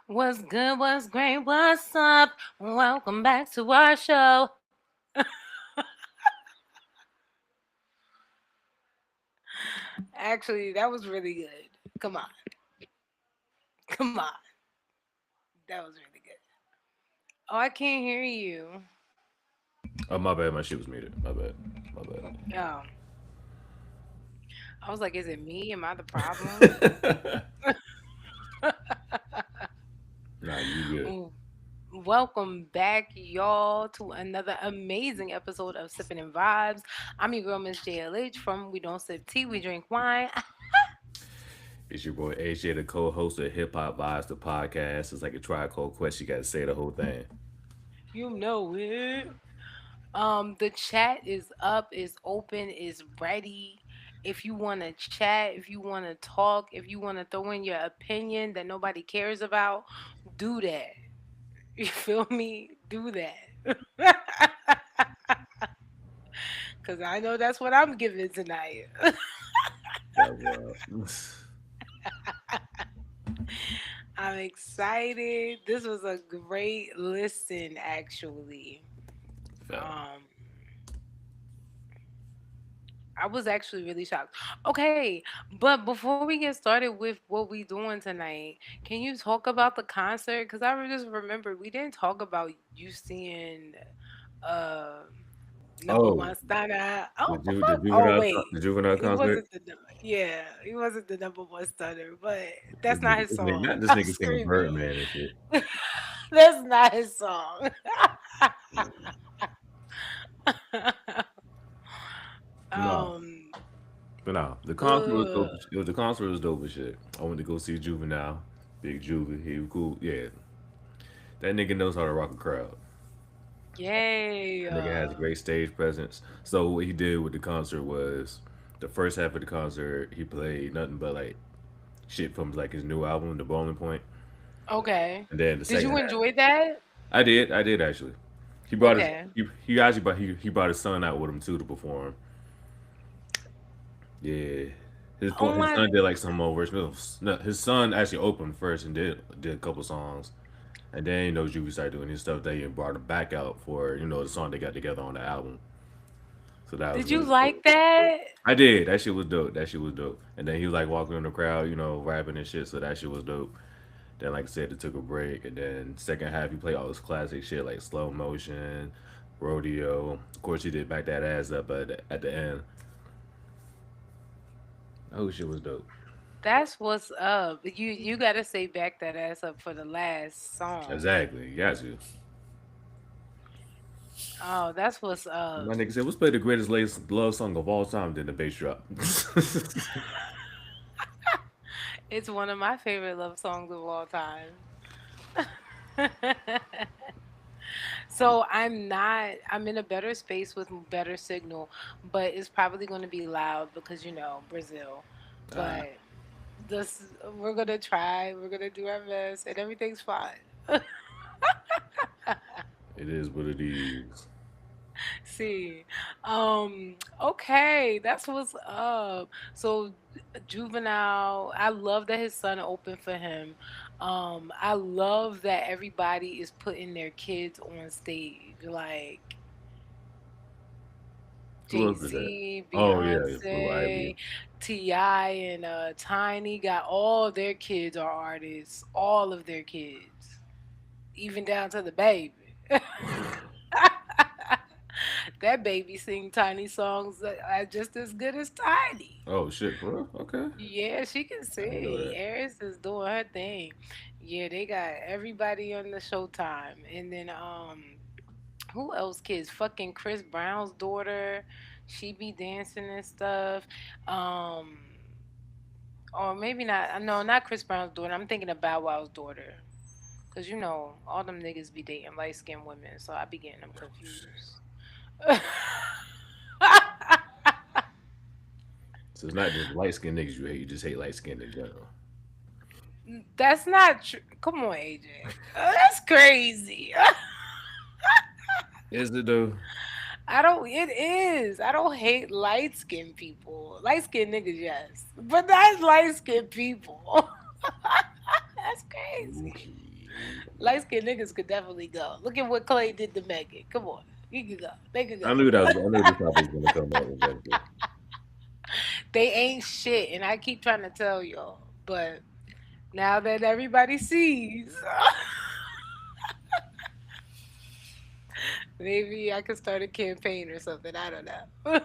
What's good? What's great? What's up? Welcome back to our show. Actually, that was really good. Come on. Come on. That was really good. Oh, I can't hear you. Oh, my bad. My shit was muted. My bad. My Oh, I was like, is it me? Am I the problem? bad. Nah, you good. Mm, Welcome back, y'all, to another amazing episode of Sippin Vibes. I'm your girl, Miss JLH from We Don't Sip Tea, We Drink Wine. It's your boy AJ, the co-host of Hip Hop Vibes, the podcast. It's like a tri-code quest. You got to say the whole thing. You know it. The chat is up, is open, is ready. If you want to chat, if you want to talk, if you want to throw in your opinion that nobody cares about, do that. You feel me? Do that. Cause I know that's what I'm giving tonight. That was I'm excited. This was a great listen, actually. felt. Um, I was actually really shocked. Okay, but before we get started with what we doing tonight, can you talk about the concert? Because just remembered we didn't talk about you seeing uh number Oh, one stunner. Oh, the oh juvenile wait, the juvenile he concert. wasn't yeah, he wasn't the number one stunner, but This that's not nigga, his this nigga, song. not this I'm nigga singing screaming. Birdman and shit. That's not his song. No, um. but no, the concert was dope. Ugh. The concert was dope as shit. I went to go see Juvenile, Big Juvie. He was cool. Yeah, that nigga knows how to rock a crowd. Yay. Nigga has a great stage presence. So what he did with the concert was the first half of the concert he played nothing but like shit from like his new album, The Bowling Point. Okay. And then the Did second you half, enjoy that? I did actually. He brought his Okay. he actually he brought his son out with him too to perform. Yeah, Oh his my. son did like some more versions. No, his son actually opened first and did a couple songs, and then Juvie started doing his stuff. They brought him back out for the song they got together on the album. So that was Did you really like cool. that? I did. That shit was dope. That shit was dope. And then he was like walking in the crowd, rapping and shit. So that shit was dope. Then, like I said, it took a break. And then second half, he played all this classic shit like slow motion, rodeo. Of course, he did back that ass up at the end. Oh, shit was dope. That's what's up. You gotta say back that ass up for the last song. Exactly. You got to. Oh, that's what's My up. nigga said, "Let's play the greatest love song of all time." Then the bass drop. It's one of my favorite love songs of all time. So I'm in a better space with better signal, but it's probably going to be loud because Brazil. Ah, But this we're going to try, we're going to do our best and everything's fine. it is what it is. See. Okay, that's what's up. So Juvenile, I love that his son opened for him. I love that everybody is putting their kids on stage. Like Who else is that? Jay-Z, Oh yeah, Blue Ivy. Beyonce, T.I. and Tiny got all their kids are artists, all of their kids, even down to the baby. That baby sing Tiny songs that are just as good as Tiny. Oh shit, for real? Okay, Yeah, she can I didn't know sing. that. Eris is doing her thing. Yeah, they got everybody on the Showtime. And then who else kids? Fucking Chris Brown's daughter. She be dancing and stuff. Um or maybe not no, not Chris Brown's daughter. I'm thinking of Bow Wow's daughter. Cause all them niggas be dating light skinned women, so I be getting them confused. So it's not just light skinned niggas you hate. You just hate light skinned in general. That's not true. Come on, AJ. That's crazy. Is it though? I don't. It is. I don't hate light skinned people. Light skinned niggas, yes, but that's light skinned people. That's Okay. crazy. Light skinned niggas could definitely go. Look at what Clay did to Megan. Come on. He could go. They could I knew go. that was. I knew this topic was gonna come up eventually. They ain't shit. And I keep trying to tell y'all. But now that everybody sees, maybe I could start a campaign or something. I don't know.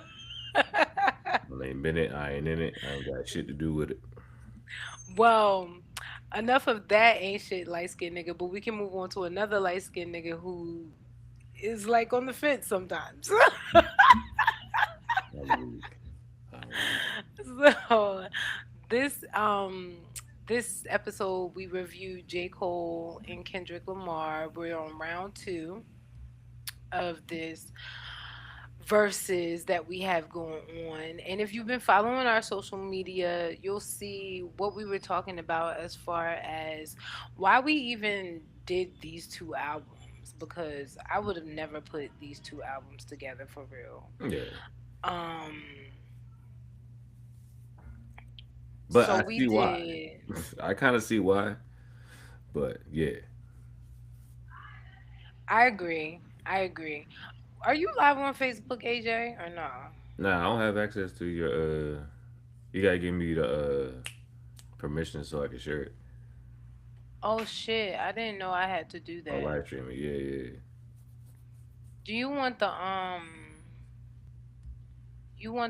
I ain't been it. I ain't in it. I don't got shit to do with it. Well, enough of that ain't shit light skinned nigga, but we can move on to another light skinned nigga who is like on the fence sometimes. I'm weak. I'm weak. So this this episode we reviewed J. Cole and Kendrick Lamar. We're on round two of this verses that we have going on. And if you've been following our social media, you'll see what we were talking about as far as why we even did these two albums, because I would have never put these two albums together for real. Yeah, Um but so I we see why. did. I kind of see why. But yeah, I agree. I agree. Are you live on Facebook, AJ, or no? nah, I don't have access to your. You gotta give me the permission so I can share it Oh shit, I didn't know I had to do on that. live streaming. Yeah, yeah. Do you want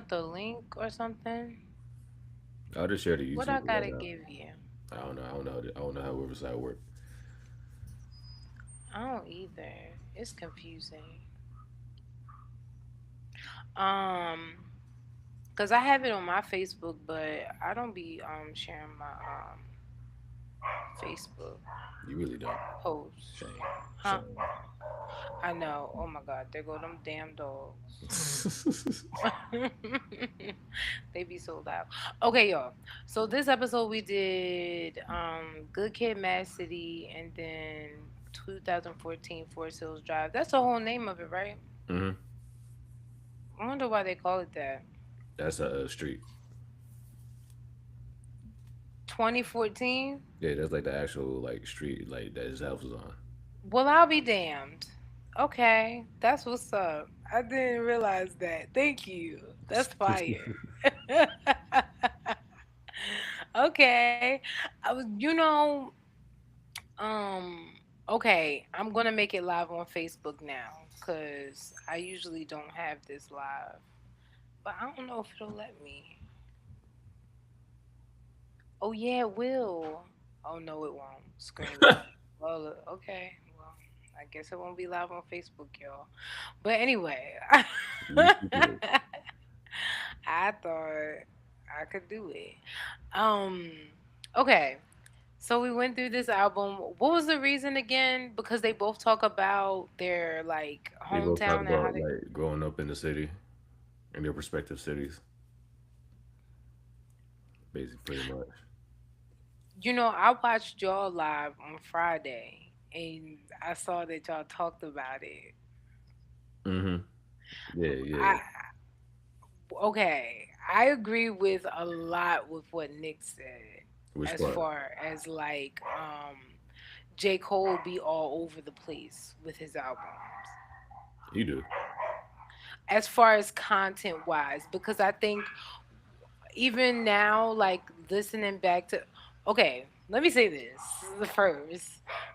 the link or something? I'll just share the What YouTube I right gotta now. give you? I don't know. I don't know. I don't know how Riverside work. I don't either. It's confusing. Um, cause I have it on my Facebook, but I don't be sharing my Facebook You really don't. posts. Shame. Huh? Shame. I know. Oh my god, there go them damn dogs. They be so loud. Okay, y'all. So this episode we did Good Kid, Mad City, and then 2014 Forest Hills Drive. That's the whole name of it, right? hmm I wonder why they call it that. That's a street. 2014. Yeah, that's like the actual like street like that his house was on. Well, I'll be damned. Okay, that's what's up. I didn't realize that. Thank you. That's fire. Okay. Um, okay, I'm gonna make it live on Facebook now because I usually don't have this live, but I don't know if it'll let me. Oh yeah, it will. Oh no, it won't. Screen lock. Well, okay. Well, I guess it won't be live on Facebook, y'all. But anyway, Yes, you did. I thought I could do it. Um, okay. So we went through this album. What was the reason again? Because they both talk about their like They both talk hometown and how about they. like growing up in the city in their respective cities, basically pretty much. I watched y'all live on Friday, and I saw that y'all talked about it. hmm Yeah, yeah. I okay. I agree with a lot with what Nick said, Which as part? far as like J. Cole be all over the place with his albums. You do. As far as content wise, because I think even now, like listening back to, okay, let me say this. This is the first.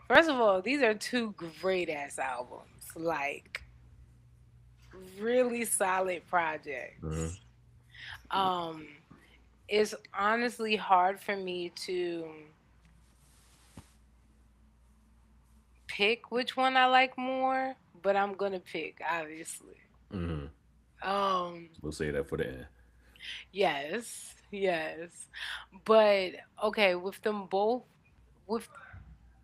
First of all, these are two great ass albums. Like really solid hmm projects. Um, it's honestly hard for me to pick which one I like more, but I'm gonna pick, obviously. hmm Um, We'll say that for the end. yes, yes. But okay, with them both, with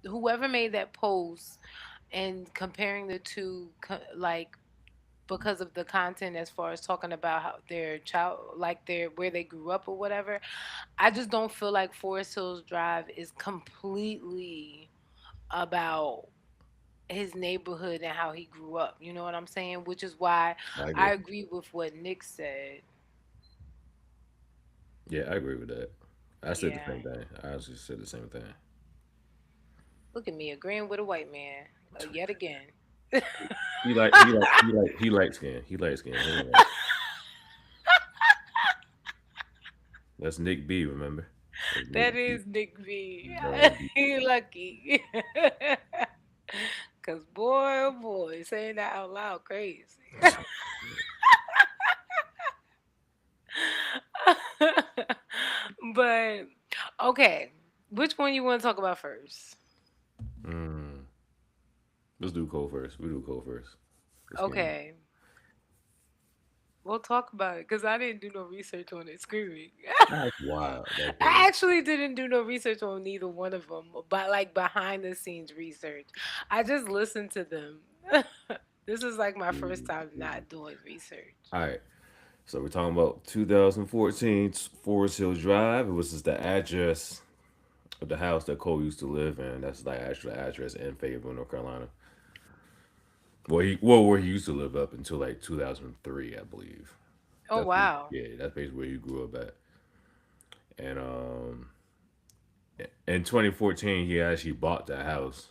whoever made that post and comparing the two, like because of the content as far as talking about how their child, like their where they grew up or whatever, I just don't feel like Forest Hills Drive is completely about his neighborhood and how he grew up. You know what I'm saying? Which is why I I agree. agree with what Nick said. Yeah, I agree with that. I said the Yeah. same thing. I actually said the same thing. Look at me agreeing with a white man yet again. He light skin. He light skin. He ain't white. That's Nick B. Remember? That's Nick That B. is Nick V. Man, B. He lucky. Cause boy, oh boy, saying that out loud crazy. But okay, which one you want to talk about first? Mm. Let's do Cole first. We do Cole first. Let's get him. Okay, we'll talk about it because I didn't do no research on it. Screaming. That's wild. That's I crazy. actually didn't do no research on neither one of them, but like behind the scenes research. I just listened to them. This is like my first Easy, time easy. not doing research. All right. So we're talking about 2014 Forest Hill Drive. It was just the address of the house that Cole used to live in. That's the actual address in Fayetteville, North Carolina. Where he used to live up until like 2003, I believe. Oh wow. That's basically where you grew up at. And in 2014, he actually bought that house.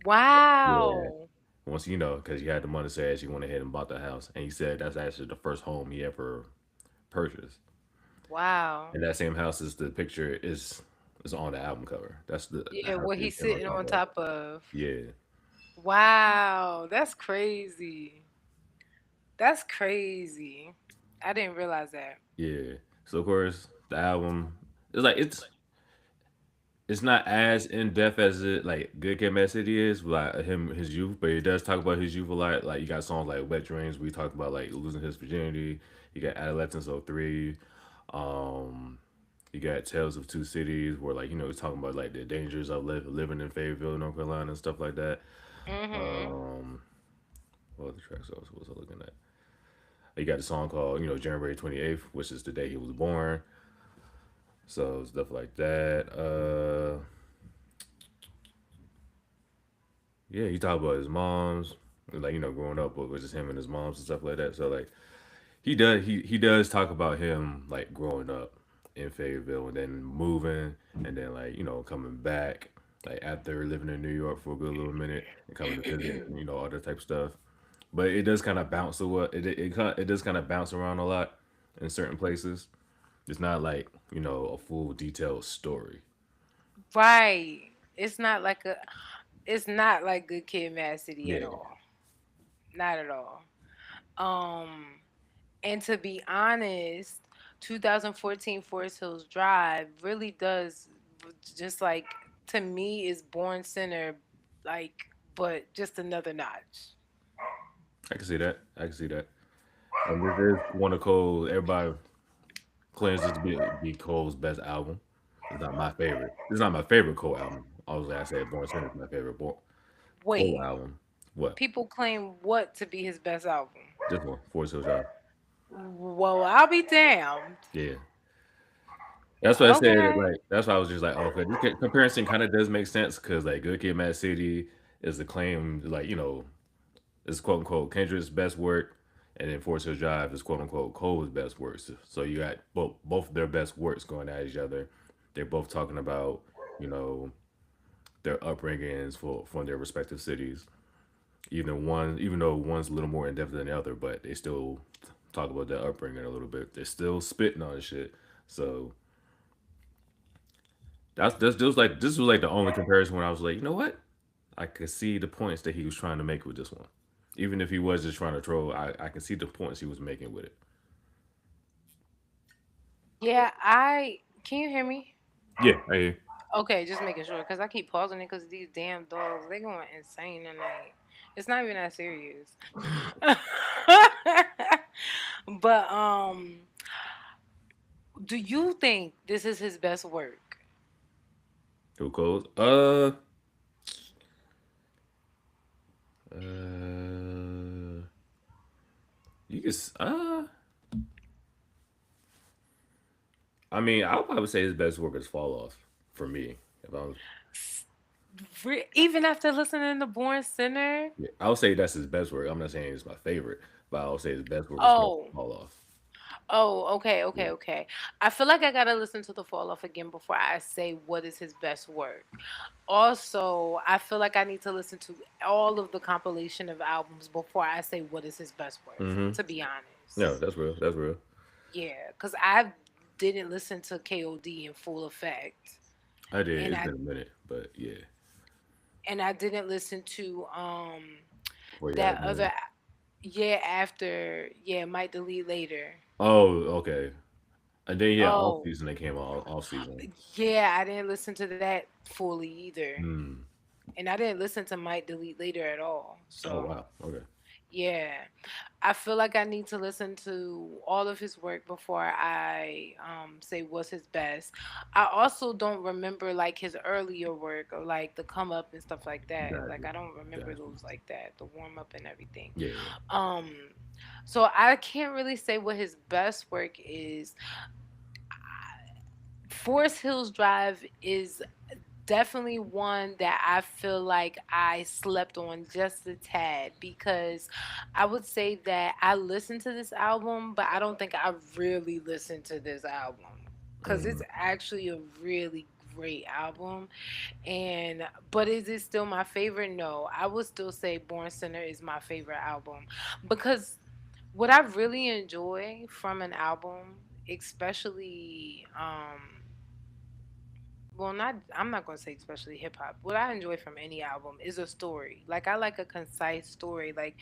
Yeah. Wow. Once because he had the money, so he actually went ahead and bought the house. And he said that's actually the first home he ever purchased. Wow. And that same house is the picture is on the album cover. That's the Yeah, house what he's he's in on sitting top on of. top of. Yeah, Wow, that's crazy. That's crazy. I didn't realize that. yeah. So of course the album it's like it's not as in depth as it like Good Kid, Mad City is, like him his youth, but it does talk about his youth a lot. Like you got songs like Wet Dreams, we talked about like losing his virginity. You got Adolescence '03. Um, you got Tales of Two Cities, where like he's talking about like the dangers of living in Fayetteville, North Carolina, and stuff like that. Mhm. Um, what other tracks was I looking at? You got a song called January 28th, which is the day he was born. So stuff like that. Yeah, he talked about his moms, like growing up with just him and his moms and stuff like that. So like he does talk about him like growing up in Fayetteville and then moving and then like coming back like after living in New York for a good little minute and coming to visit all that type of stuff. But it does kind of bounce a what it does kind of bounce around a lot in certain places. It's not like a full detailed story. Right. It's not like Good Kid, Mad City at Yeah, all. Not at all. Um and to be honest, 2014 Forest Hills Drive really does just like to me is Born Center like but just another notch. I can see that. I can see that. And this is one of Cole's. Everybody claims this to be Cole's best album. It's not my favorite. It's not my favorite Cole album. Obviously, I said Born Center is my favorite Cole Wait, album. What? people claim what to be his best album? This one, Forest Hill Drive. Well, I'll be damned. Yeah, that's what I said. Okay. Like that's why I was just like, okay, this comparison kind of does make sense because like Good Kid, Mad City is the claim, like is quote unquote Kendrick's best work, and then Forest Hill Drive is quote unquote Cole's best works. So you got both their best works going at each other. They're both talking about you know their upbringings for their respective cities. Even though one's a little more in depth than the other, but they still talk about their upbringing a little bit. They're still spitting on shit. So this was like the only comparison when I was like, you know what? I could see the points that he was trying to make with this one. Even if he was just trying to troll, I can see the points he was making with it. Yeah, I can you hear me? Yeah, I Okay, just making sure because I keep pausing it because these damn dogs they going insane tonight. It's not even that serious. But do you think this is his best work? who goes? You can. I mean, I'll probably say his best work is Fall Off for me. If I was, Even after listening to Born Sinner? yeah, I would say that's his best work. I'm not saying it's my favorite, but I would say his best work is Oh, Fall Off. Oh, okay, okay, Yeah. okay. I feel like I gotta listen to the Fall Off again before I say what is his best work. Also, I feel like I need to listen to all of the compilation of albums before I say what is his best work, Mm-hmm. to be No, honest. that's real. That's real. Yeah, because I didn't listen to KOD in full effect. I did. And It's I been a minute, but yeah. and I didn't listen to Before you that had other money. yeah after might delete later. Oh, okay. And then yeah, off Oh, season they came out. Off season. yeah, I didn't listen to that fully either. Mm. And I didn't listen to Might Delete Later at all. Oh So, wow. Okay. yeah. I feel like I need to listen to all of his work before I say what's his best. I also don't remember like his earlier work or like the come up and stuff like that. Got Like you. I don't remember Got you. those like that, the warm up and everything. Yeah. Yeah. Um so I can't really say what his best work is. Forest Hills Drive is definitely one that I feel like I slept on just a tad because I would say that I listened to this album, but I don't think I really listened to this album because Mm. it's actually a really great album. And but is it still my favorite? No, I would still say Born Sinner is my favorite album because what I really enjoy from an album, especially well, not I'm not gonna say especially hip hop. What I enjoy from any album is a story. Like I like a concise story. Like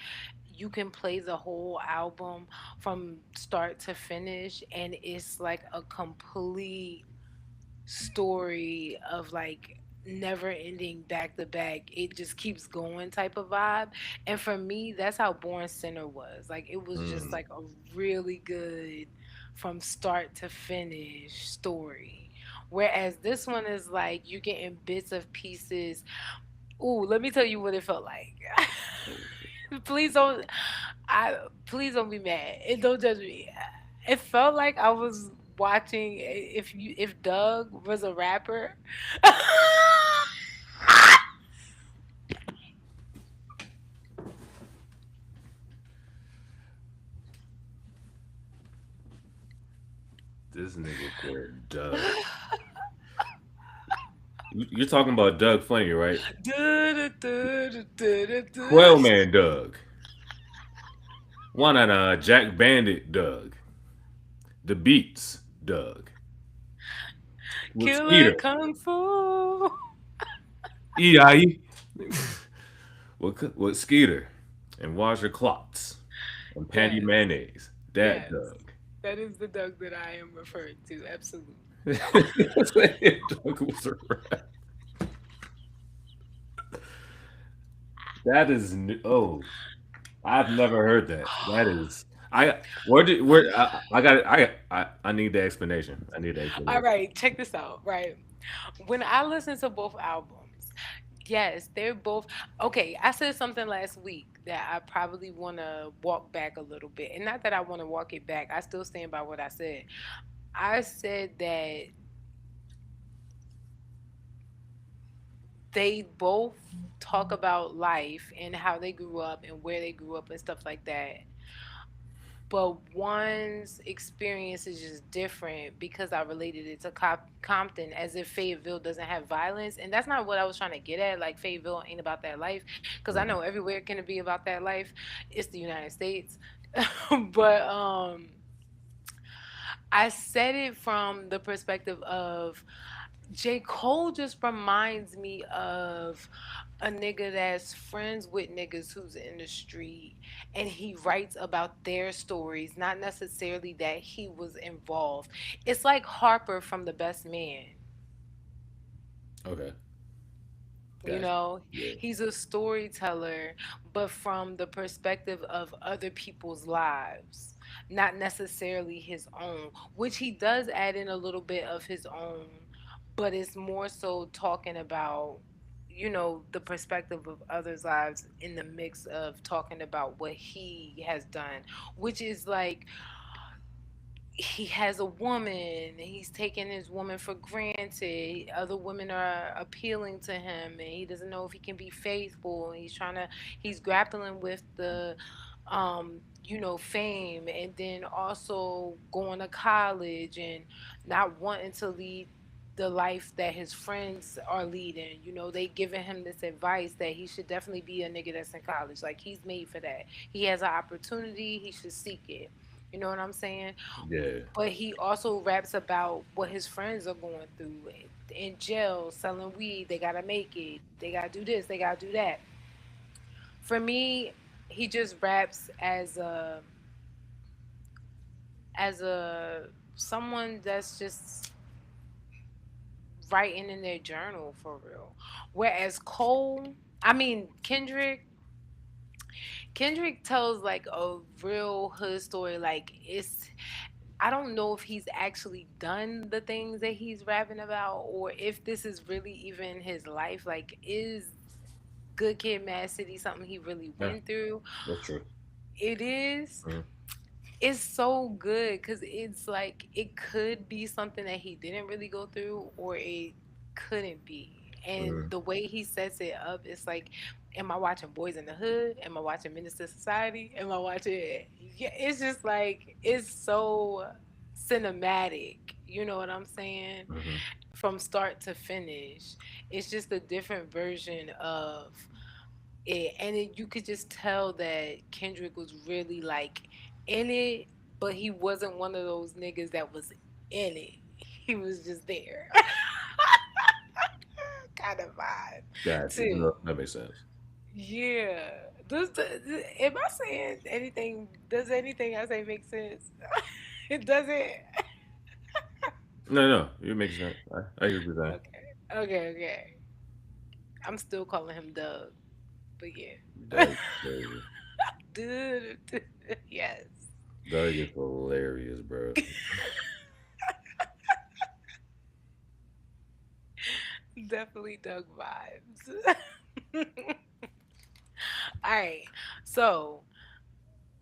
you can play the whole album from start to finish and it's like a complete story of like never ending back to back. It just keeps going type of vibe. And for me, that's how Born Sinner was. Like it was just Mm. like a really good from start to finish story. Whereas this one is like you're getting bits of pieces. Ooh, let me tell you what it felt like. please don't I please don't be mad. And don't judge me. It felt like I was watching if Doug was a rapper. This nigga said Doug. You're talking about Doug Funny, right? Quail Man Doug. One on Jack Bandit Doug. The Beats Doug. With Killer Skeeter. Kung Fu. E.I.E. With Skeeter. And Roger Klotz. And Pandy Yes, Mayonnaise. That yes. Doug. That is the Doug that I am referring to. Absolutely. Doug was a rap. That is oh, I've never heard that. That is I where I got I need the explanation. I need the All explanation. right, check this out. Right. When I listen to both albums, yes, they're both okay. I said something last week that I probably want to walk back a little bit. And not that I want to walk it back, I still stand by what I said. I said that they both talk about life and how they grew up and where they grew up and stuff like that. But one's experience is just different because I related it to Compton as if Fayetteville doesn't have violence. And that's not what I was trying to get at. Like, Fayetteville ain't about that life. Because I know everywhere can be about that life. It's the United States. but I said it from the perspective of J. Cole just reminds me of a nigga that's friends with niggas who's in the street and he writes about their stories, not necessarily that he was involved. It's like Harper from The Best Man. Okay, You gotcha. know, Yeah. he's a storyteller, but from the perspective of other people's lives, not necessarily his own, which he does add in a little bit of his own, but it's more so talking about, the perspective of others' lives in the mix of talking about what he has done, which is like he has a woman, he's taking his woman for granted, other women are appealing to him and he doesn't know if he can be faithful, and he's grappling with the fame, and then also going to college and not wanting to lead the life that his friends are leading. They giving him this advice that he should definitely be a nigga that's in college. Like, he's made for that. He has an opportunity, he should seek it. You know what I'm saying? Yeah. But he also raps about what his friends are going through in jail, selling weed. They gotta make it. They gotta do this. They gotta do that. For me, he just raps as a someone that's just writing in their journal for real. Whereas Kendrick tells like a real hood story. Like, I don't know if he's actually done the things that he's rapping about, or if this is really even his life. Like, is Good Kid, Mad City something he really Yeah, went through? that's true. It is. Mm-hmm. It's so good because it's like it could be something that he didn't really go through, or it couldn't be. And Mm-hmm. the way he sets it up, it's like, am I watching Boys in the Hood? Am I watching Minister Society? Am I watching? Yeah, it's just like it's so cinematic. You know what I'm saying? Mm-hmm. From start to finish, it's just a different version of you could just tell that Kendrick was really like in it, but he wasn't one of those niggas that was in it. He was just there, kind of vibe Gotcha. too. No, that makes sense. Yeah. Am I saying anything? Does anything I say make sense? It doesn't. No, no, it makes sense. I hear what you're saying. Okay. Okay. Okay. I'm still calling him Doug, but yeah. Doug is crazy. Dude. Yes. Doug is hilarious, bro. Definitely Doug vibes. All right. So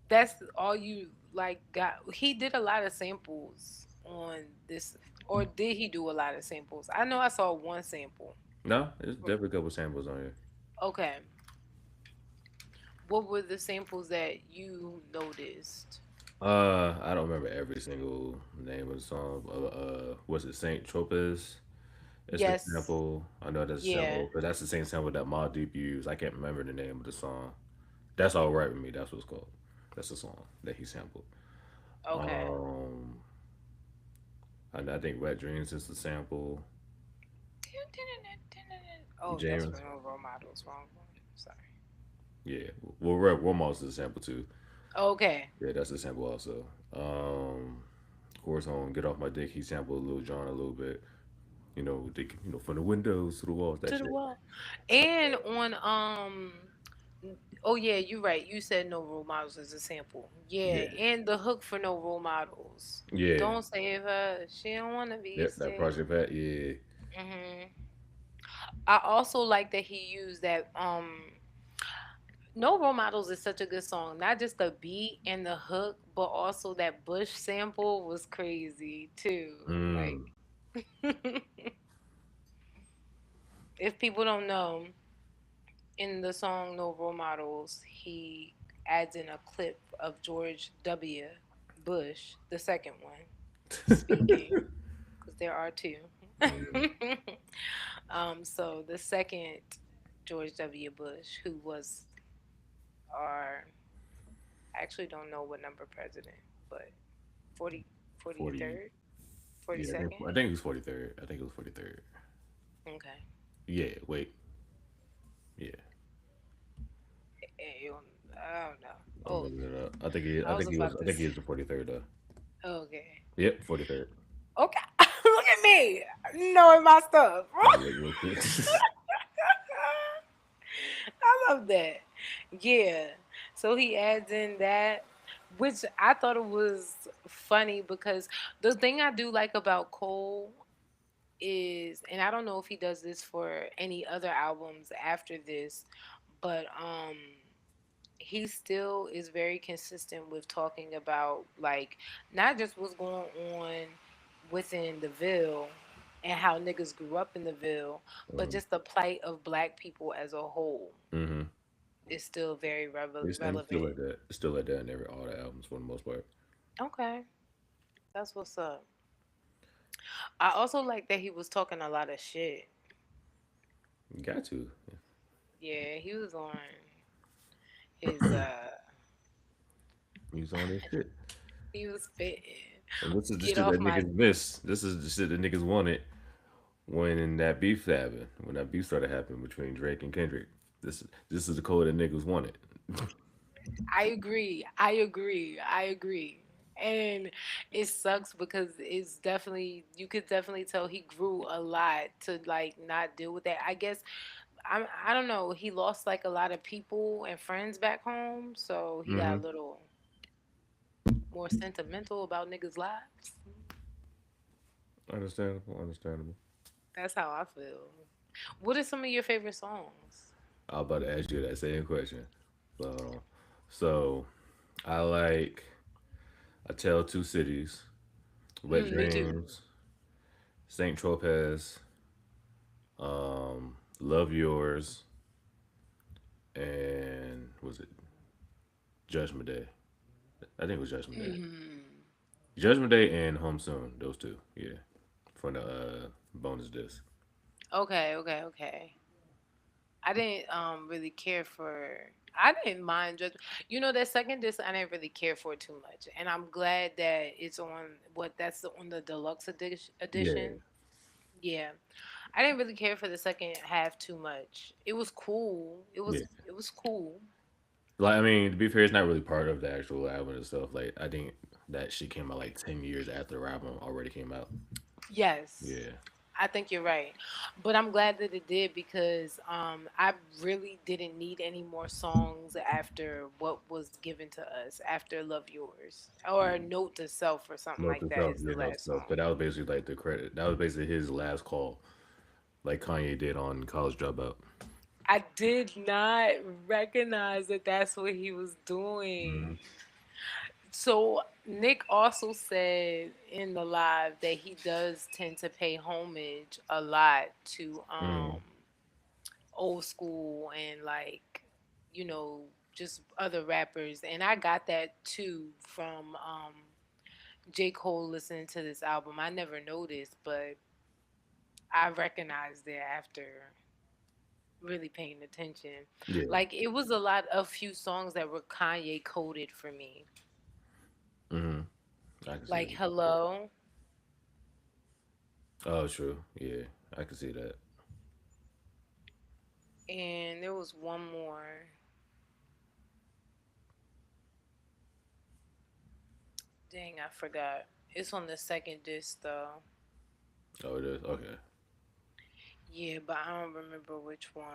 that's all you like got. He did a lot of samples on this, or did he do a lot of samples? I know I saw one sample. No, there's definitely a couple samples on here. Okay. What were the samples that you noticed? I don't remember every single name of the song. Was it Saint Tropez? It's the Yes. sample. I know that's a Yeah. sample, but that's the same sample that Ma Deep used. I can't remember the name of the song. That's all right with me. That's what it's called. That's the song that he sampled. Okay. Um, I think Wet Dreams is the sample. Oh, that's for James, no role models. Wrong one. Sorry. yeah. Well, Romo's is the sample too. Okay. Yeah, that's the sample also. Of course, on Get Off My Dick, he sampled Lil Jon a little bit. From the windows to the walls, that To the shit. wall. And on oh yeah, you're right. You said no role models as a sample. Yeah, Yeah, and the hook for no role models. yeah, Don't save her. She don't wanna be yep. That saved. Project Pat, yeah. hmm I also like that he used that no role models is such a good song. Not just the beat and the hook, but also that Bush sample was crazy too. Like, Mm. if people don't know, in the song No Role Models, he adds in a clip of George W. Bush, the second one, speaking, because there are two. Mm. So the second George W. Bush, who was our, I actually don't know what number president, but 40, 40. 43rd, Yeah, 42nd. I think it was 43rd. I think it was 43rd. Okay. Yeah, wait. Yeah, Eh, I don't know. I'm Oh, looking it up. I think he. I was about I to. think he is the 43rd though. Okay. Yep, 43rd. Okay. Look at me knowing my stuff. I'm gonna look real quick. I love that. Yeah. So he adds in that, which I thought it was funny because the thing I do like about Cole is, and I don't know if he does this for any other albums after this, but he still is very consistent with talking about like not just what's going on within the Ville and how niggas grew up in the Ville, but Mhm. just the plight of black people as a whole. Mhm. is still very It's still relevant. like that. It's still like that in every all the albums for the most part. Okay, that's what's up. I also like that he was talking a lot of shit. You got to. Yeah, he was on his He's on this shit. he was spitting. And this is the Get shit off that my niggas miss. This is the shit that niggas wanted when that beef happened. When that beef started happening between Drake and Kendrick. This is the code that niggas wanted. I agree. I agree. I agree. And it sucks because it's definitely you could definitely tell he grew a lot to like not deal with that. I guess I don't know, he lost like a lot of people and friends back home, so he got a Mm-hmm. little more sentimental about niggas' lives. Understandable. Understandable. That's how I feel. What are some of your favorite songs? I was about to ask you that same question. So, so I like I Tell Two Cities, Wet Me too. Dreams, Saint Tropez, Love Yours, and was it Judgment Day? I think it was Judgment Day. Hmm. Judgment Day and Home Soon. Those two. Yeah. For the bonus disc. Okay, okay, okay. I didn't really care for. I didn't mind just that second disc. I didn't really care for too much, and I'm glad that it's on on the deluxe Yeah. edition. Yeah, I didn't really care for the second half too much. It was cool. Yeah. It was cool. Like I mean, to be fair, it's not really part of the actual album and stuff. Like I think that shit came out like 10 years after the album already came out. Yes, Yeah. I think you're right, but I'm glad that it did because I really didn't need any more songs after what was given to us after "Love Yours" or "Note to Self" or something Note like to that self, is the yeah, note to last self. song. But that was basically like the credit. That was basically his last call, like Kanye did on College Dropout. I did not recognize that that's what he was Mm-hmm. doing. So Nick also said in the live that he does tend to pay homage a lot to Mm. old school and like you know just other rappers, and I got that too from J. Cole listening to this album. I never noticed, but I recognized it after really paying attention. Yeah. Like it was a few songs that were Kanye coded for me. Mm-hmm. I can see Like that. Hello, Oh, true. Yeah, I can see that. and there was one more. Dang, I forgot. It's on the second disc though. Oh, it is. Okay. Yeah, but I don't remember which one.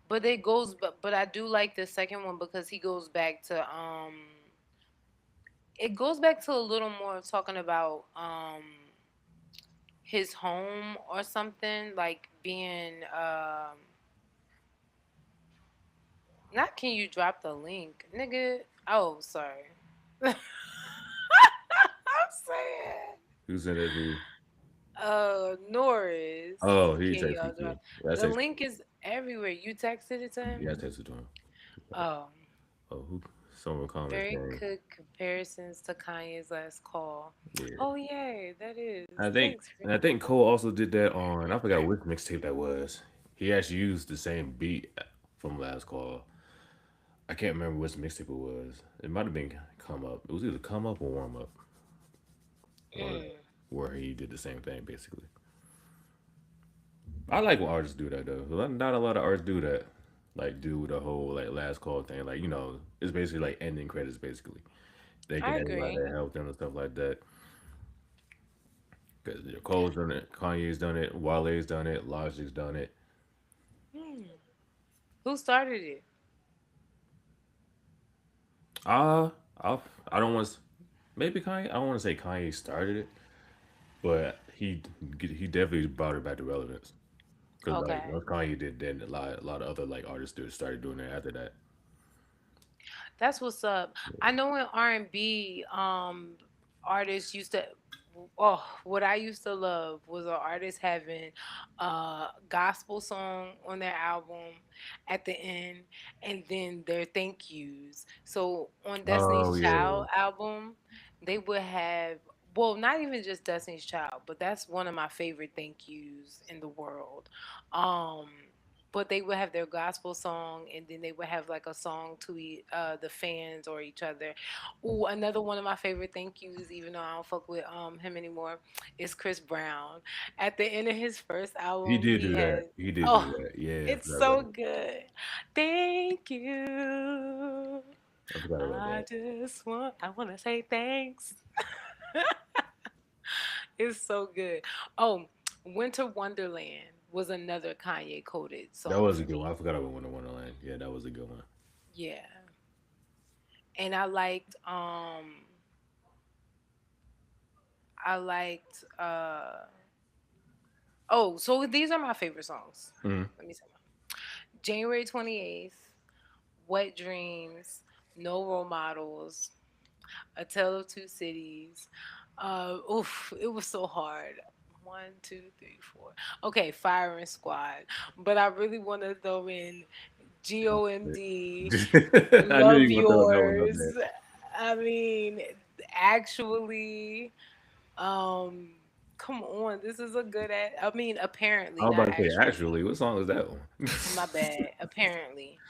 But it goes but I do like the second one because he goes back to it goes back to a little more talking about his home or something like being not can you drop the link, nigga? Oh, sorry. I'm saying. Who sent that to you? Norris. Oh, he Can texted y'all it to drop you. Yeah, I the texted. link is everywhere. You texted it to him? Yeah, I texted to him. Oh. Oh, who? Someone comments Very saying, good comparisons to Kanye's last call. yeah. Oh yeah, that is. I think, Thanks, and I think Cole also did that on. I forgot which mixtape that was. He actually used the same beat from last call. I can't remember which mixtape it was. It might have been Come Up. It was either Come Up or Warm Up. One of that, Mm. where he did the same thing basically. I like when artists do that though. Not a lot of artists do that. Like do the whole like last call thing. Like it's basically like ending credits basically. Thanking I everybody agree. that helped them and stuff like that. Because Cole's done it, Kanye's done it, Wale's done it, Logic's done it. Hmm. Who started it? Uh, I I don't want to maybe Kanye. I don't want to say Kanye started it, but he definitely brought it back to relevance. Because like Okay. once Kanye did, then a lot of other like artists started doing it after that. That's what's up. I know in R&B, artists used to Oh, what I used to love was an artist having a gospel song on their album at the end, and then their thank yous. So on Oh Destiny's yeah. Child album, they would have, well, not even just Destiny's Child, but that's one of my favorite thank yous in the world. Um, but they would have their gospel song, and then they would have like a song to the fans or each other. Ooh, another one of my favorite thank yous, even though I don't fuck with him anymore, is Chris Brown. At the end of his first He album, did he do that. had, He did do oh, that. Yeah, I it's forgot about so that. good. Thank you. I forgot about that. I want to say thanks. It's so good. Oh, Winter Wonderland was another Kanye coded That song was for a good me. one. I forgot about Winter Wonderland. Yeah, that was a good one. Yeah. And I liked oh, so these are my favorite songs. Mm. Let me say January 28th, Wet Dreams, No Role Models, A Tale of Two Cities. Oof, it was so hard. One, two, three, four. Okay, Firing Squad. But I really want to throw in GOMD, I knew Love you were gonna throw that one up Yours. there. I mean, actually, um, come on, this is a good I mean, I apparently, was not about to say, actually. actually, what song is that one? My bad. Apparently.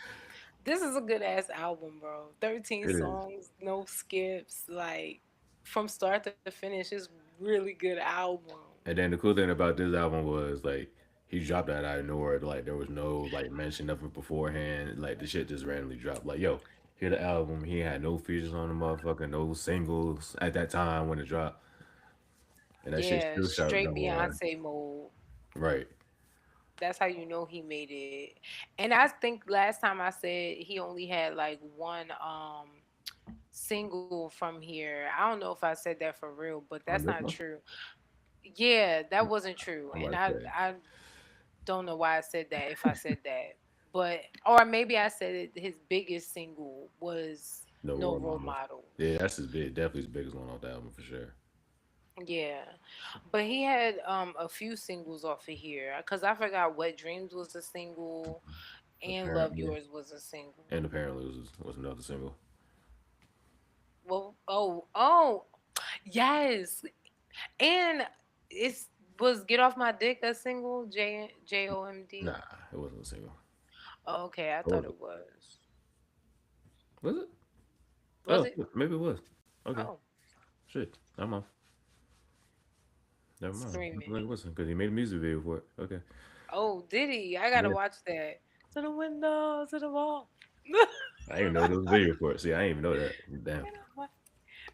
This is a good ass album, bro. 13 It is. songs, no skips, like from start to finish. It's really good album. And then the cool thing about this album was like he dropped that out of nowhere. Like there was no like mention of it beforehand. Like the shit just randomly dropped. Like yo, hear the album. He had no features on the motherfucker, no singles at that time when it dropped, and that shit Yeah, still shot straight number one. Beyonce mode. Right. That's how you know he made it. And I think last time I said he only had like one single from here. I don't know if I said that for real, but that's On this not one, true. Yeah, that wasn't true. I'm And about to say I don't know why I said that if I said that. But or maybe I said it, his biggest single was no No role Role models. Models. Yeah, that's his big, definitely his biggest one off the album for sure. Yeah. But he had a few singles off of here cuz I forgot Wet Dreams was a single and Love Apparently, Yours was a single. and apparently was another single. Well, oh, yes. And it's was Get Off My Dick a single? JOMD. Nah, it wasn't a single. Oh, okay, I Or thought was it? it was. Was it? Was Oh, it? maybe it was. Okay, Oh, shit. I'm off. Never mind. screaming. Maybe it wasn't because he made a music video for it. Okay. Oh, did he? I gotta Yeah. watch that. To the window, to the wall. I didn't even know there was a video for it. See, I didn't even know that. Damn.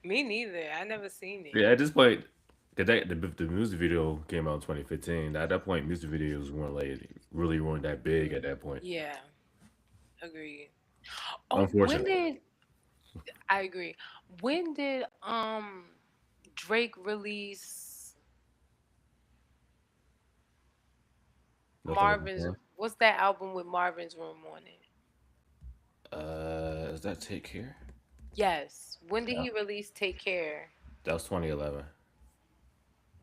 Me neither. I never seen Yeah, it. at this point, cause the music video came out in 2015. At that point, music videos weren't that big at that point. Yeah, agreed. Oh, when Unfortunately, did I agree? When did Drake release nothing like Marvin's? that. What's that album with Marvin's Room on it? Is that Take Care? Yes. When did Yeah, he release Take Care? that was 2011.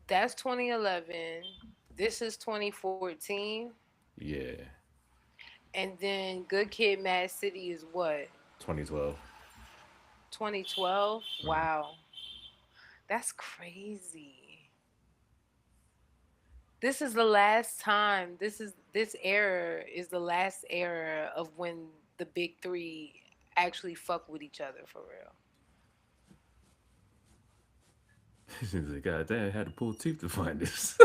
That's 2011. This is 2014. Yeah, And then Good Kid, Mad City is what? 2012. 2012. Mhm. Wow, that's crazy. This is the last time. This era is the last era of when the big three actually fuck with each other for real. He's like, God damn, I had to pull teeth to find this.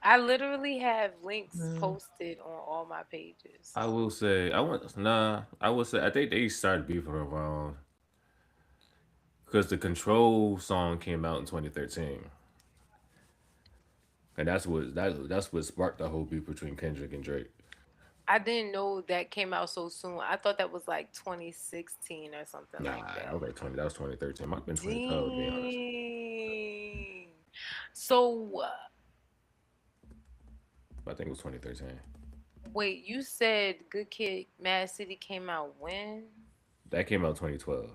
I literally have links posted on all my pages. I will say, I want nah. I will say, I think they started beefing around because the Control song came out in 2013, and that's what sparked the whole beef between Kendrick and Drake. I didn't know that came out so soon. I thought that was like 2016 or something like Nah, that. okay, 20. That was 2013. Might have been 2012 to be honest. Dang. So, But I think it was 2013. wait, you said Good Kid, Mad City came out when? That came out 2012.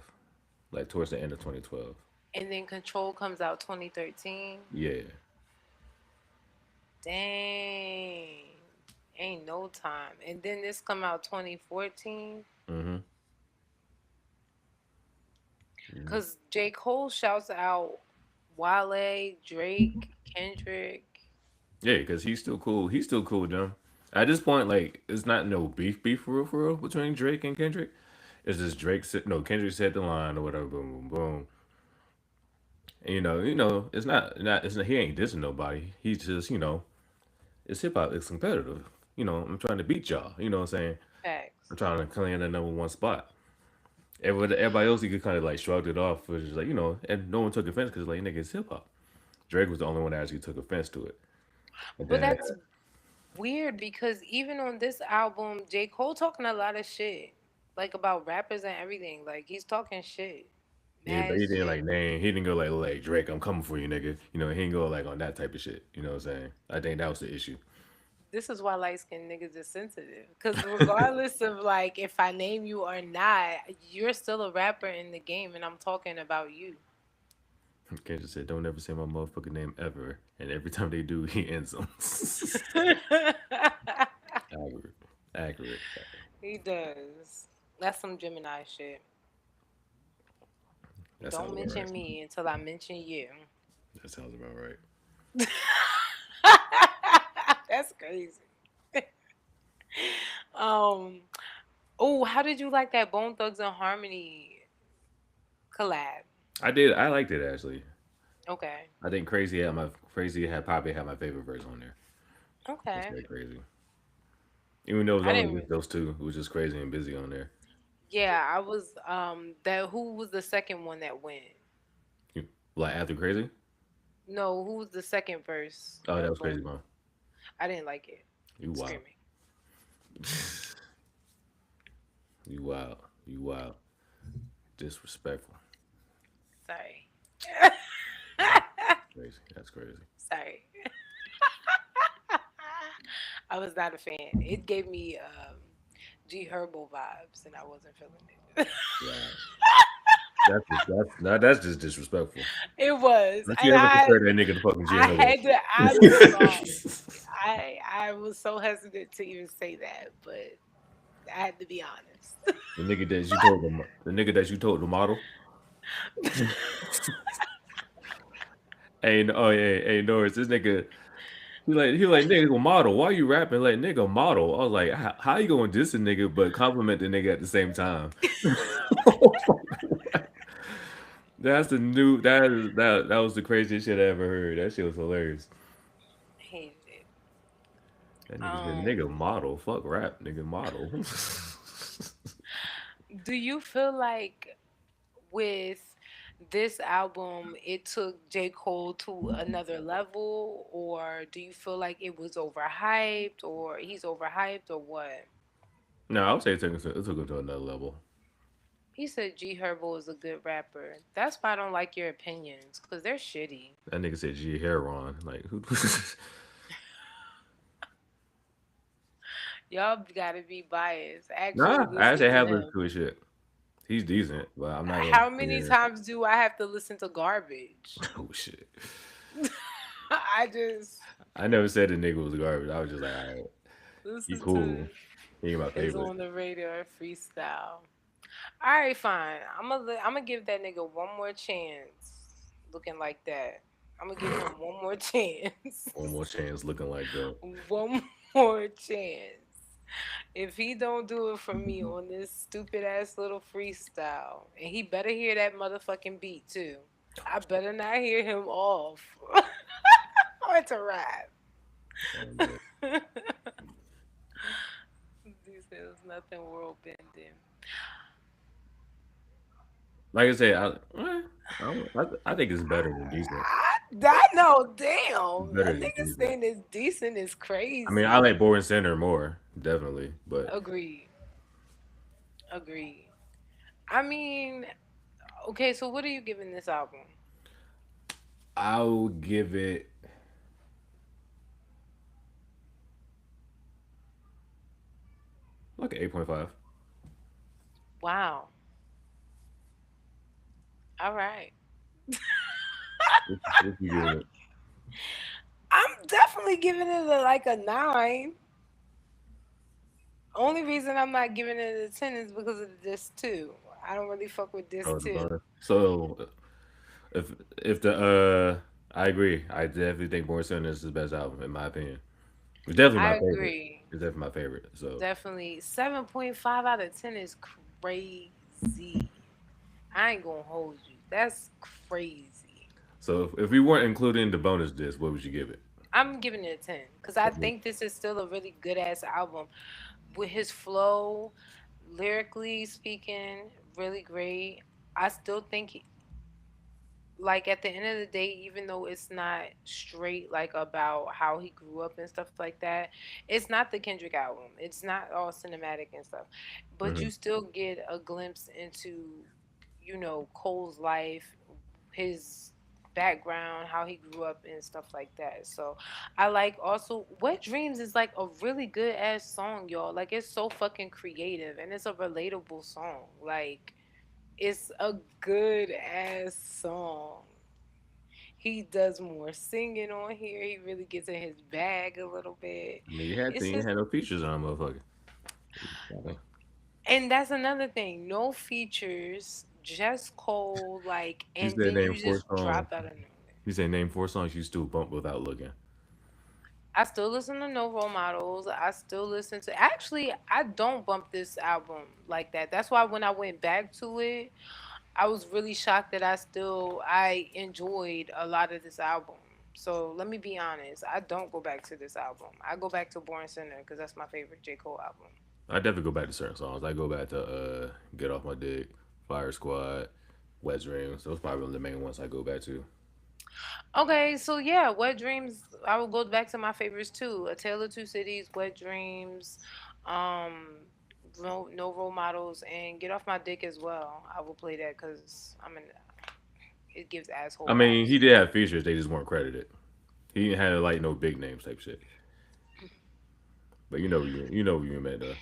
like towards the end of 2012. And then Control comes out 2013. Yeah. Dang. Ain't no time. And then this come out 2014. Mm-hmm. Cause J. Cole shouts out Wale, Drake, Kendrick. Yeah, because he's still cool. He's still cool with them. At this point, like, it's not no beef for real between Drake and Kendrick. It's just Drake said no, Kendrick said the line or whatever, boom, boom, boom. And, it's not he ain't dissing nobody. He's just, it's hip hop, it's competitive. I'm trying to beat y'all. You know what I'm saying? I'm Facts. trying to claim that number one spot. Everybody else, he could kind of like shrugged it off, which is like, and no one took offense because like nigga, it's hip hop. Drake was the only one that actually took offense to it. And But then that's weird because even on this album, J. Cole talking a lot of shit. Like about rappers and everything. Like he's talking shit. yeah, but Mad he didn't shit. like name. He didn't go like Drake, I'm coming for you, nigga. He didn't go like on that type of shit. You know what I'm saying? I think that was the issue. This is why light skinned niggas is sensitive. Cause regardless of like if I name you or not, you're still a rapper in the game and I'm talking about you. Kendrick said, "Don't ever say my motherfucking name ever." And every time they do, he ends them. Accurate, accurate. He does. That's some Gemini shit. That sounds Don't about right. mention me until I mention you. That sounds about right. That's crazy. Um. Oh, how did you like that Bone Thugs and Harmony collab? I did. I liked it actually. Okay. I think Crazy had probably had my favorite verse on there. Let's Okay. say Crazy. Even though it was I only didn't. just those two, it was just Crazy and Busy on there. Yeah, I was. That who was the second one that went? You, like after Crazy? No, who was the second verse Oh, that of was Crazy Bone? Mom. I didn't like it. You wild. Screaming. You wild. You wild. Disrespectful. Sorry. Crazy. That's crazy. Sorry. I was not a fan. It gave me G Herbo vibes, and I wasn't feeling it. Wow. That's just disrespectful. It was, Don't and you ever compare that nigga to fucking G I Herbo? had to. I'm sorry. I was so hesitant to even say that, but I had to be honest. The nigga that you told the model. Hey, Norris, this nigga, he like nigga model. Why you rapping like nigga model? I was like, how you gonna diss a nigga but compliment the nigga at the same time? That's the new that was the craziest shit I ever heard. That shit was hilarious. Hated it. That nigga said Um, nigga model, fuck rap, nigga model. do you feel like with this album it took J. Cole to another level, or do you feel like it was overhyped, or he's overhyped, or what? No, I would say it took him to another level. He said G Herbo is a good rapper. That's why I don't like your opinions, because they're shitty. That nigga said G Heron. Like who? Y'all gotta be biased. Actually, Nah, I listen actually to have listened them. to his shit. He's decent, but I'm not gonna How sit many here. times do I have to listen to garbage? Oh shit! I just I never said the nigga was garbage. I was just like, all right, he listen cool. to He ain't my is favorite. on the radio freestyle. All right, fine. I'm gonna give that nigga one more chance. Looking like that, I'm gonna give him one more chance. One more chance, looking like that. One more chance. If he don't do it for me on this stupid ass little freestyle, and he better hear that motherfucking beat too. I better not hear him off. Or to rap. Oh, man. He says nothing world bending. Like I said, I think it's better than decent. I know, damn. A Better than nigga decent. saying it's decent is I mean, I crazy. like Boring Center more, definitely, but Agreed. Agreed. I mean, okay, so what are you giving this album? I'll give it like an 8.5. Wow. All right. What you giving it? I'm definitely giving it like a 9. Only reason I'm not giving it a 10 is because of this too. I don't really fuck with this Oh, the too. bonus. So if the I agree. I definitely think Born Sinner is his best album in my opinion. It's definitely I my favorite. agree. It's definitely my favorite. So Definitely 7.5 out of 10 is crazy. I ain't gonna hold you. That's crazy. if we weren't including the bonus disc, what would you give it? I'm giving it a 10 because I think this is still a really good ass album with his flow, lyrically speaking, really great. I still think like at the end of the day, even though it's not straight like about how he grew up and stuff like that, it's not the Kendrick album. It's not all cinematic and stuff, but Hmm. you still get a glimpse into, Cole's life, his background, how he grew up and stuff like that. So I like also Wet Dreams is like a really good ass song, y'all. Like it's so fucking creative and it's a relatable song. Like it's a good ass song. He does more singing on here. He really gets in his bag a little bit. I mean, you had to. It's You ain't just, had no features on, motherfucker. Okay. and that's another thing. No features, just Cole, like, He and said then name you four just songs. drop out of nowhere. He said name four songs you still bump without looking. I still listen to No Role Models. I still listen to. Actually, I don't bump this album like that. That's why when I went back to it, I was really shocked that I enjoyed a lot of this album. So let me be honest. I don't go back to this album. I go back to Born Sinner because that's my favorite J Cole album. I definitely go back to certain songs. I go back to Get Off My Dick, Fire Squad, Wet Dreams. Those probably the main ones I go back to. Okay, so yeah, Wet Dreams. I will go back to my favorites too. A Tale of Two Cities, Wet Dreams, um, no Role Models, and Get Off My Dick as well. I will play that because it gives asshole I mean, vibes. he did have features, they just weren't credited. He didn't have like no big names type shit. But you meant though.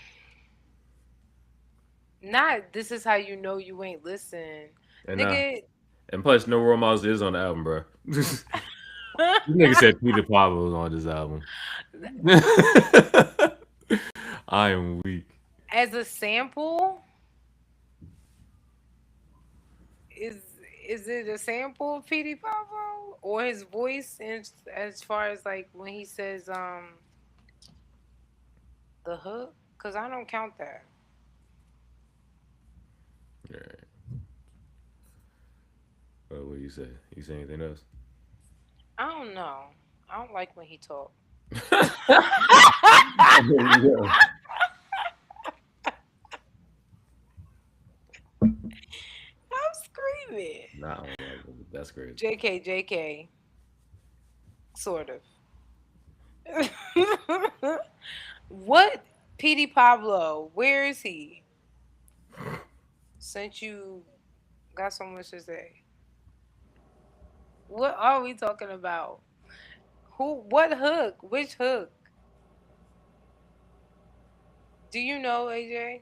Not this is how you know you ain't listen, And nigga. and plus, no Role Models is on the album, bro. This nigga said Peter Pablo was on this album. I am weak. As a sample, is is it a sample of Petey Pablo or his voice? And as far as like when he says the hook, because I don't count that. Alright. What do you say? You say anything else? I don't know. I don't like when he talk. Yeah. I'm screaming. Nah, I don't like it. That's crazy. JK, JK, sort of. What Petey Pablo? Where is he? Since you got so much to say, what are we talking about? Who? What hook? Which hook? Do you know, AJ?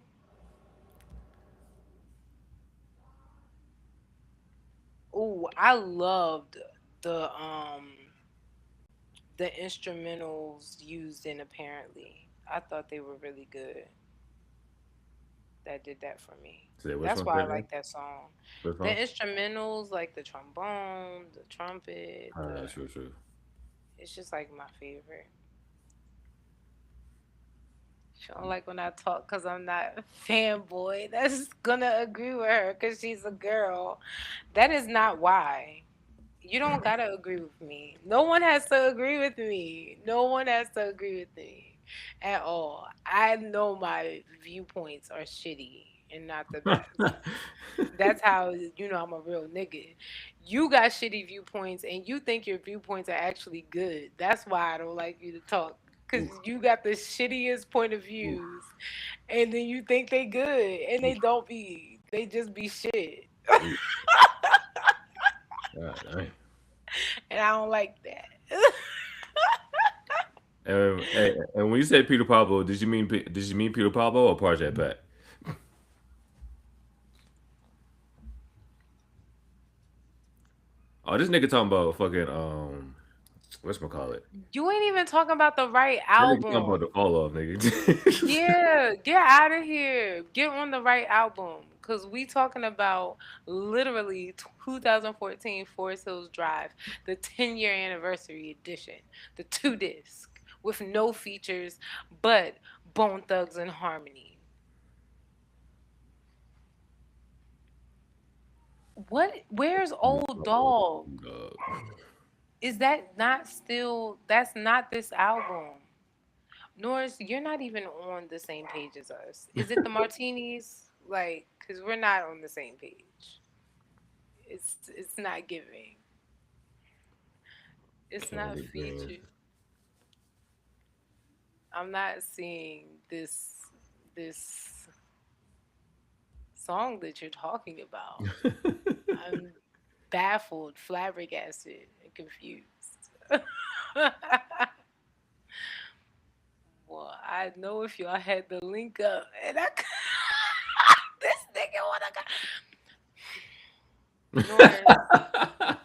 Ooh, I loved the um the instrumentals used in Apparently. I thought they were really good. That did that for me. Say which That's one why I said that? like that song. Which The one? instrumentals, like the trombone, the trumpet, True, true. it's just like my favorite. She don't like when I talk because I'm not a fanboy. That's gonna agree with her because she's a girl. That is not why. You don't gotta agree with me. No one has to agree with me. No one has to agree with me at all. I know my viewpoints are shitty and not the best. That's how I'm a real nigga. You got shitty viewpoints and you think your viewpoints are actually good. That's why I don't like you to talk. Cause Ooh, you got the shittiest point of ooh, views and then you think they good and ooh, they don't be. They just be shit. ooh. God dang. And I don't like that. And when you said Peter Pablo, did you mean Peter Pablo or Project Pat? Oh, this nigga talking about fucking what's gonna call it? You ain't even talking about the right That nigga talking about album. the fall off, nigga. Yeah, get out of here. Get on the right album. Cause we talking about literally 2014 Forest Hills Drive, the 10-year anniversary edition, the two disc with no features but Bone Thugs and Harmony. What? Where's Old Dog? Is that not still? That's not this album. Norris, you're not even on the same page as us. Is it the martinis? Like, cause we're not on the same page. It's not giving. It's not Candy green. featured. I'm not seeing this song that you're talking about. I'm baffled, flabbergasted, and confused. Well, I know if y'all had the link up, and this nigga wanna go. Norris,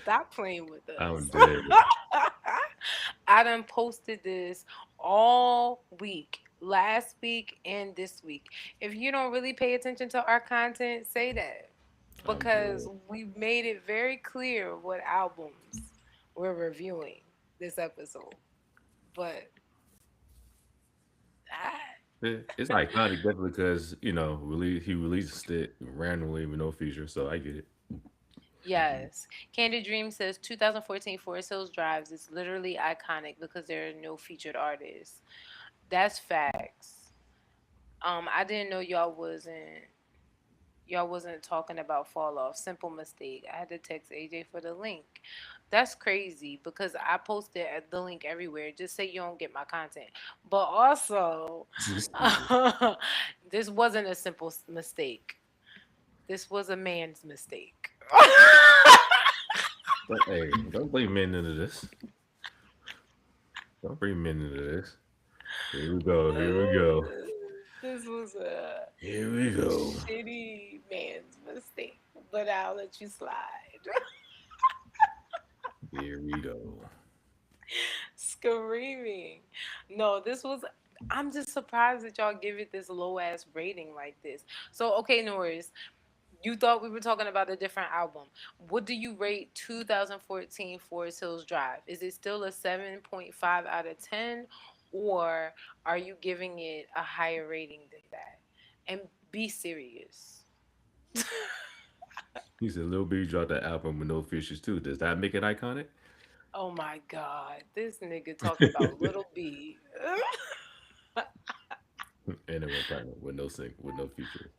stop playing with I'm us. dead. I done posted this all week, last week and this week. If you don't really pay attention to our content, say that. I'm Because dead. we made it very clear what albums we're reviewing this episode. But I, It's iconic definitely because he released it randomly with no feature, so I get it. yes. Candid Dream says 2014 Forest Hills Drives is literally iconic because there are no featured artists. That's facts. I didn't know y'all wasn't talking about fall off. Simple mistake. I had to text AJ for the link. That's crazy because I posted the link everywhere. Just say you don't get my content. But also, Stupid. this wasn't a simple mistake. This was a man's mistake. Hey, don't bring men into this. Don't bring men into this. Here we go. Here we go. This was a Here we go. shitty man's mistake, but I'll let you slide. Here we go. Screaming. No, this was. I'm just surprised that y'all give it this low ass rating like this. So, okay, Norris, you thought we were talking about a different album. What do you rate 2014 Forest Hills Drive? Is it still a 7.5 out of 10, or are you giving it a higher rating than that? And be serious. He said Lil B dropped that album with no features too. Does that make it iconic? Oh my God, this nigga talking about Little B. And it went platinum with no sync, with no feature.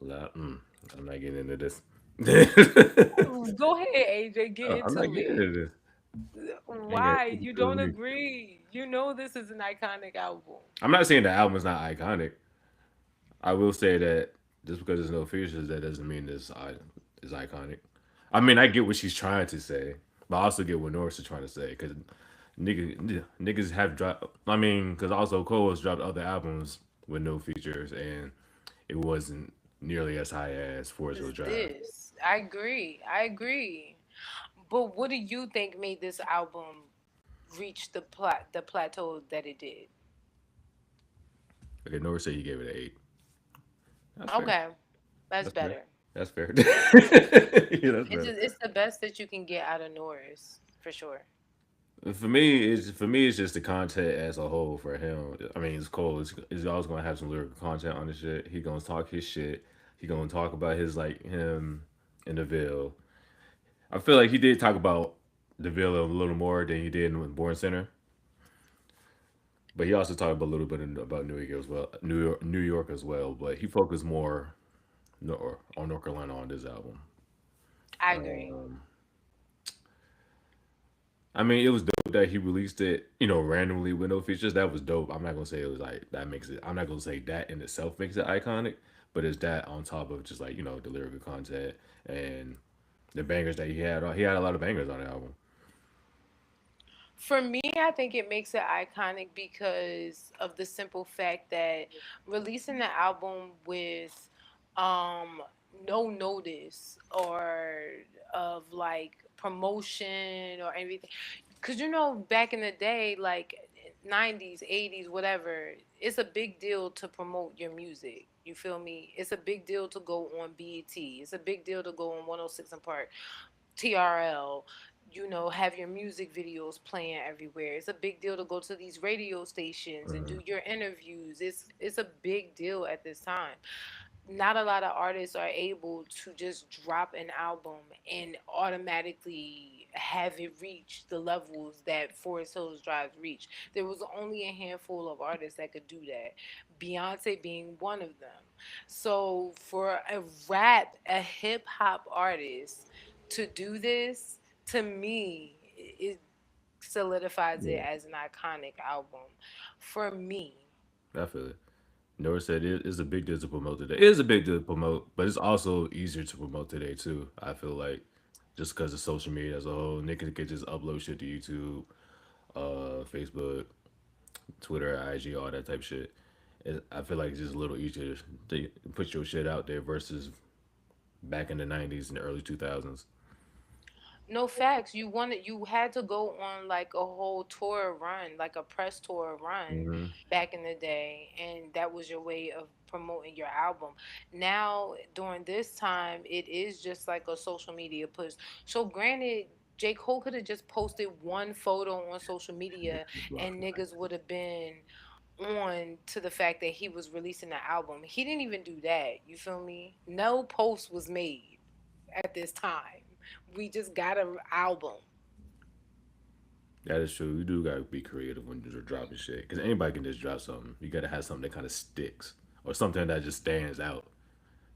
I'm not getting into this. Go ahead, AJ, get I'm not into getting it. into this. I ain't got Why? shit to You do don't with me. agree. You know this is an iconic album. I'm not saying the album is not iconic. I will say that just because there's no features, that doesn't mean is iconic. I mean, I get what she's trying to say, but I also get what Norris is trying to say because niggas have dropped. I mean, because also Cole has dropped other albums with no features, and it wasn't nearly as high as Forest Hill Is Drive. this? I agree. I agree. But what do you think made this album reach the plateau that it did? Okay, Norris said he gave it an 8. That's fair. Okay, that's That's fair. better. That's fair. Yeah, that's better. It's the best that you can get out of Norris for sure. For me, it's just the content as a whole for him. I mean, it's Cole. He's always gonna have some lyrical content on the shit. He gonna talk his shit. He gonna talk about his like him in the Ville. I feel like he did talk about the Ville a little more than he did in Born Center, but he also talked about a little bit about New York as well. New York as well. But he focused more on North Carolina on this album. I agree. I mean, it was dope that he released it, randomly with no features. That was dope. I'm not gonna say it was like that makes it. I'm not gonna say that in itself makes it iconic, but it's that on top of just like the lyrical content and the bangers that he had. He had a lot of bangers on the album. For me, I think it makes it iconic because of the simple fact that releasing the album with um no notice or of like promotion or anything. Cause back in the day, like 90s, 80s, whatever, it's a big deal to promote your music. You feel me? It's a big deal to go on BET. It's a big deal to go on 106 and Park, TRL. Have your music videos playing everywhere. It's a big deal to go to these radio stations and do your interviews. It's a big deal at this time. Not a lot of artists are able to just drop an album and automatically have it reach the levels that Forest Hills Drive reached. There was only a handful of artists that could do that, Beyonce being one of them. So for a hip hop artist to do this, to me, it solidifies it Yeah, as an iconic album for me. I feel it. Nora said it is a big deal to promote today. It is a big deal to promote, but it's also easier to promote today too. I feel like just because of social media as a whole, niggas could just upload shit to YouTube, Facebook, Twitter, IG, all that type of shit. I feel like it's just a little easier to put your shit out there versus back in the '90s and the early 2000s. No facts. You had to go on like a whole tour run, like a press tour run Hmm. back in the day, and that was your way of promoting your album. Now, during this time, it is just like a social media push. So granted, J. Cole could have just posted one photo on social media and niggas would have been on to the fact that he was releasing the album. He didn't even do that. You feel me? No post was made at this time. We just got an album. That is true. You do gotta be creative when you're dropping shit, because anybody can just drop something. You gotta have something that kind of sticks or something that just stands out.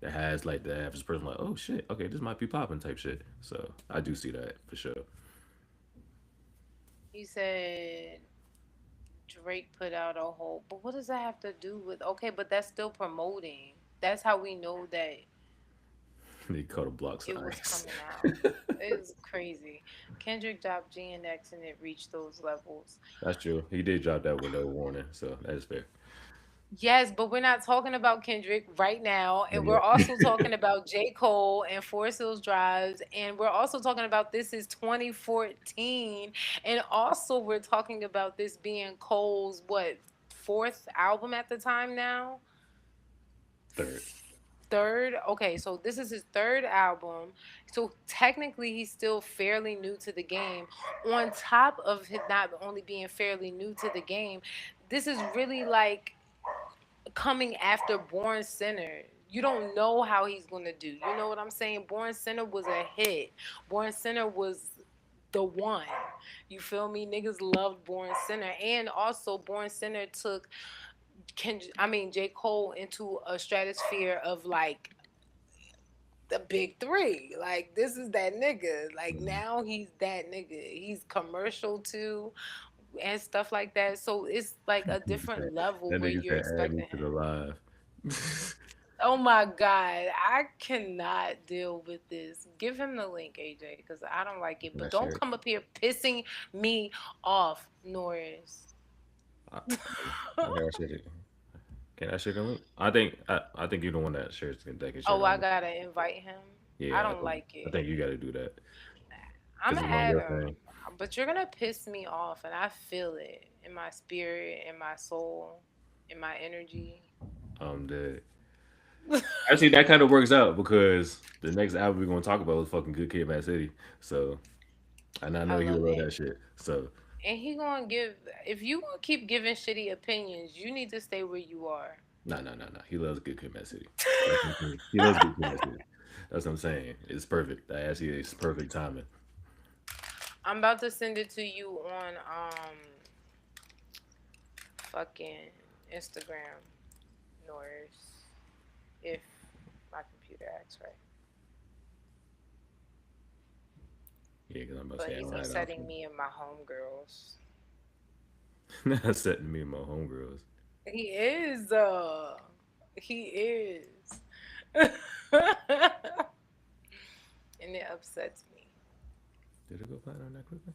That has like the average person like, oh shit, okay, this might be popping type shit. So I do see that for sure. He said Drake put out a whole, but what does that have to do with? Okay, but that's still promoting. That's how we know that They call it block it was signs. coming out. It's crazy. Kendrick dropped GNX and it reached those levels. That's true. He did drop that with no warning, so that is fair. Yes, but we're not talking about Kendrick right now. Not And we're yet. also talking about J. Cole and Forest Hills Drives. And we're also talking about this is 2014. And also we're talking about this being Cole's what, fourth album at the time now? Third. Third. Okay, so this is his third album. So technically he's still fairly new to the game. On top of him not only being fairly new to the game, this is really like coming after Born Sinner. You don't know how he's gonna do. You know what I'm saying? Born Sinner was a hit. Born Sinner was the one. You feel me? Niggas loved Born Sinner, and also Born Sinner took J. Cole into a stratosphere of like the big three. Like this is that nigga. Like now he's that nigga. He's commercial too, and stuff like that. So it's like a different level That where nigga you're said, add me expecting to him. the live. Oh my God. I cannot deal with this. Give him the link, AJ, because I don't like it. Can But I don't share it? come up here pissing me off, Norris. I, I gotta share it. Can I share the link? I think you're the one that shares that can share Oh, the I link. gotta invite him. I Yeah, don't like I it. think you got to do that I'm because gonna it's on add your him, thing. but you're gonna piss me off, and I feel it in my spirit, in my soul, in my energy. The Actually, that kind of works out because the next album we're gonna talk about is fucking Good Kid, Mad City. So, and I I know he love will love it. that shit. So, And he gonna give. If you gonna keep giving shitty opinions, you need to stay where you are. no, no, no, no. He loves Good Kid, Mad City. That's what I'm saying. He loves Good Kid, Mad City. That's what I'm saying. It's perfect. That actually is perfect timing. I'm about to send it to you on fucking Instagram, Norris, if my computer acts right. Yeah, because I'm about to But say I he's don't have it upsetting option. me and my homegirls. Not setting me and my homegirls. He is. He is. And it upsets me. Did it go platinum that quickly?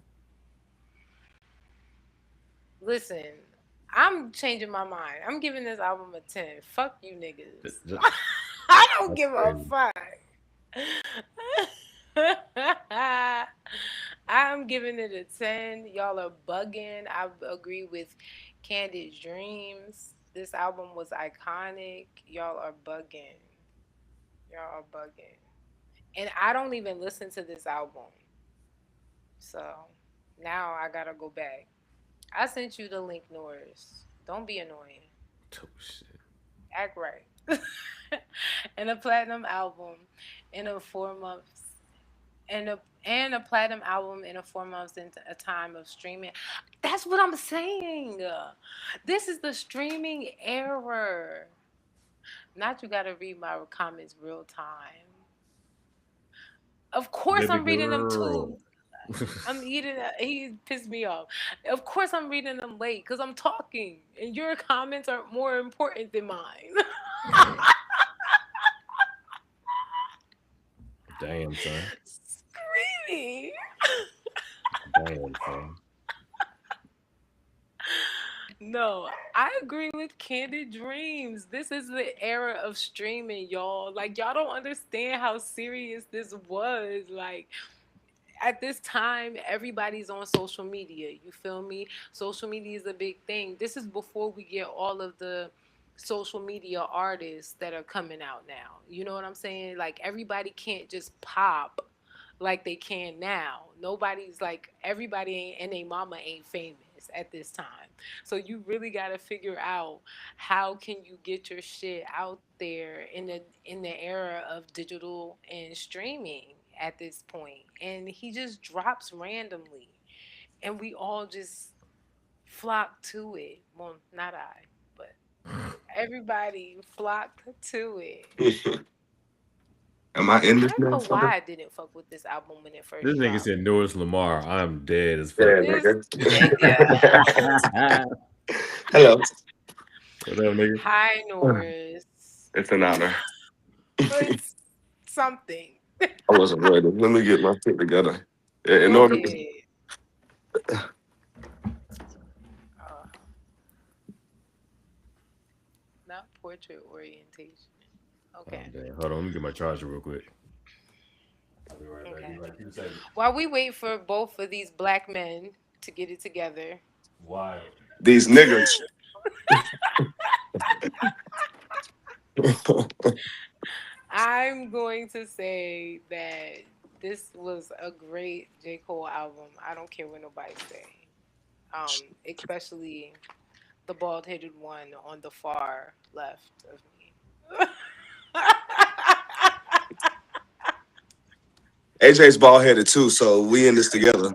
Listen, I'm changing my mind. I'm giving this album a 10. Fuck you niggas. Just, I don't that's give a crazy. fuck. I'm giving it a 10. Y'all are bugging. I agree with Candid Dreams. This album was iconic. Y'all are bugging. Y'all are bugging. And I don't even listen to this album. So now I gotta go back. I sent you the link, Norris. Don't be annoying. Oh shit. Act right. And a platinum album in a 4 months and a platinum album in a 4 months into a time of streaming. That's what I'm saying. This is the streaming era. Not you gotta read my comments real time. Of course Baby I'm reading them girl. too. I'm eating. He pissed me off. Of course, I'm reading them late because I'm talking, and your comments are more important than mine. Damn, son. Screaming. Damn, son. No, I agree with Candid Dreams. This is the era of streaming, y'all. Like, y'all don't understand how serious this was. Like, at this time, everybody's on social media. You feel me? Social media is a big thing. This is before we get all of the social media artists that are coming out now. You know what I'm saying? Like everybody can't just pop like they can now. Nobody's like everybody ain't and they mama ain't famous at this time. So you really got to figure out how can you get your shit out there in the era of digital and streaming at this point. And he just drops randomly and we all just flock to it. Well, not I, but everybody flocked to it. Am I in I this don't know motherfucker? why I didn't fuck with this album when it This first nigga dropped. said Norris Lamar. I'm dead as fuck. Yeah, This nigga. nigga. Hello. What up, nigga? Hi, Norris. It's an honor. It's something. I wasn't ready. Let me get my shit together. In Go order, ahead. Uh, Not portrait orientation. Oh, Okay. damn. Hold on. Let me get my charger real quick. I'll be right back. Give Okay. me like 2 seconds. While we wait for both of these black men to get it together, Wild. these niggas. I'm going to say that this was a great J. Cole album. I don't care what nobody say. Especially the bald headed one on the far left of me. AJ's bald headed too, so we in this together.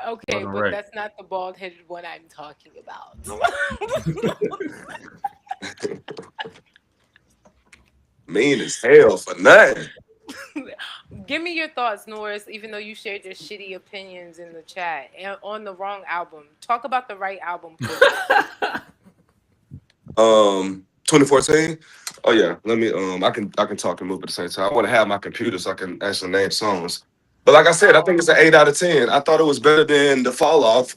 Okay, Fucking but right. that's not the bald headed one I'm talking about. Mean as hell for nothing. Give me your thoughts, Norris, even though you shared your shitty opinions in the chat and on the wrong album. Talk about the right album, please. 2014. Oh yeah, let me. I can talk and move at the same time. I want to have my computer so I can actually name songs. But like I said, I think Oh, it's an 8 out of 10. I thought it was better than the Fall Off,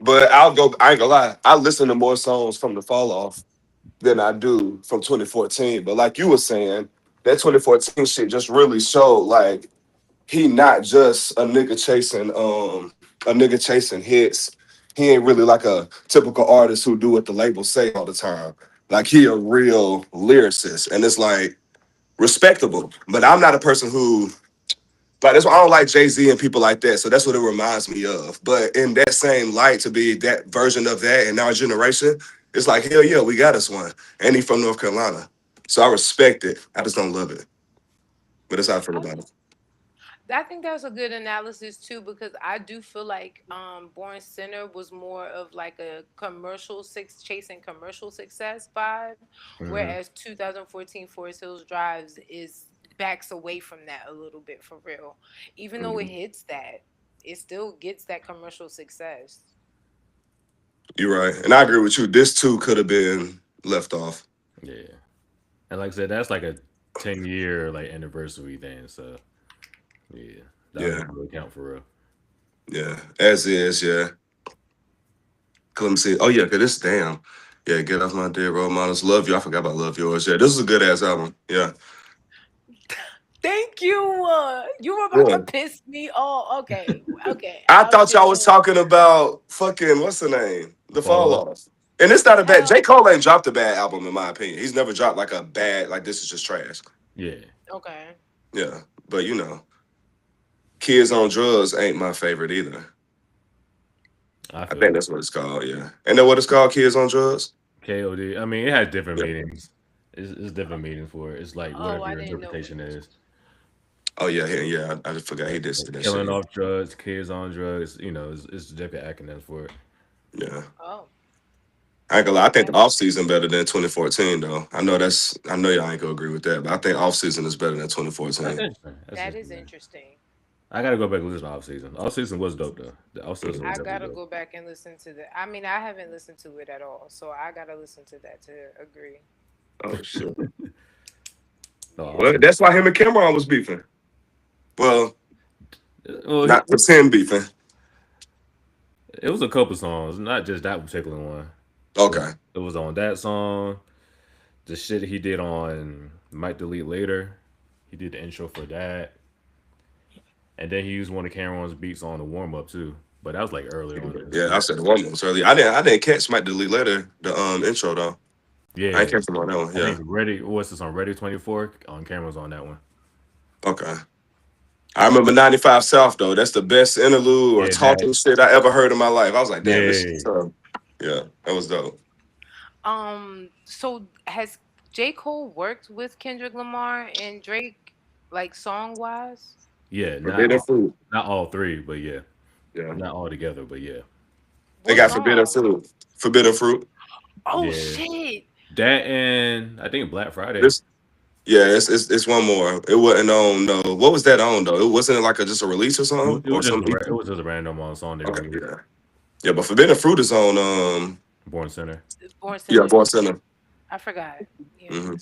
but I'll go. I ain't gonna lie. I listen to more songs from the Fall Off than I do from 2014. But like you were saying, that 2014 shit just really showed like he not just a nigga chasing hits. He ain't really like a typical artist who do what the labels say all the time. Like he a real lyricist, and it's like respectable. But I'm not a person who like that's why I don't like Jay-Z and people like that. So that's what it reminds me of. But in that same light, to be that version of that in our generation, it's like hell yeah, we got us one, and he from North Carolina. So I respect it. I just don't love it. But that's how I feel I about it. I think that's a good analysis too because I do feel like Born Sinner was more of like a commercial six chasing commercial success vibe, Hmm. whereas 2014 Forest Hills Drives is backs away from that a little bit for real. Even though it Mhm. hits that, it still gets that commercial success. You're right, and I agree with you. This too could have been left off. Yeah. And like I said, that's like a 10-year like anniversary thing. So yeah, that don't Yeah, even really count for real. yeah, as is. Yeah, let me see. Oh yeah, cause this damn. Yeah, get off my dead role models. Love you. I forgot about Love Yours. Yeah, this is a good ass album. Yeah, Thank you. You were about Yeah. to piss me off. Okay. Okay. I I'll thought y'all was chill. talking about fucking what's the name? The Fall Fall off. Off. And it's not a bad. J. Hell. Cole ain't dropped a bad album in my opinion. He's never dropped like a bad like this is just trash. Yeah, Okay. Yeah, but you know, Kids on Drugs ain't my favorite either. I I feel think you. that's what it's called. Yeah, and then what it's called? Kids on Drugs. KOD. I mean, it has different Yeah. meanings. It's different meanings for it. It's like Oh, whatever I your didn't know what interpretation it was. is. Oh yeah, yeah, yeah. I just forgot he did say Like that shit. killing off drugs, kids on drugs. It's different acronyms for it. Yeah, Oh, I ain't gonna lie. I think okay. the off season better than 2014 though. I know that's. I know y'all ain't gonna agree with that, but I think off season is better than That's 2014. interesting. That's That is interesting. interesting. I gotta go back and listen to off season. Off season was dope though. The off season was I definitely gotta dope. go back and listen to that. I mean, I haven't listened to it at all, so I gotta listen to that to agree. Oh shit. No, off Well, season. that's why him and Cameron was beefing. Well, Well, not pretend beefing. it was a couple songs, not just that particular one. It, Okay. it was on that song. The shit he did on Might Delete Later. He did the intro for that, and then he used one of Cameron's beats on the warm up too. But that was like earlier on in his Yeah, I career. said the one was earlier. I didn't catch Mike Delete later the intro though. I ain't Yeah, catch him on that one. I Yeah. think Ready. What's this on Ready 24 on Cameron's on that one. Okay. I remember 95 South though. That's the best interlude or Yeah, that. talking shit I ever heard in my life. I was like, damn, this shit's Yeah, tough. Yeah, that was dope. So has J. Cole worked with Kendrick Lamar and Drake, like song wise? yeah. Forbidden Fruit. Not all three, but yeah, Yeah. not all together, but yeah, They What got Forbidden song? Fruit. Forbidden Fruit. Oh yeah. shit. That and I think Black Friday. This yeah, it's one more. It wasn't on no. What was that on though? It wasn't like a just a release or something It or was just some EP. it was just a random song they Okay, released. yeah. Yeah, but Forbidden Fruit is on Born Center. Born yeah, Born Sinners. Center. I forgot. Yeah. Hmm.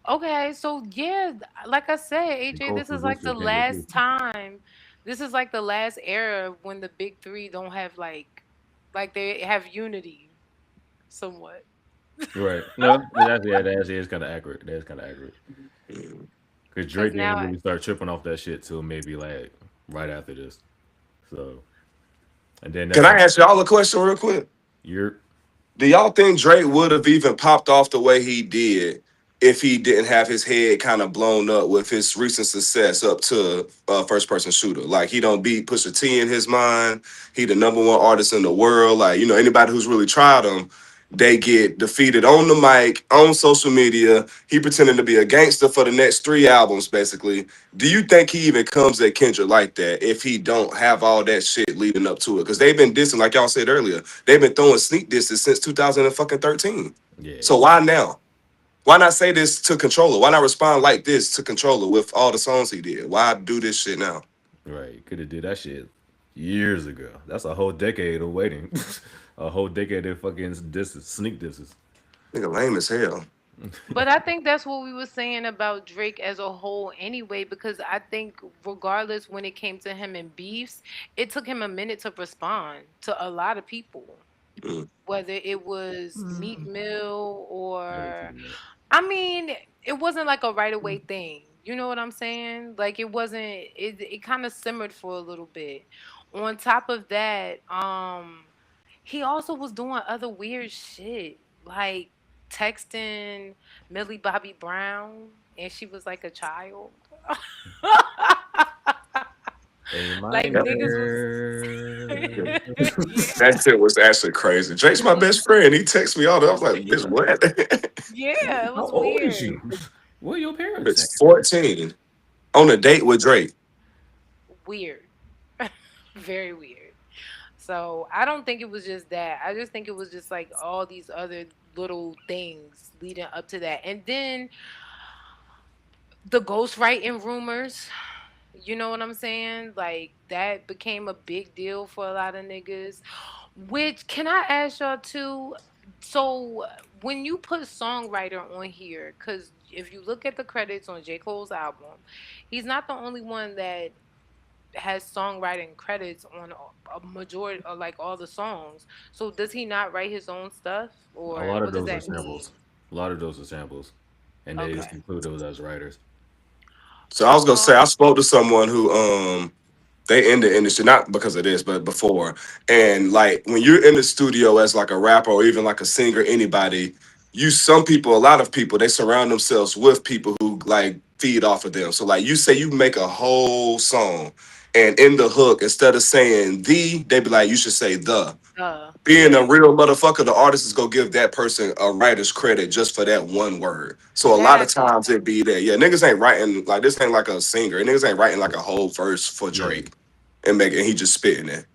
Okay, so yeah, like I said, And AJ, this is like co-producer the Kendrick too. last time. This is like the last era when the big three don't have like they have unity somewhat. Right. No, that is kind of accurate. That is kind of accurate. Because Cause Drake now didn't really start tripping off that shit till maybe like right after this. So, and then Can that's I when ask y'all a question real quick? you're Do y'all think Drake would have even popped off the way he did if he didn't have his head kind of blown up with his recent success up to first person shooter? Like he don't beat Pusha T in his mind. He the number one artist in the world. Like you know anybody who's really tried him, they get defeated on the mic, on social media. He pretending to be a gangster for the next 3 albums, basically. Do you think he even comes at Kendrick like that if he don't have all that shit leading up to it? Because they've been dissing, like y'all said earlier, they've been throwing sneak disses since 2013. yeah, So why now? Why not say this to Controller? Why not respond like this to Controller with all the songs he did? Why do this shit now? right. Could have did that shit years ago. That's a whole decade of waiting. A whole decade of fucking disses, sneak disses. Nigga lame as hell. But I think that's what we were saying about Drake as a whole anyway, because I think regardless when it came to him and beefs, it took him a minute to respond to a lot of people. Mm. Whether it was Meek Mill That did take or a minute. I mean, it wasn't like a right away thing. You know what I'm saying? Like it wasn't it kind of simmered for a little bit. On top of that, he also was doing other weird shit, like texting Millie Bobby Brown and she was like a child. A Like That, niggas was yeah, that shit was actually crazy. Drake's it my was best friend. He texted me all that. I was like, bitch, what? yeah, it How was old is weird. you? Where your parents at? It's 14 on a date with Drake. Weird. Very weird. So I don't think it was just that. I just think it was just like all these other little things leading up to that. And then the ghostwriting rumors, you know what I'm saying? Like that became a big deal for a lot of niggas. Which can I ask y'all too? So when you put songwriter on here, because if you look at the credits on J. Cole's album, he's not the only one that has songwriting credits on a majority of like all the songs. So does he not write his own stuff A or lot of what does those are that samples. mean? A lot of those are samples, and they just Okay. include those as writers. So I was gonna say Oh, I spoke to someone who they in the industry, not because of this, but before. And like when you're in the studio as like a rapper or even like a singer, anybody, some people, a lot of people, they surround themselves with people who like feed off of them. So like you say you make a whole song and in the hook, instead of saying they be like, you should say the. Being Yeah, a yeah. real motherfucker, the artist is gonna give that person a writer's credit just for that one word. So a That lot I of did times it know. be that. Yeah, niggas ain't writing like this ain't like a singer. Niggas ain't writing like a whole verse for yeah, Drake and he just spitting it.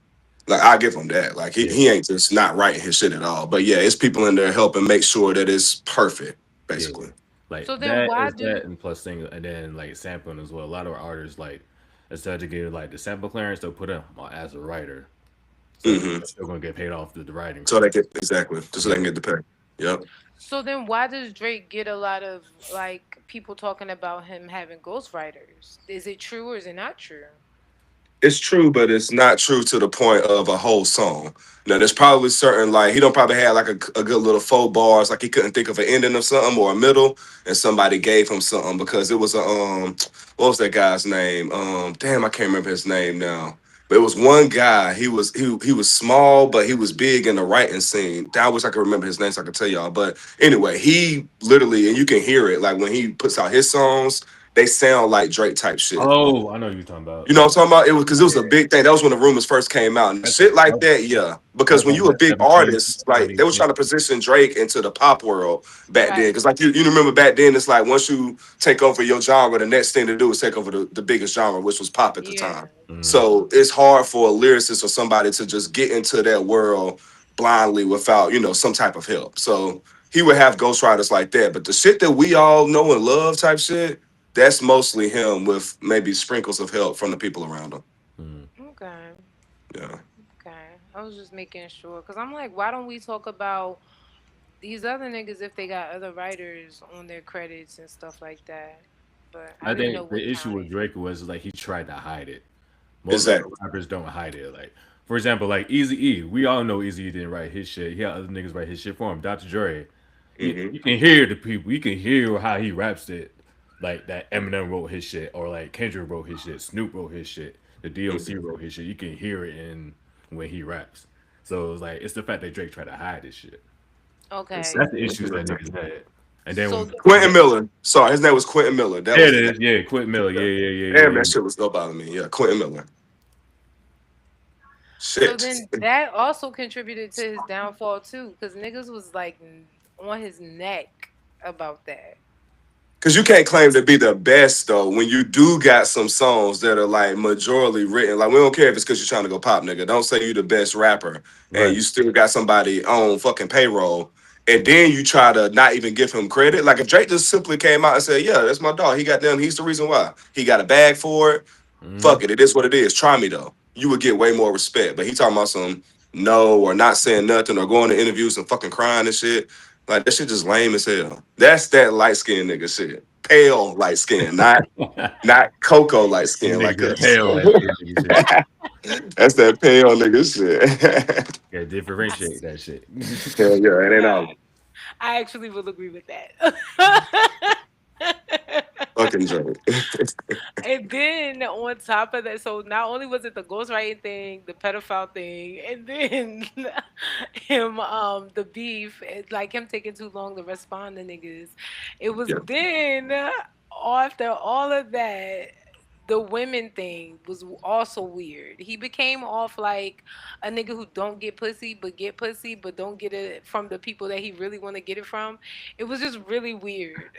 Like I give him that. Like he, yeah, he ain't just not writing his shit at all. But yeah, it's people in there helping make sure that it's perfect, yeah. basically. Like So then that why is do that, and plus singing, and then like sampling as well. A lot of artists like instead to get like the sample clearance, they'll put him as a writer, so Hmm. they're still gonna get paid off the writing So they credit. get exactly just so they Yeah, can get the pay. Yep. so then why does Drake get a lot of like people talking about him having ghostwriters? Is it true or is it not true? It's true, but it's not true to the point of a whole song. Now, there's probably certain like he don't probably have like a good little faux bars, like he couldn't think of an ending of something or a middle, and somebody gave him something because it was a what was that guy's name? Damn, I can't remember his name now. But it was one guy. He was small, but he was big in the writing scene. I wish I could remember his name so I could tell y'all. But anyway, he literally, and you can hear it like when he puts out his songs, they sound like Drake type shit. oh, I know what you're talking about. You know what I'm talking about? It was because it was a Yeah, big thing. That was when the rumors first came out. And that's shit like like that, yeah. that Because was when like you a what big 17, artist, like they was 2020. trying to position Drake into the pop world back then. Right. Because like you remember back then, it's like once you take over your genre, the next thing to do is take over the biggest genre, which was pop at the Yeah. time. Mm, So it's hard for a lyricist or somebody to just get into that world blindly without, some type of help. So he would have ghostwriters like that. But the shit that we all know and love type shit, that's mostly him with maybe sprinkles of help from the people around him. mm. Okay. Yeah. Okay. I was just making sure because I'm like, why don't we talk about these other niggas if they got other writers on their credits and stuff like that? But I I didn't know think what the issue with kind. Drake was like he tried to hide it. Most other Exactly. rappers don't hide it. Like, for example, like Easy E. We all know Easy E didn't write his shit. He had other niggas write his shit for him. Dr. Dre. Hmm. You can hear the people. You can hear how he raps it. Like that Eminem wrote his shit, or like Kendrick wrote his shit, Snoop wrote his shit, the DOC Hmm. wrote his shit. You can hear it in when he raps. So it's like it's the fact that Drake tried to hide this shit. Okay. That's the issues that niggas had. And then So when Quentin Miller. Sorry, his name was Quentin Miller. That there was it the name. is, yeah, Quit Miller, yeah, Yeah. yeah, yeah, Damn, yeah, that yeah. shit was no bother me. Yeah, Quentin Miller. so Shit. then that also contributed to his downfall too, because niggas was like on his neck about that. Because you can't claim to be the best though when you do got some songs that are like majorly written. Like we don't care if it's because you're trying to go pop, nigga. Don't say you the best rapper and Right. you still got somebody on fucking payroll, and then you try to not even give him credit. Like if Drake just simply came out and said, "Yeah, that's my dog. He got them. He's the reason why he got a bag for it." Mm-hmm. Fuck it. It is what it is. Try me though. You would get way more respect. But he talking about some no or not saying nothing or going to interviews and fucking crying and shit. Like that shit just lame as hell. That's that light skinned nigga shit. Pale light skin, not cocoa light You skin like niggas are us. pale as shit, nigga shit. That's that pale nigga shit. Gotta differentiate that shit. Hell yeah, it ain't Nah, all I actually will agree with that. fucking joke. And then on top of that, so not only was it the ghostwriting thing, the pedophile thing, and then him the beef, like him taking too long to respond to niggas. It was Yeah. then after all of that, the women thing was also weird. He became off like a nigga who don't get pussy, but don't get it from the people that he really want to get it from. It was just really weird.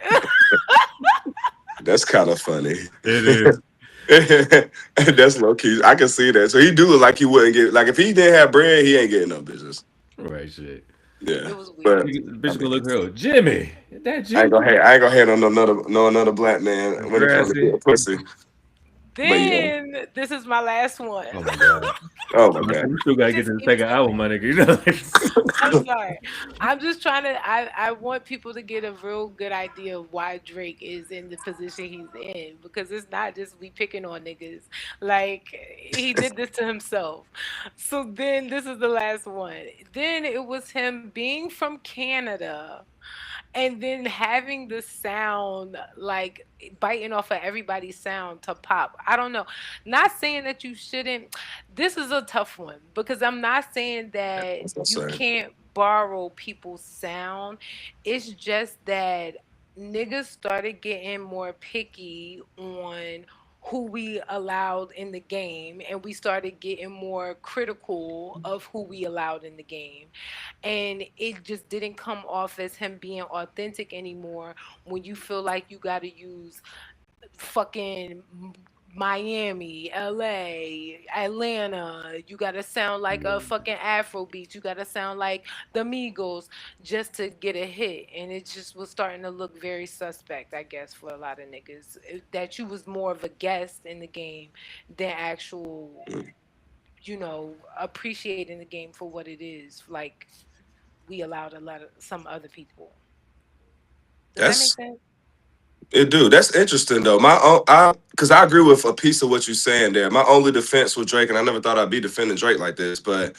That's kind of funny. It is. That's low key. I can see that. So he do look like he wouldn't get like if he didn't have bread, he ain't getting no business. Right shit. It Yeah. was weird. But Nigga, I bitch mean, gonna look her up. Jimmy, is that I ain't you? gonna hate. I ain't gonna hate on no another black man when it comes to Grassy. getting pussy. But yeah. Then this is my last one. Oh my god. Oh my I said, god. we still It gotta get just to the keeps second album, going. my nigga. You know, like, I'm sorry. I'm just trying to. I want people to get a real good idea of why Drake is in the position he's in because it's not just we picking on niggas. Like he did this to himself. So then this is the last one. Then it was him being from Canada and then having the sound like biting off of everybody's sound to pop. I don't know. Not saying that you shouldn't. This is a tough one because I'm not saying that That's what I'm you saying. can't borrow people's sound. It's just that niggas started getting more picky on who we allowed in the game, and we started getting more critical of who we allowed in the game, and it just didn't come off as him being authentic anymore when you feel like you got to use fucking Miami, LA, Atlanta. You gotta sound like a fucking Afrobeat. You gotta sound like the Migos just to get a hit. And it just was starting to look very suspect, I guess, for a lot of niggas. That you was more of a guest in the game than actual, appreciating the game for what it is. Like we allowed a lot of some other people. Does that make That's sense? it, do. That's interesting though. Because I agree with a piece of what you're saying there. My only defense with Drake, and I never thought I'd be defending Drake like this, but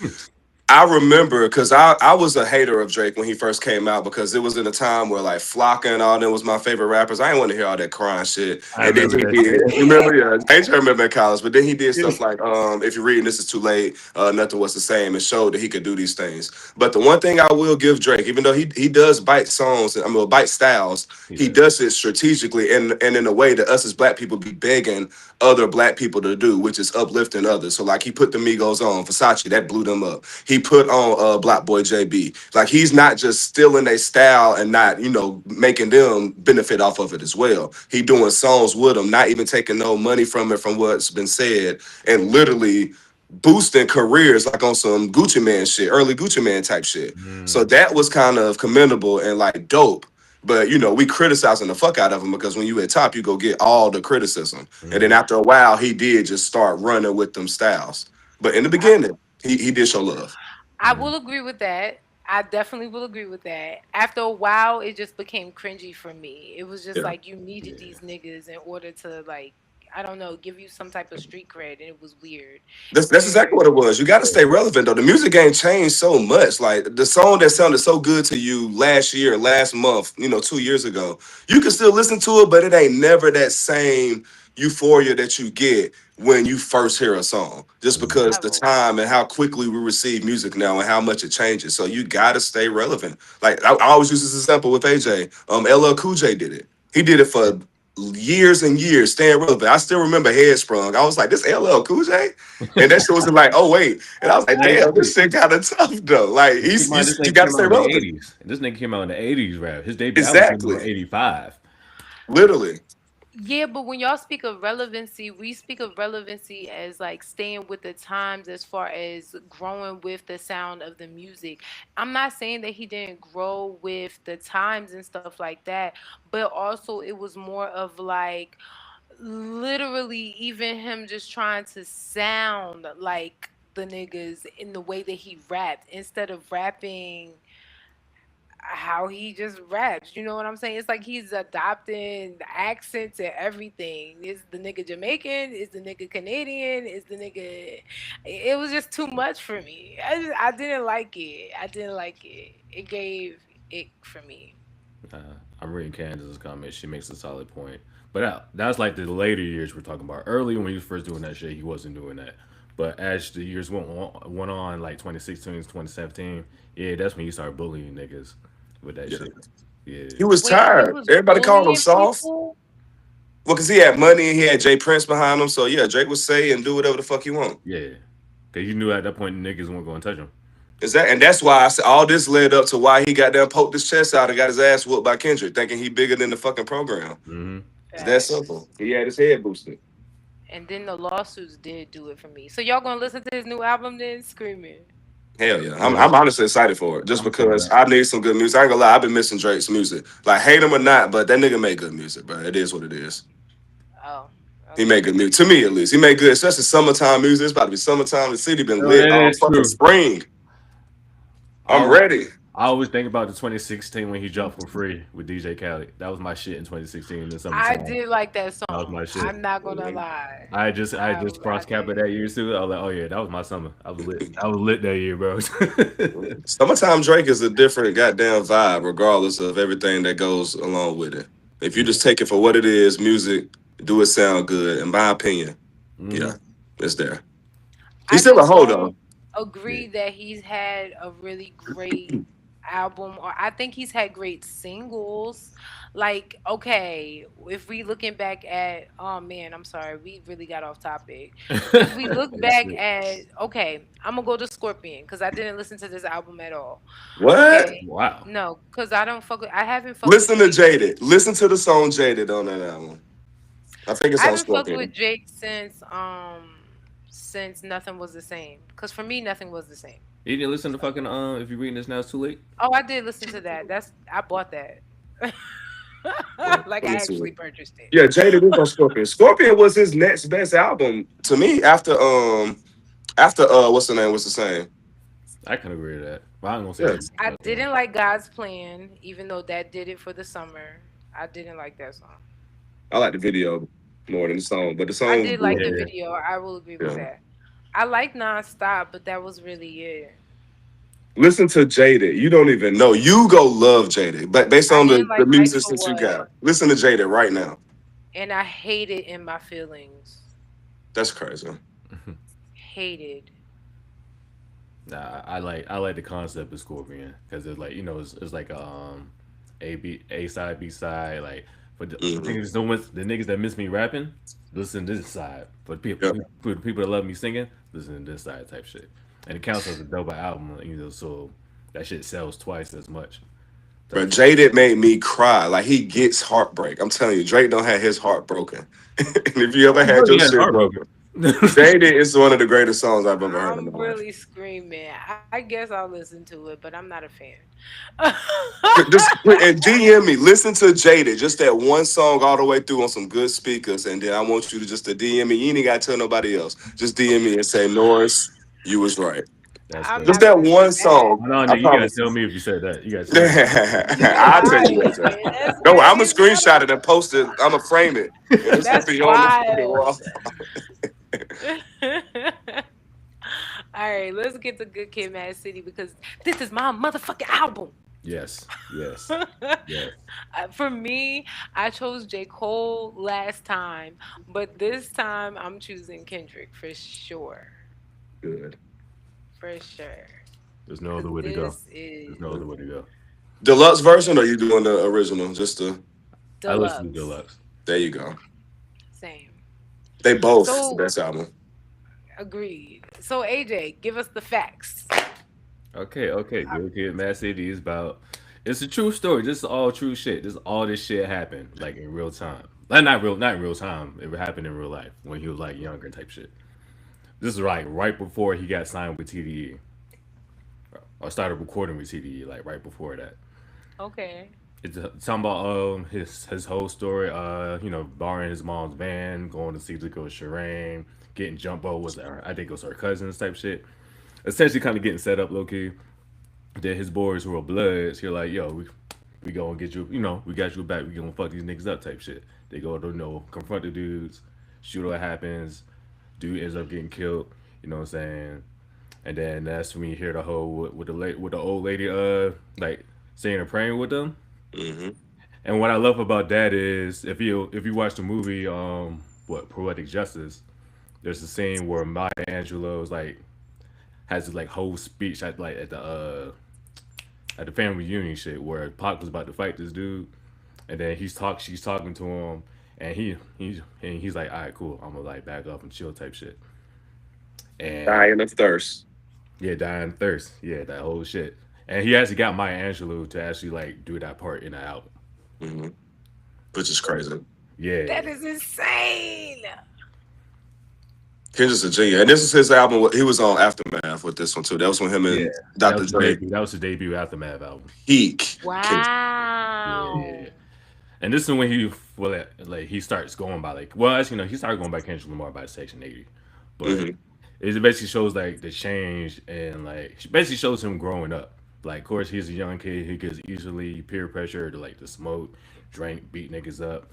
I remember because I was a hater of Drake when he first came out because it was in a time where like Flocka and all them was my favorite rappers. I didn't want to hear all that crying shit. I And then remember he that did. You shit. remember? Yeah, I ain't trying to remember in college, but then he did stuff like if you're reading this is too late, nothing was the same, and showed that he could do these things. But the one thing I will give Drake, even though he does bite songs, I mean bite styles, He he does. does it strategically and in a way that us as black people be begging other black people to do, which is uplifting others. So like he put the Migos on Versace, that blew them up. He put on Black Boy JB. Like he's not just stealing their style and not, making them benefit off of it as well. He doing songs with them, not even taking no money from it from what's been said, and literally boosting careers like on some Gucci Man shit, early Gucci Man type shit. So Mm, that was kind of commendable and like dope. But we criticizing the fuck out of him because when you at top, you go get all the criticism. And then mm. after a while, he did just start running with them styles. But in the I, beginning, he did show love. I will agree with that. I definitely will agree with that. After a while, it just became cringy for me. It was just Yeah. like you needed Yeah. these niggas in order to like, I don't know, give you some type of street cred, and it was weird. That's exactly Where what it was. You got to stay relevant though. The music game changed so much. Like the song that sounded so good to you last year, last month, 2 years ago, you can still listen to it, but it ain't never that same euphoria that you get when you first hear a song. Just Mm. because I the will. time and how quickly we receive music now and how much it changes. So you got to stay relevant. Like I always use this example with AJ. LL Cool J did it. He did it for years and years, staying relevant. I still remember Headsprung. I was like, this LL Cool J? And that shit was like, oh wait. And I was like, Like, damn, this shit kind of tough though. Like keep in he's mind, this you nigga got to came stay out in the relevant. '80s. This nigga came out in the '80s. Rap. His debut album came out Exactly. in '85. Literally. Yeah, but when y'all speak of relevancy, we speak of relevancy as like staying with the times as far as growing with the sound of the music. I'm not saying that he didn't grow with the times and stuff like that, but also it was more of like literally even him just trying to sound like the niggas in the way that he rapped instead of rapping how he just raps. You know what I'm saying? It's like he's adopting the accents and everything. Is the nigga Jamaican? Is the nigga Canadian? Is the nigga? It was just too much for me. I didn't like it. I didn't like it. It gave it for me. Uh, I'm reading Candace's comment. She makes a solid point. But that's like the later years we're talking about. Early when he was first doing that shit, he wasn't doing that. But as the years went on, like 2016, 2017, yeah, that's when he started bullying niggas with that Yeah. shit. Yeah, He was Wait, he tired. was Everybody called him bullying soft. people. Well, because he had money and he had Jay Prince behind him. So yeah, Drake would say and do whatever the fuck he want. yeah. Cause you knew at that point niggas weren't going to touch him. Is that and that's why I said all this led up to why he got there poked his chest out and got his ass whooped by Kendrick, thinking he bigger than the fucking program. Hmm. It's that Facts. simple. He had his head boosted. And then the lawsuits did do it for me. So y'all gonna listen to his new album then? Screaming. Hell yeah. I'm, Yeah, I'm honestly excited for it just I'm cool with because that. I need some good music. I ain't gonna lie, I've been missing Drake's music. Like, hate him or not, but that nigga made good music, bro. It is what it is. Oh, He made okay. good music. To me, at least. He made good, especially summertime music. It's about to be summertime. The city been Oh, lit that all is fucking true. spring. I'm Already, ready. I always think about the 2016 when he dropped for free with DJ Khaled. That was my shit in 2016 in the I summertime. did like that That was song. my shit. I'm not gonna Mhm. lie. I just I crossed cap of did. that year too. I was like, oh yeah, that was my summer. I was lit. I was lit that year, bro. Summertime Drake is a different goddamn vibe, regardless of everything that goes along with it. If you Yeah. just take it for what it is, music, do it sound good. In my opinion, Hmm. yeah, it's there. He's I still a just hoe don't though. Yeah. agree that he's had a really great album, or I think he's had great singles. Like, okay, if we looking back at, oh man, I'm sorry, we really got off topic. If we look It's back lit. at, okay, I'm gonna go to Scorpion because I didn't listen to this album at all. What? Okay, Wow. no, because I don't fuck with, I haven't fucked with Listen to Drake. Jaded. Listen to the song Jaded on that album. I think it's I on haven't fucked with Scorpion. Drake since Nothing Was the Same. Cause for me, nothing was the same. You didn't listen to So, fucking if you're reading this now, it's too late. oh, I did listen to that. I bought that. Yeah, Like let me I see. actually purchased it. Yeah, Jaded is on Scorpion. Scorpion was his next best album to me after what's the name? What's the same? I can agree to that. But I ain't gonna say Yeah, it's I best one. didn't like God's Plan, even though that did it for the summer. I didn't like that song. I like the video more than the song, but the I song did blew like up. the Yeah. video. I will agree with Yeah. that. I like Nonstop, but that was really it. Listen to Jaded. You don't even know. You go love Jaded, but based I on didn't the like Nice music for that you What, got, listen to Jaded right now. and I hated In My Feelings. That's crazy. Hated. Nah, I like the concept of Scorpion because it's like it's like A side B side like for Hmm. the niggas that miss me rapping, listen to this side. Yep. For the people that love me singing, listen to this side type shit. And it counts as a dope album, so that shit sells twice as much type But shit. Jaded made me cry. Like he gets heartbreak. I'm telling you, Drake don't have his heart broken. And if you ever You had know he your has shit heartbroken. broken, Jaded is one of the greatest songs I've ever heard in I'm my life. really screaming. I guess I'll listen to it, but I'm not a fan. Just and DM me. Listen to Jaded, just that one song all the way through on some good speakers, and then I want you to just to DM me. You ain't got to tell nobody else. Just DM me and say, Norris, you was right. That's I'm Just not crazy. that gonna do one that. song. Hold on, I nigga, you gotta promise. tell me if you said that. You gotta tell me. You I'll tell you lying. later. That's No, I'm a crazy. screenshot it and post it. I'm gonna frame it, and it's gonna That's be on the fucking wild. wall. All right, let's get to Good Kid, Mad City because this is my motherfucking album. Yes, yes, yes. For me, I chose J. Cole last time, but this time I'm choosing Kendrick for sure. Good. For sure. There's no Because other way to go. this There's no other is way to go. Deluxe version, or you doing the original? Just the I listen to deluxe. deluxe. there you go. Same. They both the So, best album. agreed. So, AJ, give us the facts. Okay, okay. Good Kid, Mad City is about. It's a true story. This is all true shit. This all this shit happened like in real time. Like not in real time. It happened in real life when he was like younger type shit. This is like right before he got signed with TDE or started recording with TDE. Like right before that. Okay. It's talking about his whole story. Borrowing his mom's van, going to see the girl Shireen, getting Jumbo was I think it was her cousins type shit. Essentially, kind of getting set up low key. Then his boys who are bloods, he're like, yo, we gonna get you, we got you back. We gonna fuck these niggas up type shit. They go to confront the dudes, shoot what happens. Dude ends up getting killed. You know what I'm saying? And then that's when you hear the whole with the old lady like saying and praying with them. Hmm. And what I love about that is if you watch the movie what Poetic Justice, there's a scene where Maya Angelou's like has this like whole speech at the family reunion shit where Pac was about to fight this dude, and then she's talking to him, and he's like, all right, cool, I'm gonna like back up and chill type shit, and Dying of thirst. yeah, dying thirst, yeah, that whole shit, and he actually got Maya Angelou to actually like do that part in the album, Hmm. Which is crazy. yeah, That is insane. Kendrick's a genius, and this is his album. He was on Aftermath with this one too. That was when him yeah, and Dr. Dre that was his debut Aftermath album, peak. Kendrick. yeah, Wow. and this is when he starts going by like well actually no he started going by Kendrick Lamar by Section 80, but Hmm. it basically shows like the change and like she basically shows him growing up Like, of course, he's a young kid. He gets easily peer pressure to like to smoke, drink, beat niggas up,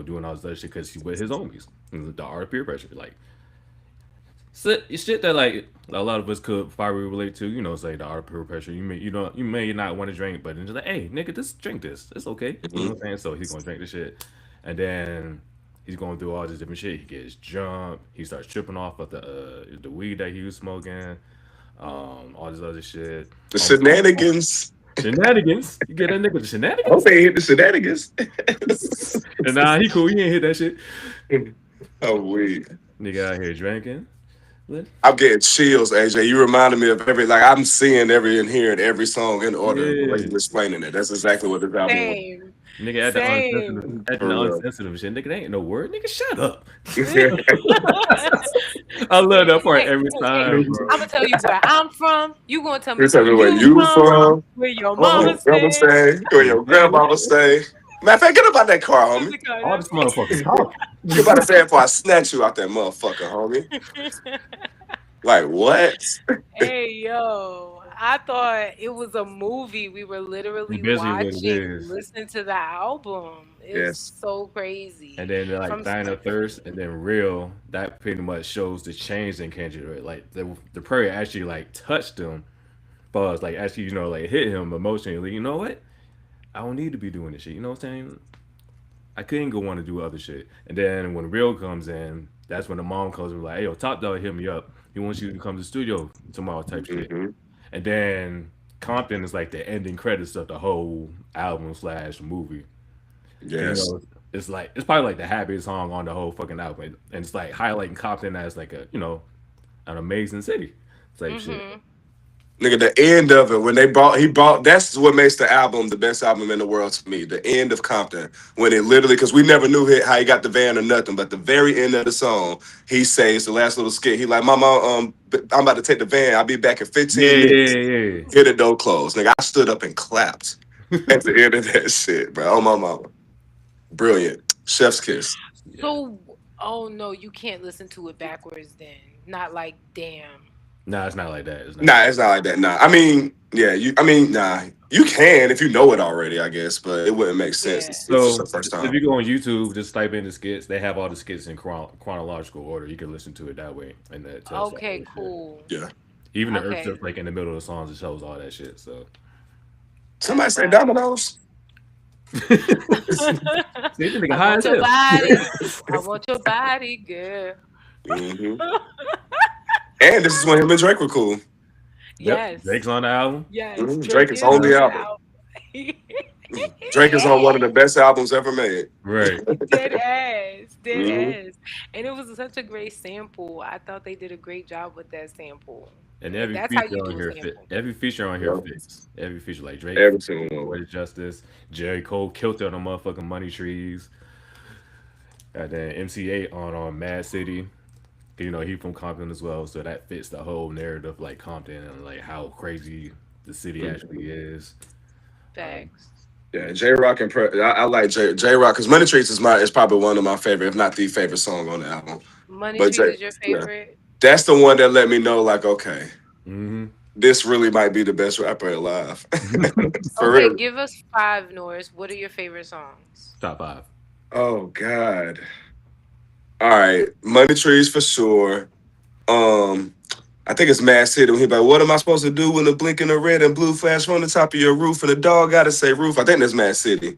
doing all this other shit because he's with his homies. The art of peer pressure, like shit that like a lot of us could probably relate to. Say the art of peer pressure. You may not want to drink, but then just like, hey, nigga, just drink this. It's okay. You know Mhm. what I'm saying? So he's gonna drink the shit, and then he's going through all this different shit. He gets drunk. He starts tripping off of the weed that he was smoking. All this other shit. The All this shenanigans. shenanigans. You get that nigga the I hope shenanigans? they hit the shenanigans. And nah, he cool. He ain't hit that shit. Oh, weird. Nigga out here drinking. But I'm getting chills, AJ. You reminded me of every like I'm seeing every and hearing every song in order the way yeah, you're explaining it. That's exactly what this album was. Same. nigga at the unsensitive, Same. at the For real. unsensitive shit. Nigga, that ain't no word. Nigga, shut up. You I love that part Hey, every hey, time, I'm bro. gonna tell you where I'm from. You gonna tell me tell where me where you you from, from, where your Oh, where mama your grandma stay. stay, where yeah, your man. grandmama stay. Matter of fact, get up out that car, What's homie. it called? All this motherfucker talk. You about to say it before I snatch you out that motherfucker, homie. Like what? Hey yo, I thought it was a movie we were He literally basically what it watching, is. listening to the album. It's Yes. so And crazy. then like From Dying of Thirst and then Real, that pretty much shows the change in Kendrick. Right? Like the prayer actually like touched him, but like actually like hit him emotionally. You know what? I don't need to be doing this shit. You know what I'm saying? I couldn't go want to do other shit. And then when Real comes in, that's when the mom calls me like, "Hey, yo, Top Dog hit me up. He wants you to come to the studio tomorrow," type shit. Hmm. And then Compton is like the ending credits of the whole album slash movie. And Yes. it's like it's probably like the happiest song on the whole fucking album. And it's like highlighting Compton as like a an amazing city type shit. mhm. Nigga, the end of it when they bought, he bought. That's what makes the album the best album in the world to me. The end of Compton, when it literally, because we never knew how he got the van or nothing, but the very end of the song, he says the last little skit. He like, "Mama, I'm about to take the van. I'll be back in Yeah, 15 yeah, minutes." yeah. Hear the door close, nigga. I stood up and clapped at the end of that shit, bro. Oh my mama, brilliant, chef's kiss. Yeah. So, oh no, you can't listen to it backwards then. Not like damn. Nah, it's not like that. It's not Nah, like it's not like that. Nah, I mean, yeah, you. I mean, nah, you can if you know it already, I guess, but it wouldn't make sense Yeah. if it's so the first if time. you go on YouTube, just type in the skits. They have all the skits in chronological order. You can listen to it that way, and that tells you all Okay, that shit. cool. Yeah. Even the Earth Okay. stuff, like in the middle of the songs, it shows all that shit. So Somebody That's say fine. Domino's. see, the nigga I high want as your hell. body. I want your body, girl. Hmm. And this is when him and Drake were cool. Yep, Yes. Drake's on the album. Yes. Mhm. Drake Drake is is on Uh, the on the album. album. Drake is on one of the best albums ever made. right, Dead ass. Dead Hmm. ass. And it was such a great sample. I thought they did a great job with that sample. and And every that's how feature you on do a here fit. sample. Every feature on here Yeah. fits. Every feature, like Drake, Every single one. Boy Justice, Jerry Cole killed it on the motherfucking Money Trees, and then MC8 on Mad City. He from Compton as well, so that fits the whole narrative, like Compton and like how crazy the city Mhm. actually is. Um, Facts. Yeah, J Rock and I like J Rock because Money Trees is probably one of my favorite, if not the favorite song on the album. Money But Trees J, is your yeah, favorite? that's the one that let me know, like, okay, hmm this really might be the best rapper alive. For Okay, real. give us five, Norris. What are your favorite songs? Top five. Oh God. All right, Money Trees for sure. Um, I think it's Mad City when he like, what am I supposed to do when the blinking of red and blue flash from the top of your roof and the dog gotta say roof? I think that's Mad City.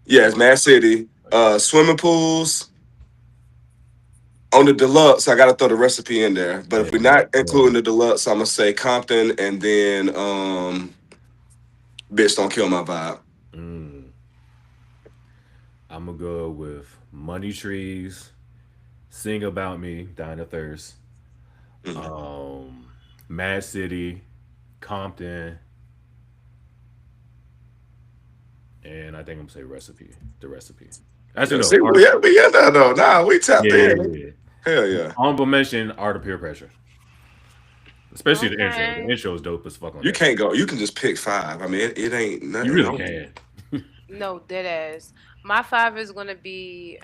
Yeah, it's Mad City. Swimming pools on the deluxe. I gotta throw the recipe in there. But Yeah, if we're yeah, not including the deluxe, I'm gonna say Compton and then Bitch Don't Kill My Vibe. mm. I'm gonna go with Money Trees, Sing About Me, Dying of Thirst, Mm. um, Mad City, Compton, and I think I'm gonna say Recipe. The Recipe. Actually, Yeah, no. see, Art. we in there though. Nah, we tapped Yeah, yeah, in. yeah, Hell yeah. yeah. Honorable mention: Art of Peer Pressure, especially the intro. The Okay. intro is dope as fuck on You that shit. can't go. You can just pick five. I mean, it ain't You nothing really on. can. No, dead ass. My five is gonna be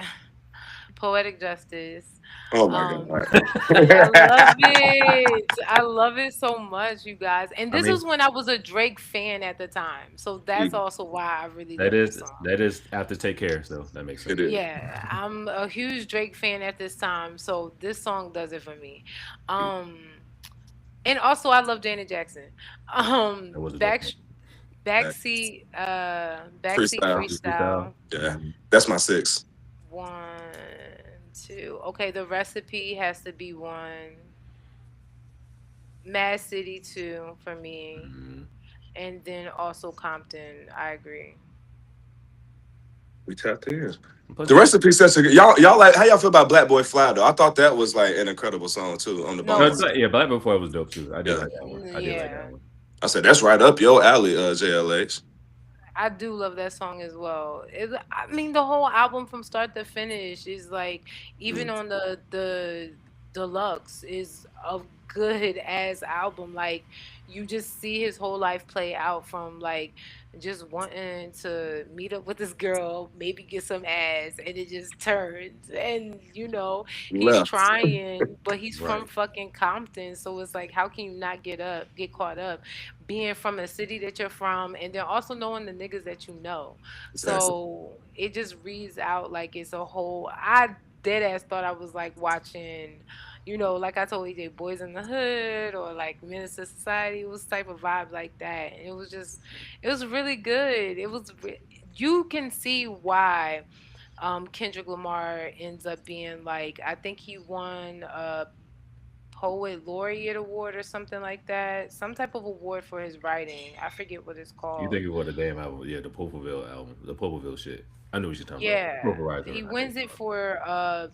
Poetic Justice. Oh my Um, god. I love it. I love it so much, you guys. And I this mean, was when I was a Drake fan at the time. So that's Mm, also why I really that love this is song. that is after Take Care, so that makes it sense. is. Yeah, I'm a huge Drake fan at this time, so this song does it for me. Um, and also I love Janet Jackson. That was a dope Back song. That backseat freestyle. Freestyle. freestyle. Yeah, Hmm. that's my six. One, two. Okay, the recipe has to be one. Mad City two for me, Hmm. and then also Compton. I agree. We tapped in. Plus, The recipe says y'all like how y'all feel about Black Boy Fly though? I thought that was like an incredible song too on the No, bonus. yeah, Black Before was dope too. I did Yeah, like that one. I did like that yeah. one. I said that's right up your alley, JLH. I do love that song as well. I mean, the whole album from start to finish is like, even Mm, on the deluxe, is a good ass album. Like, you just see his whole life play out from like just wanting to meet up with this girl, maybe get some ass, and it just turns. And he's left. trying, but he's from Right. fucking Compton, so it's like, how can you not get caught up? Being from the city that you're from, and then also knowing the niggas that you know. Exactly. So it just reads out like it's a whole. I dead ass thought I was like watching, like I told EJ, Boys in the Hood or like Minister Society. It was type of vibe like that. And it was really good. You can see why Kendrick Lamar ends up being like, I think he won a poet laureate award or something like that. Some type of award for his writing. I forget what it's You called. think it was the damn album? Yeah, the Poplarville album, the Poplarville shit. I knew what you're talking about. Yeah. Pulverizer, He I think. wins it for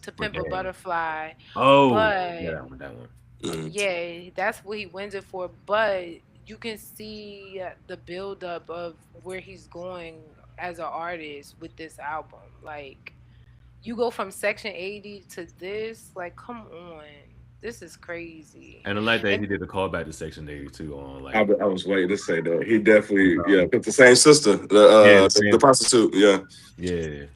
To For Pimp a damn. Butterfly. Oh, yeah, But that one, that one. Mm. yeah, that's what he wins it for. But you can see the buildup of where he's going as an artist with this album. Like, you go from Section 80 to this, like, come on. This is crazy. And I like that And he did a callback to Section 82 on I, like, I was waiting to say that he definitely um, yeah, it's the same sister, yeah, the the same. prostitute. Yeah, Yeah.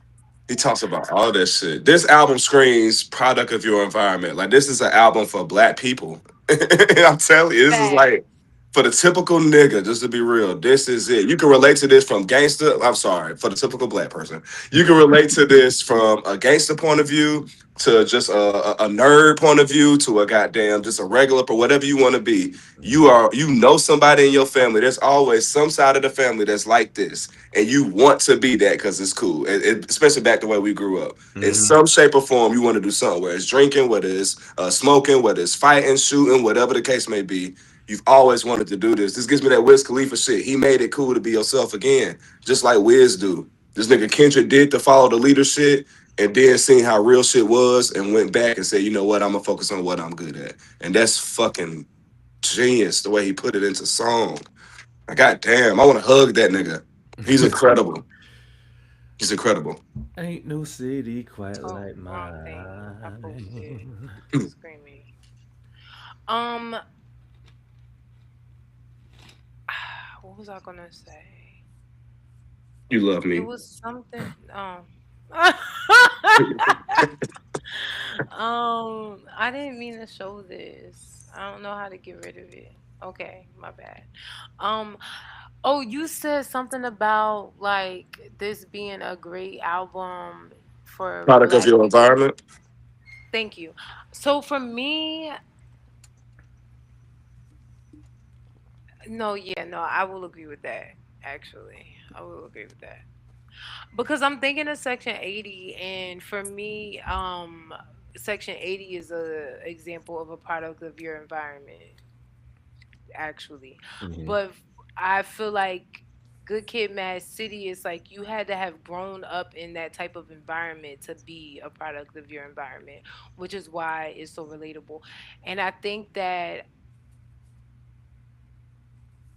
he talks about all that shit. This album screams product of your environment. Like this is an album for black people. I'm telling you, this is fact. like for the typical nigga. Just to be real, this is it. You can relate to this from gangster. I'm sorry, for the typical black person, you can relate to this from a gangster point of view to just a nerd point of view to a goddamn just a regular or whatever you want to be. Hmm. You know somebody in your family. There's always some side of the family that's like this and you want to be that because it's cool. Especially back the way we grew up. In Hmm. some shape or form, you want to do something, whether it's drinking, whether it's smoking, whether it's fighting, shooting, whatever the case may be. You've always wanted to do this. This gives me that Wiz Khalifa shit. He made it cool to be yourself again, just like Wiz do. This nigga Kendrick did to follow the leader shit and then seen how real shit was and went back and said, you know what, I'm gonna focus on what I'm good at. And that's fucking genius the way he put it into song. Like, God damn, I want to hug that nigga. He's incredible. He's incredible. Ain't no city quite Oh, like wrong thing. I posted mine. screaming. Um, what was I gonna say? You love It me. was something. I didn't mean to show this. I don't know how to get rid of it. Okay, my bad. Um, oh, you said something about like this being a great album for Product of black your people. environment. Thank you. So for me, no, yeah, no, I will agree with that. Actually, I will agree with that. Because I'm thinking of Section 80, and for me, Section 80 is a example of a product of your environment, actually. Hmm. But I feel like Good Kid, Mad City is like you had to have grown up in that type of environment to be a product of your environment, which is why it's so relatable. And I think that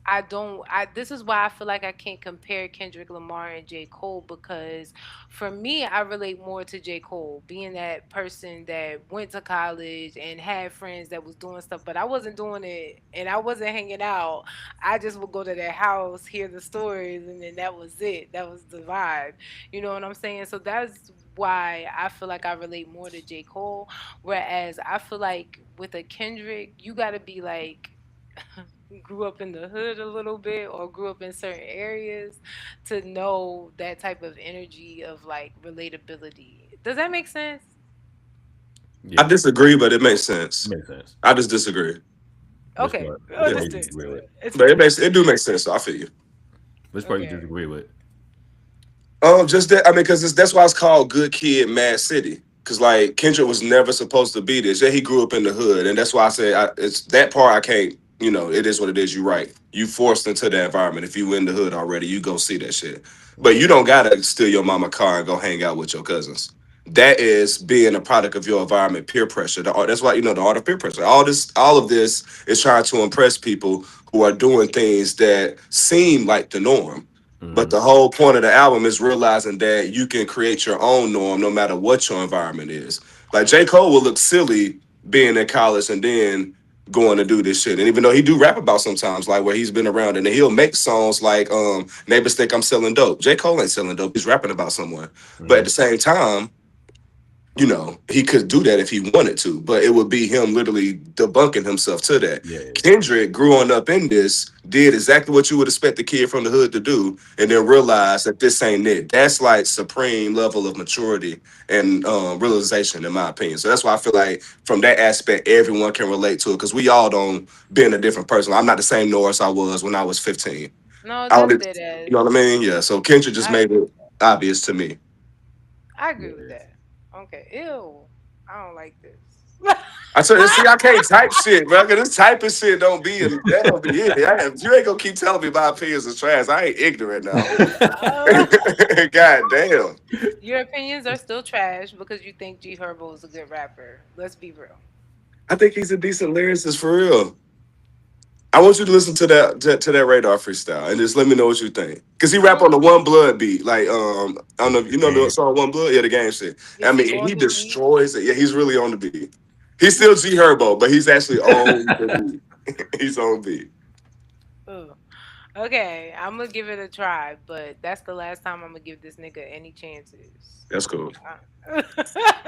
I don't I this is why I feel like I can't compare Kendrick Lamar and J. Cole, because for me I relate more to J. Cole, being that person that went to college and had friends that was doing stuff, but I wasn't doing it and I wasn't hanging out. I just would go to their house, hear the stories, and then that was it. That was the vibe. You know what I'm saying? So that's why I feel like I relate more to J. Cole. Whereas I feel like with a Kendrick, you gotta be like grew up in the hood a little bit or grew up in certain areas to know that type of energy of like relatability. Does that make sense? I Yeah, disagree, but it makes sense. makes sense. I just disagree. Which Okay, part? Which Yeah, part you understood. disagree with? It's but fine. it do make sense. So I feel you. Which part you Okay. disagree with? Just that. I mean, because that's why it's called Good Kid, Mad City. Because like Kendrick was never supposed to be this. Yeah, he grew up in the hood, and that's why I say it's that part. I can't. You know, it is what it is. You right. You forced into that environment. If you in the hood already, you go see that shit. But you Yeah. don't gotta steal your mama car and go hang out with your cousins. That is being a product of your environment, peer pressure. That's why the art of peer pressure. All of this is trying to impress people who are doing things that seem like the norm, but Hmm. the whole point of the album is realizing that you can create your own norm no matter what your environment is. Like J. Cole will look silly being in college and then going to do this shit. And even though he do rap about sometimes, like where he's been around, and he'll make songs like Neighbors Think I'm Selling Dope. J. Cole ain't selling dope. He's rapping about someone. But at Hmm. the same time, he could do that if he wanted to, but it would be him literally debunking himself to that. Yeah. Kendrick, growing up in this, did exactly what you would expect the kid from the hood to do, and then realized that this ain't it. That's like supreme level of maturity and realization, in my opinion. So that's why I feel like from that aspect, everyone can relate to it because we all don't been a different person. I'm not the same Norris I was when I was 15. No, I don't, that's you dead as. know what I mean? Yeah. So Kendrick just I made agree it with that. obvious to me. I agree with Yeah. that. Okay. Ew. I don't like this. I tell you, see, I can't type shit, bro. Cause this typing shit don't be that don't be it. You ain't gonna keep telling me my opinions is trash. I ain't ignorant now. Uh, God damn. your opinions are still trash because you think G Herbo is a good rapper. Let's be real. I think he's a decent lyricist for real. I want you to listen to that radar freestyle and just let me know what you think. Cause he I'm rap gonna on the One Blood beat. Like I don't The know if you know the game. song One Blood? Yeah, the game shit. I Is he mean, he on the beat? destroys it. Yeah, he's really on the beat. He's still G Herbo, but he's actually on the beat. He's on beat. Ugh. Okay, I'm gonna give it a try, but that's the last time I'm gonna give this nigga any chances. That's cool. Uh,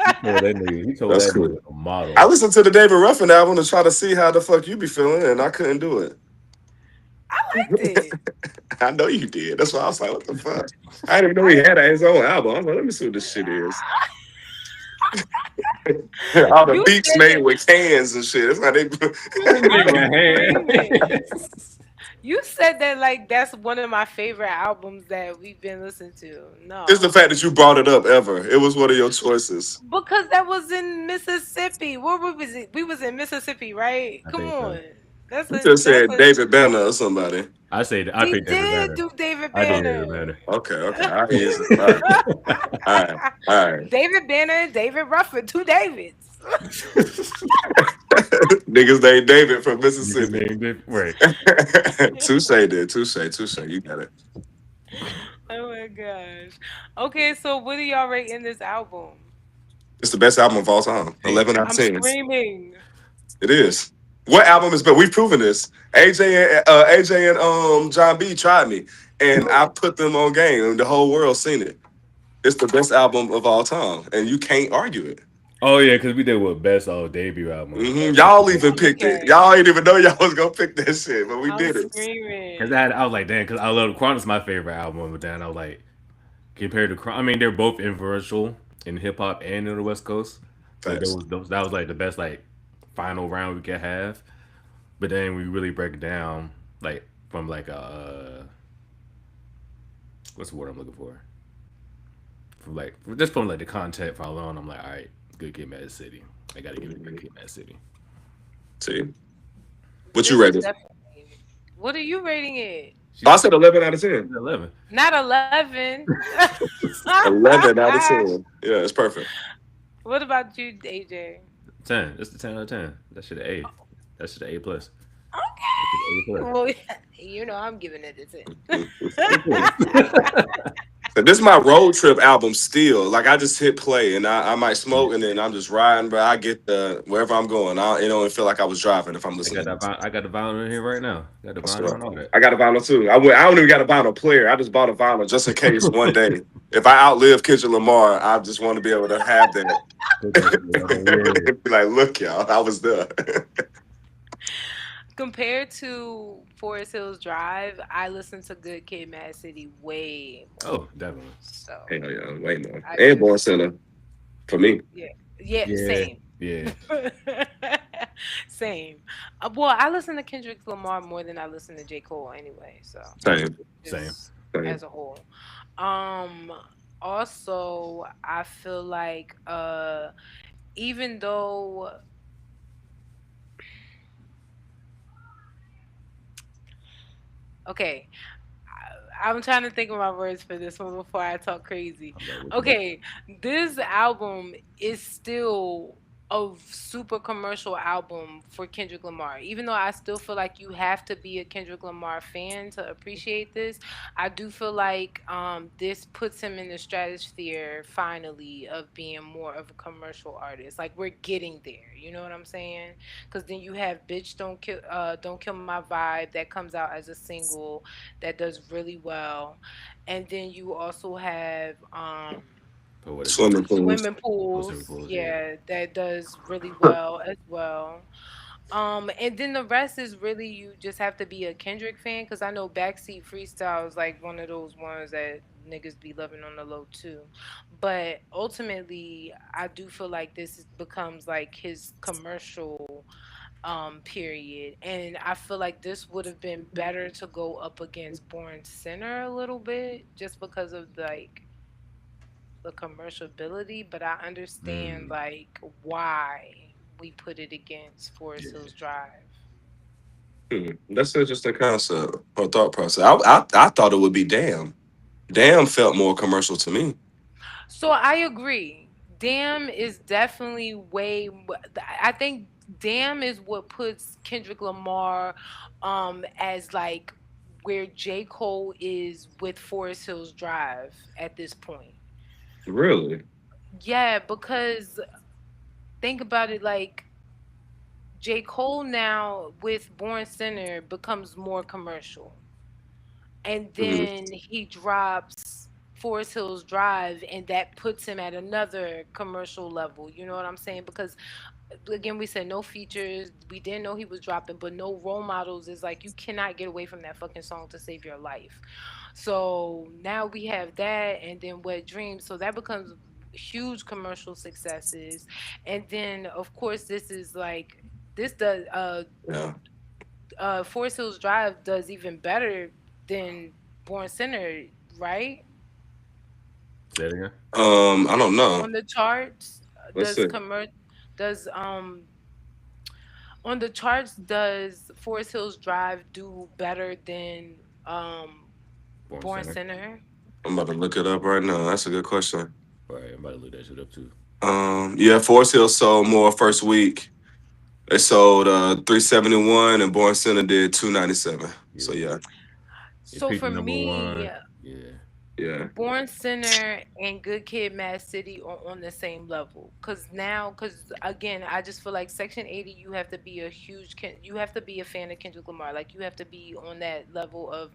He told that nigga. He told That's that cool. nigga a I model. listened to the David Ruffin album to try to see how the fuck you be feeling, and I couldn't do it. I liked it. I know you did. That's why I was like, what the fuck? I didn't even know he had his own album. I was like, let me see what this shit is. All the You beats said made that. with cans and shit. That's how they. That I'm nigga screaming. hand. You said that like that's one of my favorite albums that we've been listening to. It's the No. fact that you brought it up ever. It was one of your choices. Because that was in Mississippi. Where was it? We was in Mississippi, right? I Come think so. on. That's You a just that's said a David Banner or somebody. I we picked David did Banner. do David I did Banner. David Banner. Okay, okay. All right, all right, all right. All right. David Banner and David Ruffin, two Davids. Niggas named David from Niggas Mississippi. named it right. Touche, dude. Touche, touche. You got it. Oh my gosh. Okay, so what do y'all rate in this album? It's the best album of all time. Damn. 11 out of I'm 10. screaming. It is. What album is better? We've proven this. AJ and John B tried me, and I put them on game, and the whole world seen it. It's the best album of all time, and you can't argue it. Oh yeah, because we did what best debut album. That's the Y'all best even shit. picked it. Okay. Y'all ain't even know y'all was gonna pick that shit, but we I'm did it. Cause screaming. I was like, damn, cause I love Chronic's my favorite album, but then I was like, compared to I mean, they're both influential in hip hop and in the West Coast. So Facts. that was like the best like final round we could have. But then we really break it down like from like a what's the word I'm looking for? From like just from like the content for alone, I'm like, all right, Good Kid, Mad City. I gotta give it Good Kid, Mad City. See, what you This is rated? definitely. What are you rating it? Oh, I She's said 11 out of 10. 11. Not 11. 11 out of 10. Yeah, it's perfect. What about you, AJ? 10. It's the 10 out of 10. That should A. That should A plus. Well, you know I'm giving it a 10. Of course. So this is my road trip album still. Like I just hit play and I might smoke and then I'm just riding, but I get the wherever I'm going. I don't feel like I was driving if I'm I listening got to that. music. I got the vinyl in here right now. Got the That's vinyl what and all that. I got a vinyl too. I don't even got a vinyl player. I just bought a vinyl just in case one day if I outlive Kendrick Lamar, I just want to be able to have that. Put that shit on there. Be like, look, y'all, I was there. Compared to Forest Hills Drive, I listen to Good Kid, Mad City way more. Oh, definitely. So Hell yeah, way more. I And Born just, Center for me. yeah, yeah, Yeah, same. yeah, Same. Well, I listen to Kendrick Lamar more than I listen to J. Cole anyway. So Same, same. just same. as a whole. Um. Also, I feel like even though, okay, I'm trying to think of my words for this one before I talk crazy. I'm like, what you about? Okay, this album is still a super commercial album for Kendrick Lamar. Even though I still feel like you have to be a Kendrick Lamar fan to appreciate this, I do feel like this puts him in the stratosphere finally of being more of a commercial artist. Like we're getting there. You know what I'm saying? Because then you have "Bitch Don't Kill My Vibe" that comes out as a single that does really well. And then you also have Poetic Swimming justice. pools. Swimming What's in Pools, pools? Yeah. yeah, that does really well as well. And then the rest is really you just have to be a Kendrick fan because I know Backseat Freestyle is like one of those ones that niggas be loving on the low too. But ultimately, I do feel like becomes like his commercial period. And I feel like this would have been better to go up against Born Sinner a little bit just because of the commercial ability, but I understand Mm, like why we put it against Forest yeah. Hills Drive. That's an interesting concept or thought process. I thought it would be Damn. Damn felt more commercial to me. So I agree. Damn is definitely I think Damn is what puts Kendrick Lamar as like where J. Cole is with Forest Hills Drive at this point. Really? Yeah, because think about it like J. Cole now with Born Sinner becomes more commercial. And Mhm. then he drops Forest Hills Drive and that puts him at another commercial level. You know what I'm saying? Because again, we said no features. We didn't know he was dropping, but no role models is like you cannot get away from that fucking song to save your life. So now we have that and then Wet Dreams. So that becomes huge commercial successes. And then of course this is like this does Yeah. Forest Hills Drive does even better than Born Center, right? Say it again. I don't know. On the charts, Let's see. does on the charts does Forest Hills Drive do better than Born Born center. Center? I'm about to look it up right now. That's a good question. Right. I'm about to look that shit up too. Yeah, Forest Hill sold more first week. They sold 371 and Born Center did 297. So Yeah. yeah. It So peaked for at number me, one. Yeah. Yeah. Born Center and Good Kid, Mad City are on the same level. Cause again, I just feel like Section 80, you have to be you have to be a fan of Kendrick Lamar. Like you have to be on that level of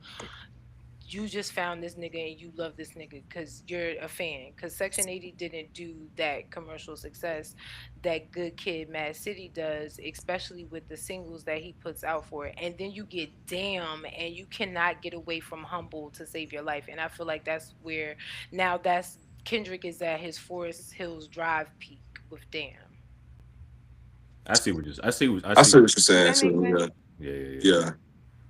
you just found this nigga and you love this nigga because you're a fan. Because Section 80 didn't do that commercial success that Good Kid, Mad City does, especially with the singles that he puts out for it. And then you get Damn, and you cannot get away from Humble to save your life. And I feel like that's where now that's Kendrick is at his Forest Hills Drive peak with Damn. I see what you. I see. I I see. see what you're Does saying that make too. sense? Yeah. Yeah. Yeah. Yeah. Yeah.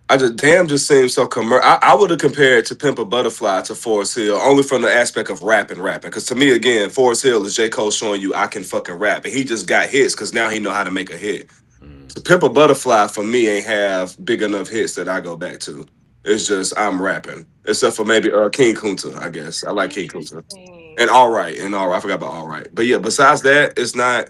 I just Damn just seems so commercial. I would have compared to Pimp a Butterfly to Forest Hill only from the aspect of rapping. Because to me, again, Forest Hill is J. Cole showing you I can fucking rap. And he just got hits because now he know how to make a hit. Mm, So Pimp a Butterfly for me ain't have big enough hits that I go back to. It's just I'm rapping. Except for maybe King Kunta, I guess. I like King Kunta. Interesting. And All Right. And All Right. I forgot about All Right. But yeah, besides that, it's not.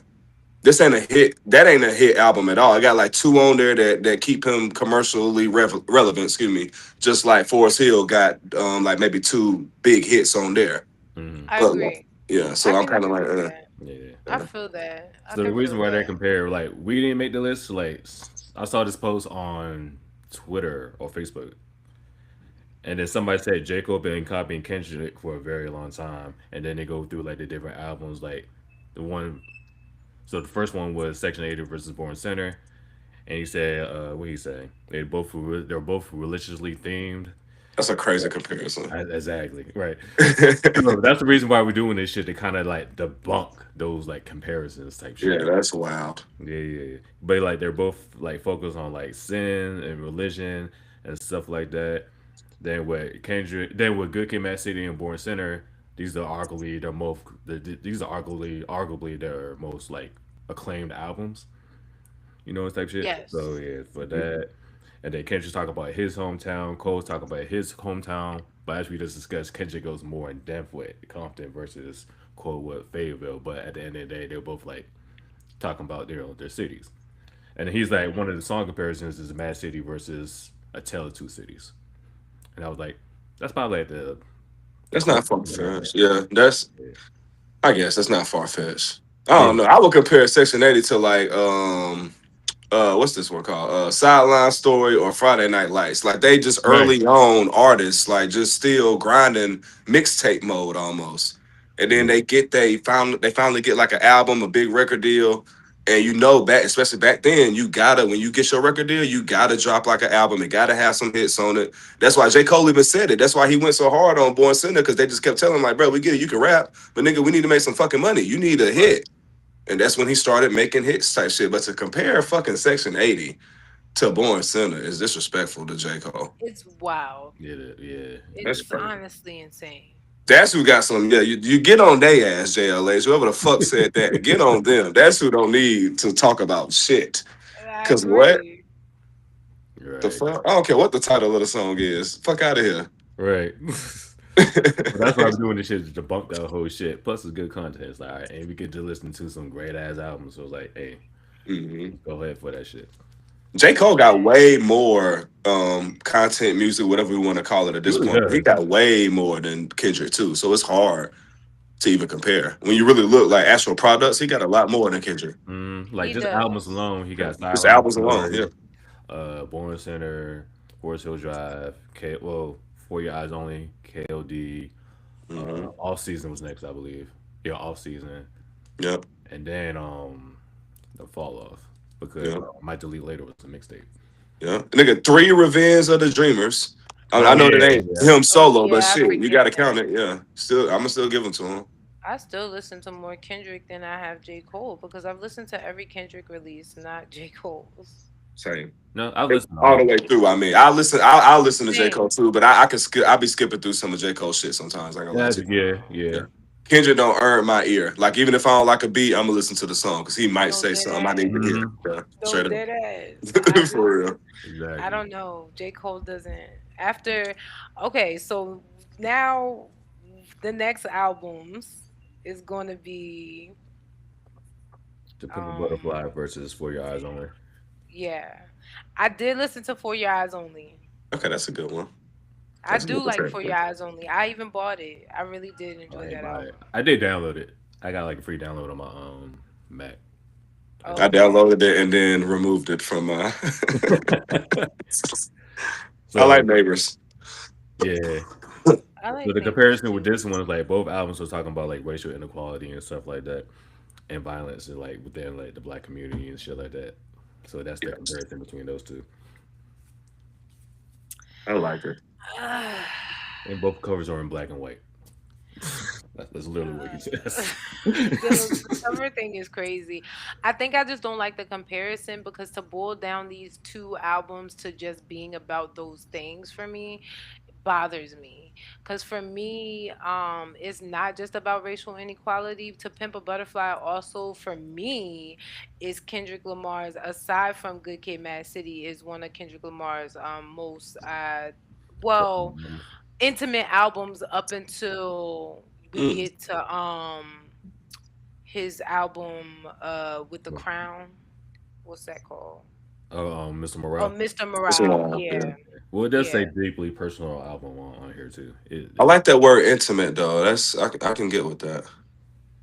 this ain't a hit. That ain't a hit album at all. I got like two on there that keep him commercially relevant. Excuse me. Just like Forest Hill got like maybe two big hits on there. Hmm. I But agree. yeah, I so I'm can kind of agree like, with that. Yeah. I feel that. I So the can reason feel why they that. compare, like, we didn't make the list. Like, I saw this post on Twitter or Facebook, and then somebody said Jacob been copying Kendrick for a very long time, and then they go through like the different albums, like the one. So the first one was Section 80 versus Born Center, and he said, what he say? They're both religiously themed. that's a crazy comparison. Exactly right. So that's the reason why we're doing this shit to kind of like debunk those like comparisons type Yeah, shit. that's wild. Yeah. But like they're both like focused on like sin and religion and stuff like that. Then with Good Kid, Mad City, and Born Center, these are arguably their most like acclaimed albums. You know, type shit. So Yes. yeah, for that. And then Kendrick's talking about his hometown. Cole's talking about his hometown. But as we just discussed, Kendrick goes more in depth with Compton versus Cole with Fayetteville. But at the end of the day, they're both like talking about their cities. And he's like, one of the song comparisons is Mad City versus A Tale of Two Cities. And I was like, that's probably like the That's not closest far thing I got. fetched. Yeah, that's Yeah. I guess that's not far fetched. I Yeah. don't know. I would compare Section 80 to like what's this one called? Sideline Story or Friday Night Lights. Like they just Right. early on artists, like just still grinding mixtape mode almost. And then Yeah. they finally get like an album, a big record deal. And you know back, especially back then, you gotta when you get your record deal, you gotta drop like an album. It gotta have some hits on it. That's why J. Cole even said it. That's why he went so hard on Born Center, because they just kept telling him, like, bro, we get it, you can rap, but nigga, we need to make some fucking money. You need a Right. hit. And that's when he started making hits type shit. But to compare fucking Section 80 to Born Center is disrespectful to J. Cole. It's wild. Yeah. That's It's crazy. honestly insane. That's who got some. Yeah, you get on their ass, JLAs. Whoever the fuck said that, get on them. That's who don't need to talk about shit. I Cause what agree. the Right. fuck? I don't care what the title of the song is. Fuck out of here. Right. But that's why we're doing this shit to debunk that whole shit. Plus, it's good content. It's like, all right, and we get to listen to some great ass albums. So it's like, hey, Mhm. go ahead for that shit. J. Cole got Yeah. way more content, music, whatever we want to call it at He this really point. He does. got way more than Kendrick too. So it's hard to even compare. When you really look like actual products, he got a lot more than Kendrick. Like He just albums does. alone, he got Just Sideline albums alone, yeah. Story, Born Center, Forest Hill Drive, For Your Eyes Only, KLD. Hmm. Off Season was next, I believe. Yeah, Off Season, Yep, and then the Fall Off because yep, My Delete Later was a mixtape. yep. Nigga, three Revenge of the Dreamers. I Oh know yeah, that ain't yeah. him Oh solo, but yeah, I shit, you forget gotta count that. it. Yeah, still, I'm gonna still give them to him. I still listen to more Kendrick than I have J. Cole because I've listened to every Kendrick release, not J. Cole's. Same. No, I listened to All all. the way through. I mean, I listen to J. Cole Same. too, but I can skip. I'll be skipping through some of J. Cole shit sometimes. I ain't gonna lie Yeah, to you. yeah. Yeah. Kendrick don't earn my ear. Like even if I don't like a beat, I'm gonna listen to the song because he might No say dead something I need to ass. hear. Mm-hmm. Yeah, No straight dead ass. I up. just For real. I Exactly. don't know. J. Cole doesn't after okay, so now the next albums is gonna be To Pimp a um Butterfly versus For Your Eyes Only. yeah. I did listen to For Your Eyes Only. Okay, that's a good one. I That's a do good like For Your one. Eyes Only. I even bought it. I really did I enjoy ain't that buy it. album. I did download it. I got like a free download on my Mac. I I did. Okay. downloaded it and then removed it from my. I So like neighbors. yeah. I So like the neighbors comparison with too. this one is like both albums was talking about like racial inequality and stuff like that, and violence and like within like the black community and shit like that. So that's the Yes, comparison between those two. I like it. And both covers are in black and white. That's literally what he says. The cover thing is crazy. I think I just don't like the comparison because to boil down these two albums to just being about those things for me bothers me. Cause for me, it's not just about racial inequality. To Pimp a Butterfly also for me is Kendrick Lamar's aside from Good Kid Mad City is one of Kendrick Lamar's most well intimate albums up until we Mm. get to his album with the crown. What's that called? Mr. Oh, Morale. Mr. It's a Morale. while, yeah. Yeah, Well, it does say yeah, deeply personal album on here too. I It like that word intimate though. I can get with that.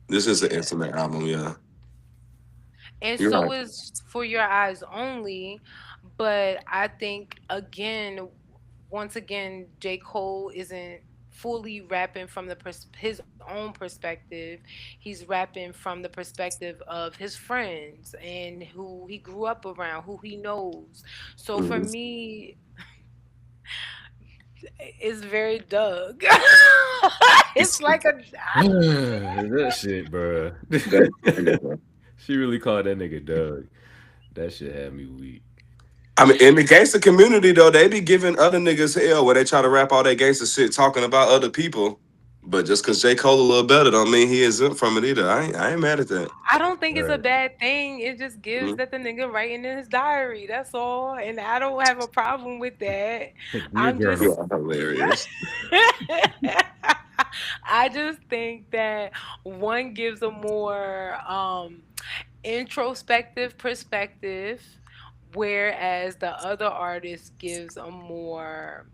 This is an yeah. intimate album, yeah. And You're so right. is For Your Eyes Only. But I think, again, once again, J. Cole isn't fully rapping from his own perspective. He's rapping from the perspective of his friends and who he grew up around, who he knows. So for Mhm. me, it's very Doug. It's like a that shit, bro. That, I get that. She really called that nigga Doug. That shit had me weak. I mean, in the gangster community though, they be giving other niggas hell where they try to rap all that gangster shit talking about other people. But just cause J. Cole a little better don't mean he isn't from it either. I ain't mad at that. I don't think it's a Right. bad thing. It just gives Mhm. that the nigga writing in his diary. That's all. And I don't have a problem with that. Dear I'm You journal. just are hilarious. I just think that one gives a more introspective perspective, whereas the other artist gives a more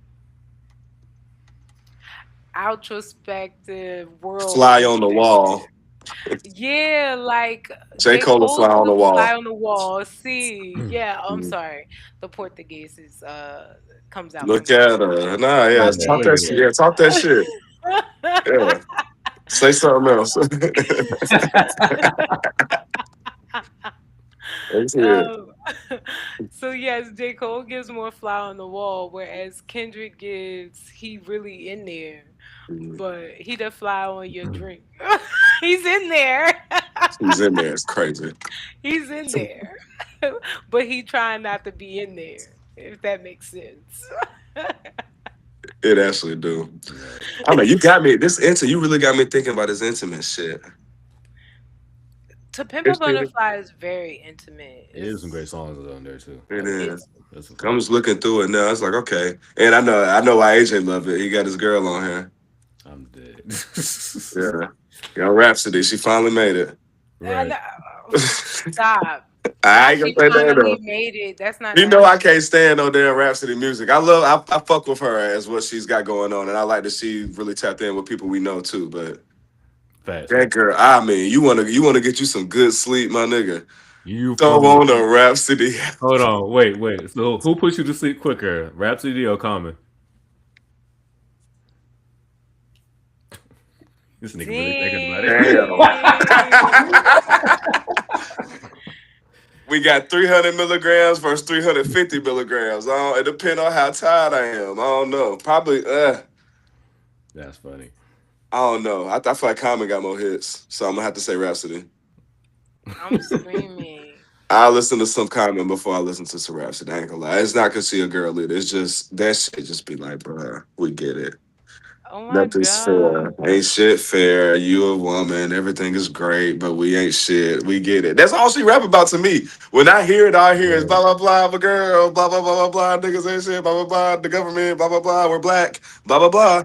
outrospective world Fly on the perspective. wall. Yeah, like J. J. Cole will Cole's fly on the the fly wall. on the wall. See, yeah, I'm Mhm. sorry. The Portuguese is comes out Look sometimes. at her. Nah, My yeah. Talk Look that at shit. bad. that. Yeah, talk that shit. Yeah. Say something else. That's it. um, so yes, J. Cole gives more fly on the wall, whereas Kendrick gives he really in there, Mhm. but he the fly on your drink. He's in there. He's in there. It's crazy. He's in there. But he trying not to be in there, if that makes sense. It actually do. Right. I know you got me. This intimate. You really got me thinking about this intimate shit. To Pimp a It's it. Butterfly is very intimate. It is some great songs on there too. It is. It's That's some I'm fire. just looking through it now. It's like okay, and I know why AJ love it. He got his girl on here. I'm dead. Yeah, yeah. Rhapsody. She finally made it. I Right. know. Stop. I Not ain't gonna she say that finally though. made it. That's not You know nice. I can't stand no damn Rhapsody music. I fuck with her as what she's got going on, and I like that she really tapped in with people we know too. But Facts, that facts. girl, I mean, you wanna get you some good sleep, my nigga. You Throw phone. on a Rhapsody. Hold on. Wait. So who puts you to sleep quicker, Rhapsody or Common? This nigga really thinking about it. Damn. Dang. We got 300 milligrams versus 350 milligrams. It depends on how tired I am. I don't know. Probably, That's funny. I don't know. I feel like Common got more hits, so I'm gonna have to say Rhapsody. I'm screaming. I listen to some Common before I listen to some Rhapsody. I ain't gonna lie. It's not because she a girl leader. It's just that shit just be like, bruh, we get it. Oh my Nothing's God. fair. Ain't shit fair. You a woman. Everything is great, but we ain't shit. We get it. That's all she rap about to me. When I hear it, all I hear is Right. blah blah blah. I'm a girl. Blah blah blah blah blah. Niggas ain't shit. Blah blah blah. The government. Blah blah blah. We're black. Blah blah blah.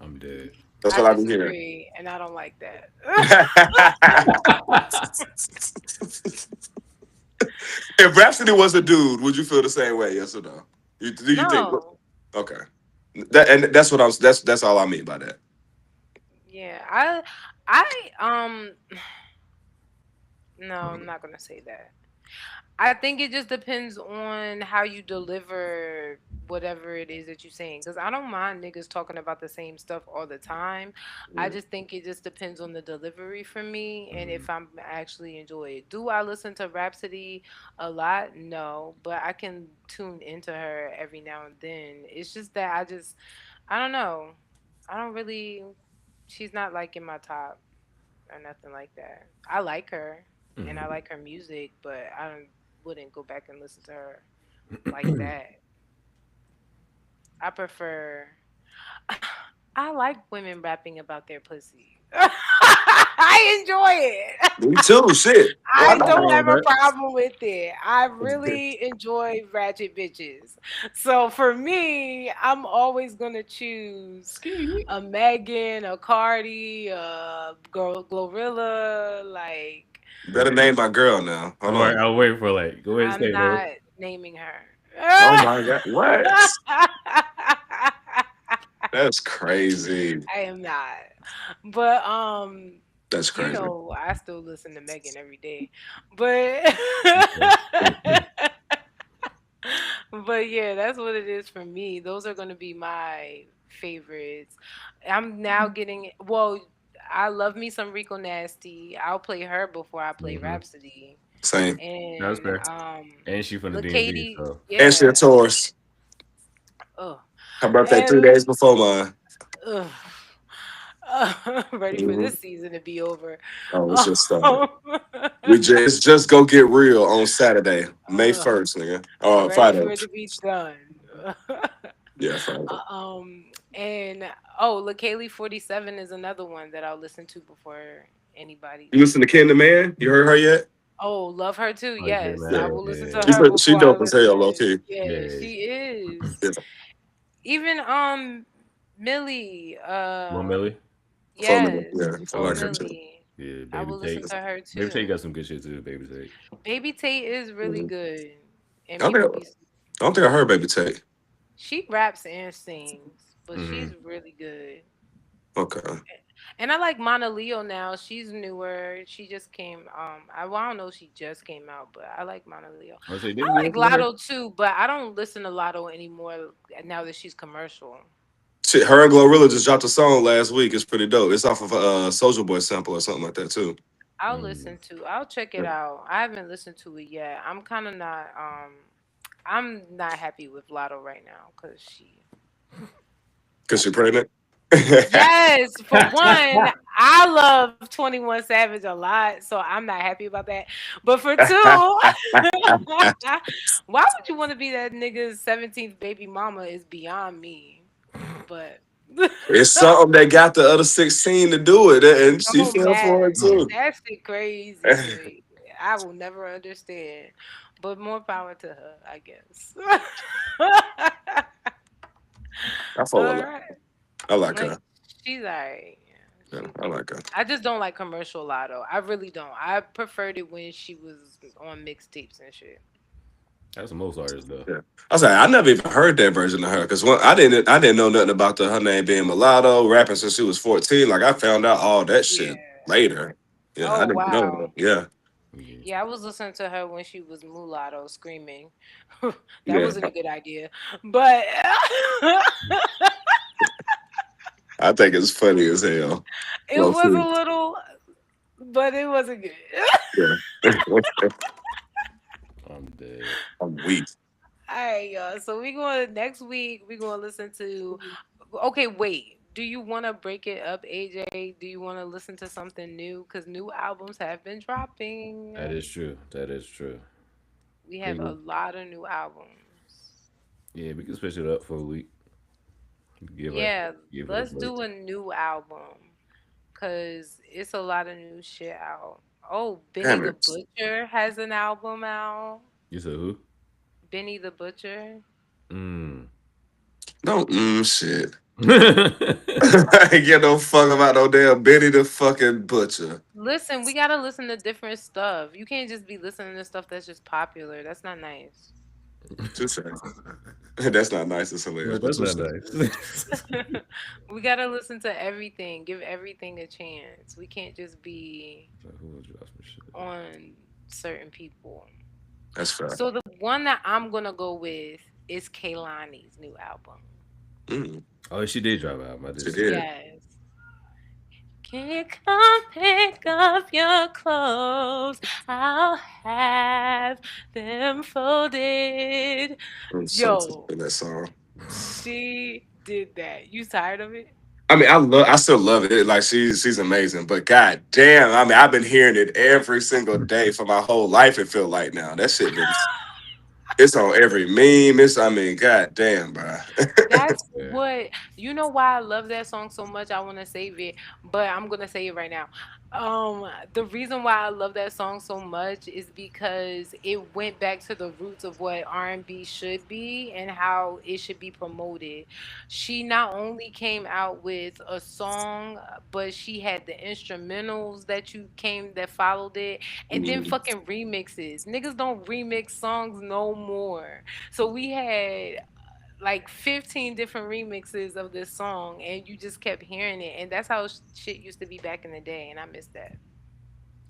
I'm dead. That's I what I've been hearing. disagree, and I don't like that. If Rhapsody was a dude, would you feel the same way? Yes or no? Do you think? No. Okay. And that's what I'm. That's all I mean by that. Yeah. I no, I'm not gonna say that. I think it just depends on how you deliver whatever it is that you're saying. Because I don't mind niggas talking about the same stuff all the time. I just think it just depends on the delivery for me and Mhm. if I'm actually enjoy it. Do I listen to Rhapsody a lot? No, but I can tune into her every now and then. It's just that I don't know. I don't really. She's not like in my top or nothing like that. I like her and I Mhm. like her music, but wouldn't go back and listen to her like that. I prefer. I like women rapping about their pussy. I enjoy it. Me too. Shit. Why I Nothing don't not? wrong have a with problem with it. I really enjoy ratchet bitches. So for me, I'm always gonna choose that. a Megan, a Cardi, a Glorilla. Like Better name my girl now. Hold I'm right. on. I'll wait for like. Go ahead and I'm say, bro. not naming her. Oh my god. What? That's crazy. I am not. But That's you crazy. know, I still listen to Megan every day. But but yeah, that's what it is for me. Those are gonna be my favorites. I'm now getting well. I love me some Rico Nasty. I'll play her before I play Mm-hmm. Rhapsody. Same. That's And fair. And she from the Lil DMV, Katie, so And she a yeah. Taurus. Ugh. Her birthday And 3 days before mine. ugh. Ready for Hmm. this season to be over. Oh, it's Um, just started. It's just go get real on Saturday, May ugh. 1st, nigga. Ready Friday. for it to be done. Yeah, Friday. And oh, LaKaylee 47 is another one that I'll listen to before You anybody's. listen to Ken the Man? You heard her yet? Oh, love her too. like that, Yes, I Yeah. man. will listen to Yeah, her She before I dope as hell, low listen. key. Yeah, yeah. she is. Yeah. Even Millie. More Millie. For me. Yes, Yeah, I for like her too. Millie. Yeah, I baby will listen Tate. to her Baby too. Tate got some good shit too. Baby Tate. Baby Tate is really Mhm. good, and I don't people think be. I don't think I heard Baby Tate. She raps and sings, but Mm-hmm. she's really good. Okay. And I like Mana Leo now. She's newer. She just came. Well, I don't know if she just came out, but I like Mana Leo. I say, didn't I you like listen to her? Lotto too, but I don't listen to Lotto anymore now that she's commercial. Shit, her and Glorilla just dropped a song last week. It's pretty dope. It's off of a Soldier Boy sample or something like that too. I'll Mm. listen to. I'll check it out. I haven't listened to it yet. I'm kind of not. I'm not happy with Lotto right now because she. Cause she pregnant. Yes, for one, I love 21 Savage a lot, so I'm not happy about that. But for two, why would you want to be that nigga's 17th baby mama is beyond me. But It's something that got the other 16 to do it, and she so fell for mad. it Mm. too. That shit crazy to me. I will never understand. But more power to her, I guess. I fuck with All her. right. I like Like her. she's alright. Yeah, Yeah, she's I like her. I just don't like commercial Lotto. I really don't. I preferred it when she was on mixtapes and shit. That's most artists though. Yeah. I was like, I never even heard that version of her because I didn't know nothing about her name being mulatto, rapping since she was 14. Like I found out all that shit Yeah. later. Yeah, I Oh didn't know wow. that. Yeah. Yeah. Yeah, I was listening to her when she was mulatto screaming. That Yeah. wasn't a good idea. But I think it's funny as hell. it Low was key. a little but it wasn't good. Yeah. I'm dead. I'm weak. All right, y'all. So we going next week. We gonna listen to. Okay, wait. Do you want to break it up, AJ? Do you want to listen to something new? Because new albums have been dropping. That is true. That is true. We have a We, lot of new albums. yeah, we can switch it up for a week. Give it, Yeah, give it a let's break. do a new album. Cause it's a lot of new shit out. Oh, Benny Damn the it. Butcher has an album out. You said who? Benny the Butcher. Mm. No shit. I ain't get no fuck about no damn Benny the fucking Butcher. Listen, we gotta listen to different stuff. You can't just be listening to stuff that's just popular. That's not nice. Too sad. That's not nice. It's hilarious, No, but that's too not sad. nice. We gotta listen to everything. Give everything a chance. We can't just be So who will drop some shit? on certain people. That's fair. So the one that I'm gonna go with is Kaylani's new album. Mm, Oh, she did drop an album. I did she see that. did. Yes. Can you come pick up your clothes? I'll have them folded. I'm so tired Yo, of that song. she did that. You tired of it? I mean, I still love it. Like she's amazing. But god damn, I mean, I've been hearing it every single day for my whole life. It feel like now that shit been. It's on every meme. I mean, god damn, bro. That's Yeah. what you know why I love that song so much. I want to save it, but I'm gonna say it right now. The reason why I love that song so much is because it went back to the roots of what R&B should be and how it should be promoted. She not only came out with a song, but she had the instrumentals that followed it, and then Mhm. fucking remixes. Niggas don't remix songs no more. So we had like 15 different remixes of this song, and you just kept hearing it, and that's how shit used to be back in the day, and I miss that.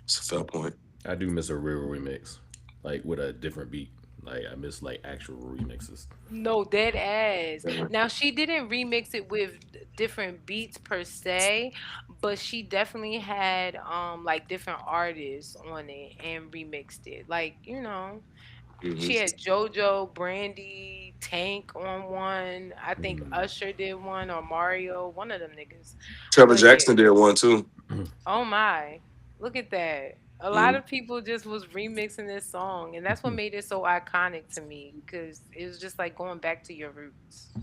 It's a fair point. I do miss a real remix, like with a different beat. Like I miss like actual remixes. No, dead ass. Yeah. Now she didn't remix it with different beats per se, but she definitely had like different artists on it and remixed it. Like, she Mhm. had JoJo, Brandy, Tank on one. I think Mm. Usher did one, or Mario, one of them niggas. Trevor But yeah. Jackson did one too. Oh my. Look at that. A lot Mm. of people just was remixing this song, and that's what made it so iconic to me, cuz it was just like going back to your roots.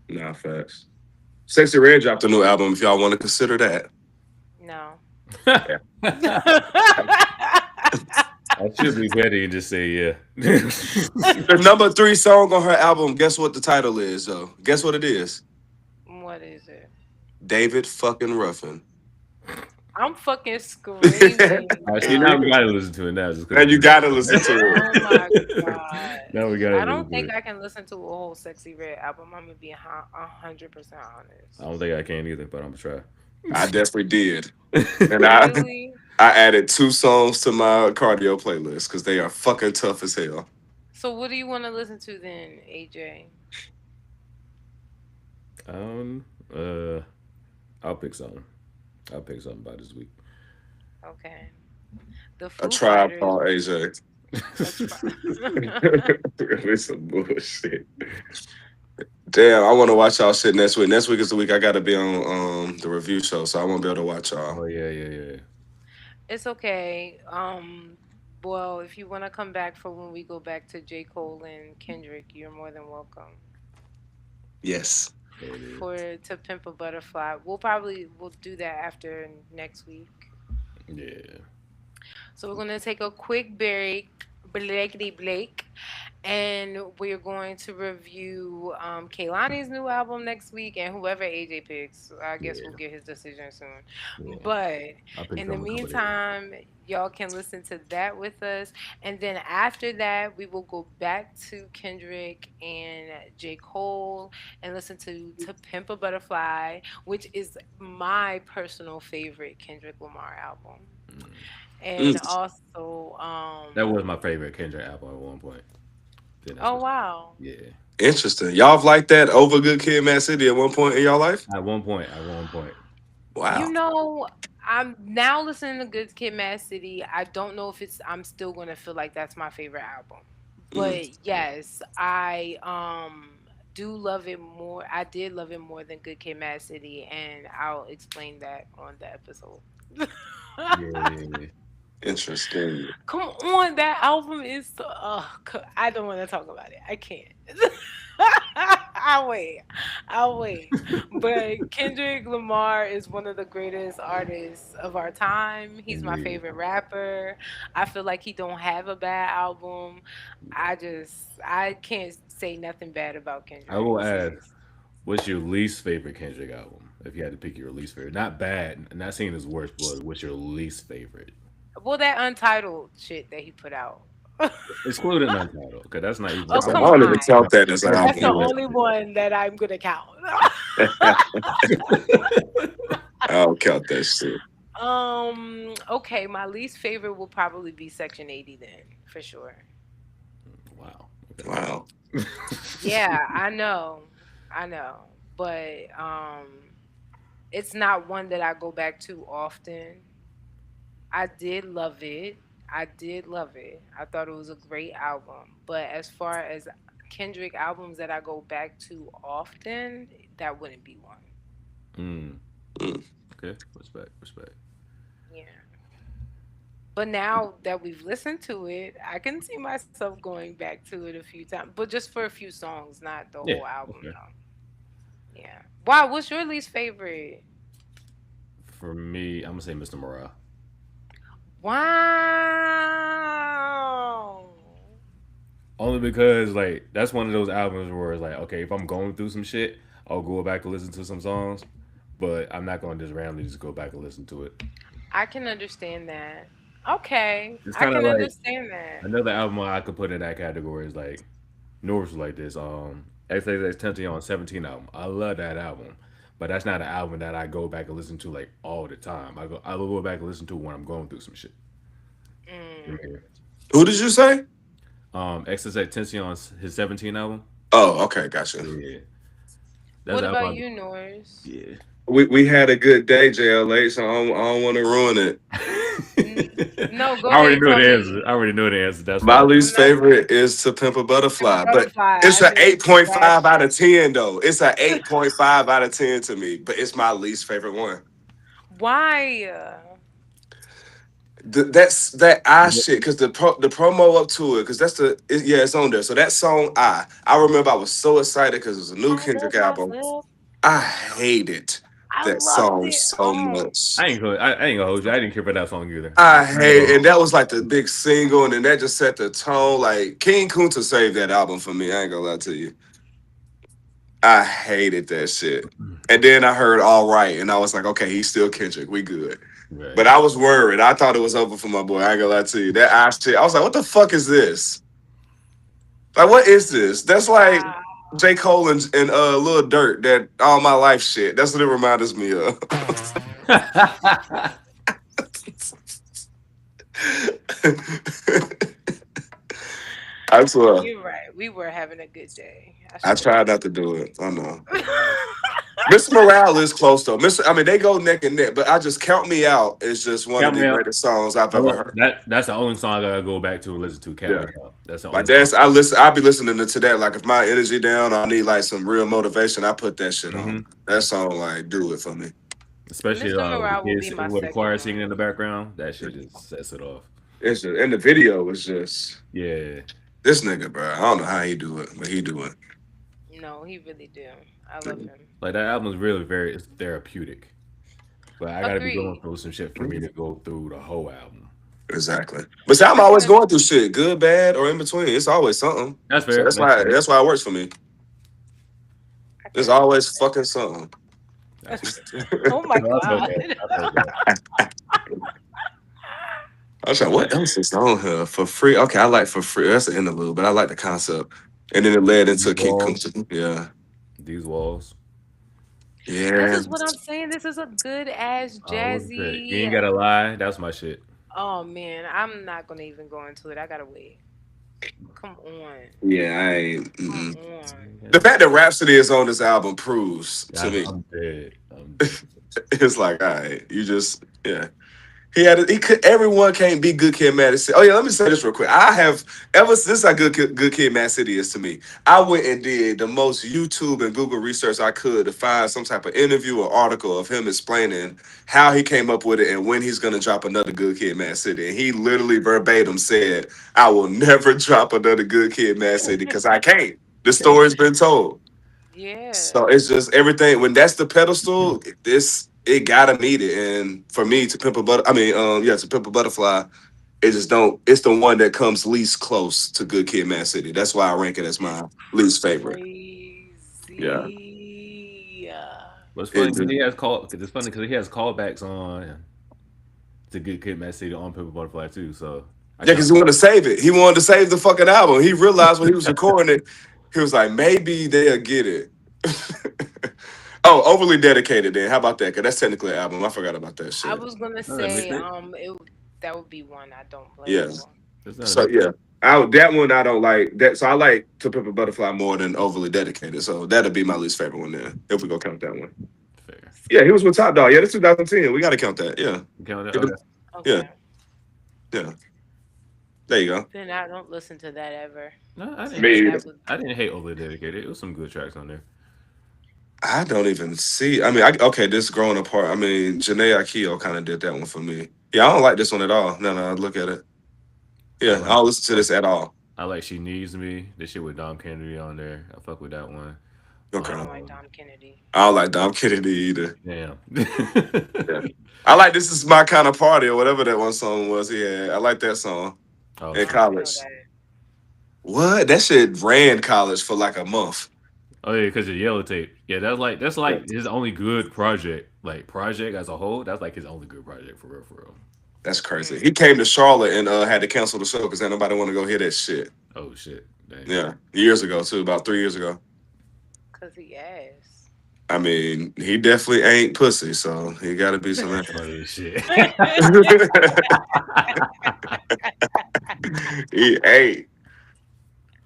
Nah, facts. Sexy Red dropped a new album. If y'all want to consider that. No. Yeah. I should be petty and just say yeah. The number three song on her album. Guess what the title is, though? Guess what it is? What is it? David fucking Ruffin. I'm fucking And screaming, I see now we dog. gotta listen to it now just because you gotta listen to it. Oh my god. now we gotta I don't listen to think it. I can listen to a whole Sexy Red album. I'm gonna be 100% I honest. don't think I can either, but I'm gonna try. I definitely did, and I Really? I added two songs to my cardio playlist because they are fucking tough as hell. So what do you want to listen to then, AJ? um, uh, I'll pick something. I'll pick something by this week. Okay. The A Foo Tribe Fighters. Called AJ. A tri- Really some bullshit. Damn, I want to watch y'all shit next week. Next week is the week I got to be on the review show, so I won't be able to watch y'all. Oh yeah, yeah, yeah. It's okay. Well, if you want to come back for when we go back to J. Cole and Kendrick, you're more than welcome. Yes. There it is. For To Pimp a Butterfly, we'll do that after next week. Yeah. So we're gonna take a quick break, Blakey Blake, and we're going to review Kaylani's new album next week, and whoever AJ picks, I guess we'll Yeah. get his decision soon. Yeah. But I'll pick in the something a couple days. meantime, y'all can listen to that with us, and then after that, we will go back to Kendrick and J. Cole and listen to Pimp a Butterfly, which is my personal favorite Kendrick Lamar album. And Mm, also, That was my favorite Kendrick album at one point. Then that's oh what. wow. Yeah. interesting. Y'all have liked that over Good Kid, Mad City at one point in y'all life? At one point. At one point. You Wow. know, I'm now listening to Good Kid, Mad City. I don't know if I'm still gonna feel like that's my favorite album. Mm. But yes, I do love it more. I did love it more than Good Kid, Mad City, and I'll explain that on the episode. Yeah, yeah, yeah. Interesting. Come on, that album is so. I don't want to talk about it. I can't. I'll wait. I'll wait. But Kendrick Lamar is one of the greatest artists of our time. He's my Indeed. favorite rapper. I feel like he don't have a bad album. I can't say nothing bad about I Kendrick. will ask, Serious. what's your least favorite Kendrick album? If you had to pick your least favorite, not bad, not saying it's worst, but what's your least favorite? Well, that Untitled shit that he put out. Excluding Untitled, because that's not even. Oh, I That's come don't even on. count that as an not That's even the album. Kendrick. only one that I'm gonna count. I don't count that shit. Okay, my least favorite will probably be Section 80 then, for sure. Wow. Okay. Wow. Yeah, I know. I know. But it's not one that I go back to often. I did love it. I did love it. I thought it was a great album. But as far as Kendrick albums that I go back to often, that wouldn't be one. Mm, Mm. okay. Respect. Respect. Yeah. But now that we've listened to it, I can see myself going back to it a few times, but just for a few songs, not the whole Yeah. album, Okay. though. Yeah. Wow, what's your least favorite? For me, I'm gonna say Mr. Morale. Wow. Only because like that's one of those albums where it's like, okay, if I'm going through some shit, I'll go back and listen to some songs, but I'm not gonna just randomly just go back and listen to it. I can understand that. Okay, It's I kind of can like understand that. another album I could put in that category is like North like this. XXX Tentacion 17 album. I love that album, but that's not an album that I go back and listen to like all the time. I will go back and listen to when I'm going through some shit. Mm. Yeah. Who did you say? XXX Tentacion's his 17 album. Oh, okay, gotcha. Yeah, that's What the about album. you, Norris? Yeah. We had a good day, JLA, so I don't want to ruin it. N- no, go I already ahead, know tell the answer. me. I already know the answer. That's My why. least I'm not favorite is To Pimp a Pimp a Butterfly, but Butterfly. it's I an knew it. Trash 8.5 out it. of 10, though. It's an 8.5 out of 10 to me, but it's my least favorite one. Why? That's that I shit because the promo up to it because yeah, it's on there. So that song I remember I was so excited because it was a new I Kendrick love album. myself. I hated I that loved song it. so much. I ain't gonna hold you. I didn't care for that song either. I I ain't hate, gonna. and that was like the big single, and then that just set the tone. Like King Kunta saved that album for me. I ain't gonna lie to you. I hated that shit. And then I heard All Right, and I was like, okay, he's still Kendrick. We good. Right. But I was worried. I thought it was over for my boy. I ain't gonna lie to you. That I shit. I was like, what the fuck is this? Like, what is this? That's like Wow. J. Cole and Lil Durk. That all my life shit. That's what it reminds me of. I swear. You're right. We were having a good day. I I should have tried listened. not to do it. I know. Mr. Morale is close though. I mean, they go neck and neck, but I just Count Me Out is just one of Count the me out. greatest songs I've I ever love heard. that. That's the only song I gotta go back to and listen to. Count Yeah. me out. That's the Like only song. I'll be listening to that. Like if my energy down, I need like some real motivation, I put that shit on. Hmm. That song like do it for me. Especially Mr. with the Morale will be kids my with the choir second singing in one. the background. That shit just sets it off. It's just, and the video was just Yeah. this nigga, bro. I don't know how he do it, but he do it. No, he really do. I love him. Like that album is really very it's therapeutic. But I gotta be going Agreed. through some shit for me to go through the whole album. Exactly. But see, I'm I can always un- going through shit, good, bad, or in between. It's always something. That's So fair. That's fair. that's why it works for me. I can There's always understand fucking something. That's fair. that. Oh my No, I felt god. that. I felt that. I was like, what Like else is on here for free? Okay, I like for free. That's the interlude, but I like the concept. And then it led these into King walls. Kunta. Yeah. These walls. This Yeah. is what I'm saying. This is a good ass What's it? You jazzy. ain't gotta lie. That's my shit. Oh man, I'm not gonna even go into it. I gotta wait. Come on. Yeah, I ain't. Come Mm-mm. on. The fact that Rhapsody is on this album proves to me. I'm dead. I'm dead. It's like, all right, you just, yeah. He could. Everyone can't be Good Kid, Mad City. Oh yeah, let me say this real quick. I have ever since I Good Kid, Mad City is to me. I went and did the most YouTube and Google research I could to find some type of interview or article of him explaining how he came up with it and when he's gonna drop another Good Kid, Mad City. And he literally verbatim said, "I will never drop another Good Kid, Mad City because I can't. The story's been told." Yeah. So it's just everything. When that's the pedestal, it gotta meet it. And for me, to pimp a but, I mean, to pimp a butterfly, it just don't. It's the one that comes least close to Good Kid, Mad City. That's why I rank it as my least favorite. Yeah, Crazy. What's funny it because just, he has call. Cause it's funny because he has callbacks on to get Kid Mad City on Paper Butterfly too. So I yeah, kind because he wanted to save it. He wanted to save the fucking album. He realized when he was recording it, he was like, maybe they'll get it. Oh, overly dedicated. Then how about that? Because that's technically an album. I forgot about that I shit. was gonna of a say, mixtape. that would be one I don't play Yeah. for. It's not a So mixtape. yeah, that one I don't like. That so I like To Pimp a Butterfly more than Overly Dedicated. So that'll be my least favorite one there. If we go count that one. Fair. Yeah, he was with Top Dog. Yeah, that's 2010. We got to count that. Yeah, You count that? Okay. yeah, Okay. yeah. There you go. Then I don't listen to that ever. No, So that was I didn't hate Overly Dedicated. It was some good tracks on there. I don't even see. I mean, okay, this growing apart. I mean, Janae Akio kind of did that one for me. Yeah, I don't like this one at all. No, no, look at it. I Yeah, I don't listen to like this at all. I like She Needs Me. This shit with Dom Kennedy on there. I fuck with that one. Okay. I don't like Dom Kennedy. I don't like Dom Kennedy either. Damn. Yeah. I like This Is My Kind of Party or whatever that one song was he had. I like that song Oh in I shit. don't know college. that. What? That shit ran college for like a month. Oh yeah, because of yellow tape. Yeah, that's Yeah. like his only good project. Like project as a whole, that's like his only good project for real, for real. That's crazy. Mm, He came to Charlotte and had to cancel the show because ain't nobody want to go hear that shit. Oh shit. Dang. Yeah. Years ago, too. About 3 years ago. cause he ass. I mean, he definitely ain't pussy, so he got to be some ass. Funny as shit. He ain't.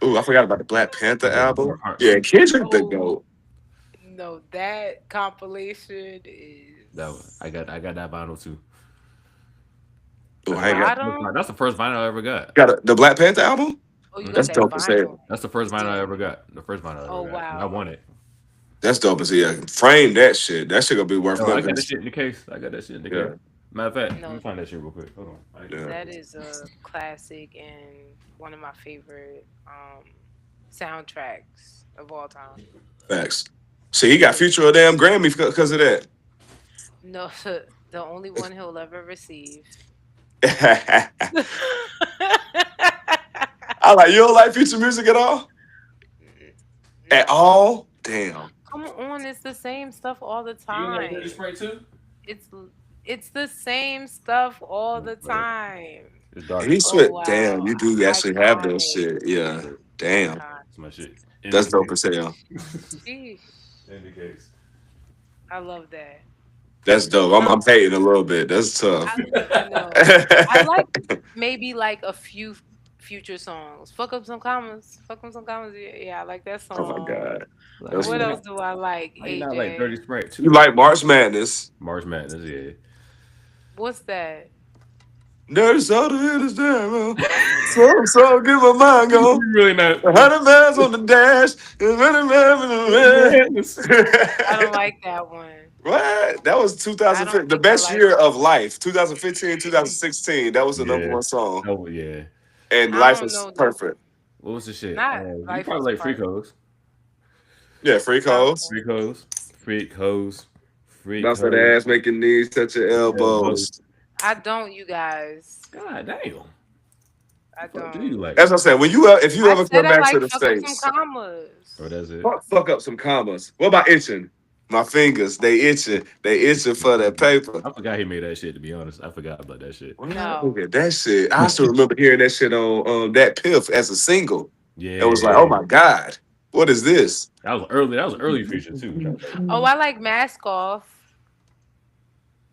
Ooh, I forgot about the Black Panther Yeah, album. Yeah, heartbeat. Kendrick the Oh GOAT. no, that compilation That one. is I got that vinyl too. Ooh, the I ain't got, bottom. That's the first vinyl I ever got. the Black Panther album? Oh, you got That's Hmm. that dope as hell. vinyl. That's the first vinyl I Yeah. ever got. The first vinyl I ever Oh got, and I wow. won it. That's dope as hell. Frame that shit. That shit gonna be worth Oh, I money. got that shit in the case. I got that shit in the case. Yeah, Matter of fact, let me No, find that shit real quick. Hold on. I got yeah. that is a classic and one of my favorite soundtracks of all time. Facts. See, he got future a damn Grammy because of that. No, the only one he'll ever receive. I like, you don't like future music at all? N- At no. all? Damn. Come on, it's the same stuff all the You like Dirty time. Sprite too? It's it's the same stuff all the But time. it's He darker. Oh sweat. Damn, wow. you do actually have that Iconic. shit. Yeah. But Damn. Iconic. it's my shit. In the That's dope case. as hell. Sheesh. In the case. I love that. That's dope. I'm Um hating a little bit. That's I tough. I know. I like maybe like a few future songs. Fuck up some commas. Fuck up some commas. Yeah, yeah, I like that Oh my song. god. Like, That's What funny. else do I like, how you not like Dirty AJ? Sprite You too? like March Madness? March Madness, yeah. What's that? Dirty soda in his damn mouth. So get my mind gone. You really not. 100 miles on the dash. 100 miles Madness. in the I don't man. like that one. What? That was I don't 2015. The think I best like year it. of life. 2015, 2016. That was the number Yeah. one song. Oh yeah. And I life don't is know that perfect. What was the shit? not You Life is probably like Freak Part. Hoes. Yeah, freak hoes. Freak Hoes. Freak Hoes. Freak Bounce that Hoes. ass, make your knees touch your Elbows. elbows. I don't, you guys. God damn. I The fuck do you don't. like? As I said, if you I ever said come I back to like the fuck up some States, Oh, commas. that's it. fuck up some commas. What about itching? My fingers, they itching. They itching for that paper. I forgot he made that shit. To be honest, I forgot about that shit. What? Look No. at that shit. I still remember hearing that shit on that Piff as a single. It was like, oh Yeah, my God, what is this? that was early. That was early future too. That was Oh, I like Mask Off.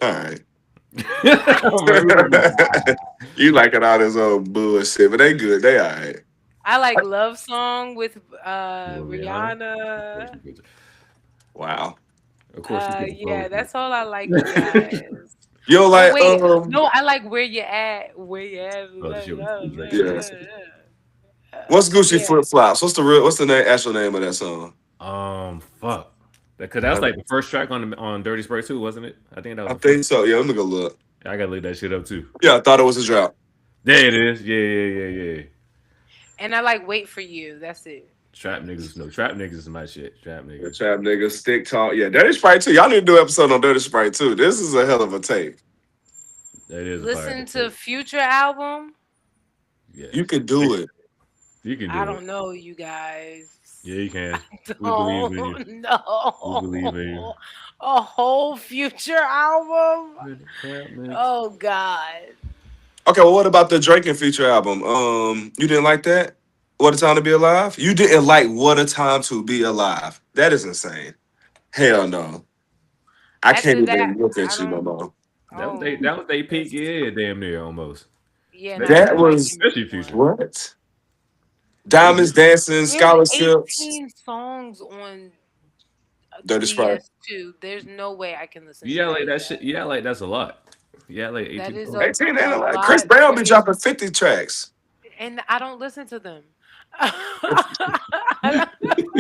All right. like, You liking all this old bullshit, but they good. They all right. I like Love Song with well, Rihanna. Of course Rihanna. you could. Wow. Of course you could Yeah, propose that's all I like, you guys. You don't Oh like wait, no, I like Where You At. Where You At? Oh, the shit with Drake shit. yeah. What's Gucci Yeah, Flip Flops? What's the actual name of that song? Fuck. Cause that was I, like the first track on Dirty Sprite 2, wasn't it? I think that was I the first. think so. Yeah, let me go look. I gotta look that shit up too. Yeah, I thought it was a drought. There it is. Yeah, yeah, yeah, yeah. and I like Wait for You. That's it. Trap niggas, no, trap niggas is my shit. Trap The niggas. trap nigga, stick talk. Yeah, Dirty Sprite too. Y'all need to do an episode on Dirty Sprite too. This is a hell of a take. That is a fire Listen to tape. Future album. You Yes. can do it. You can I do it. don't know, you guys. Yeah, you can. We believe in you. Don't We believe in you. know. A whole Future album. Trap niggas. Oh God. Okay, well, what about the Drake and Future album? You didn't like that? What a Time to Be Alive? You didn't like What a Time to Be Alive. That is insane. Hell no. I can't After that, even look I at you no don't. more. Oh, That was they peak, that's yeah, damn near almost. yeah. And I That didn't Especially like was him especially future. anymore. what? That was Diamonds Dancing, There's Scholarships, 18 songs on Dirty Sprite. DS2. There's no way I can listen to yeah, that, like you that shit. guys. Yeah, like that's a lot. Yeah, like That 18 is songs. 18 ain't a a lot. Chris lot Brown for be his, dropping 50 tracks. and I don't listen to them.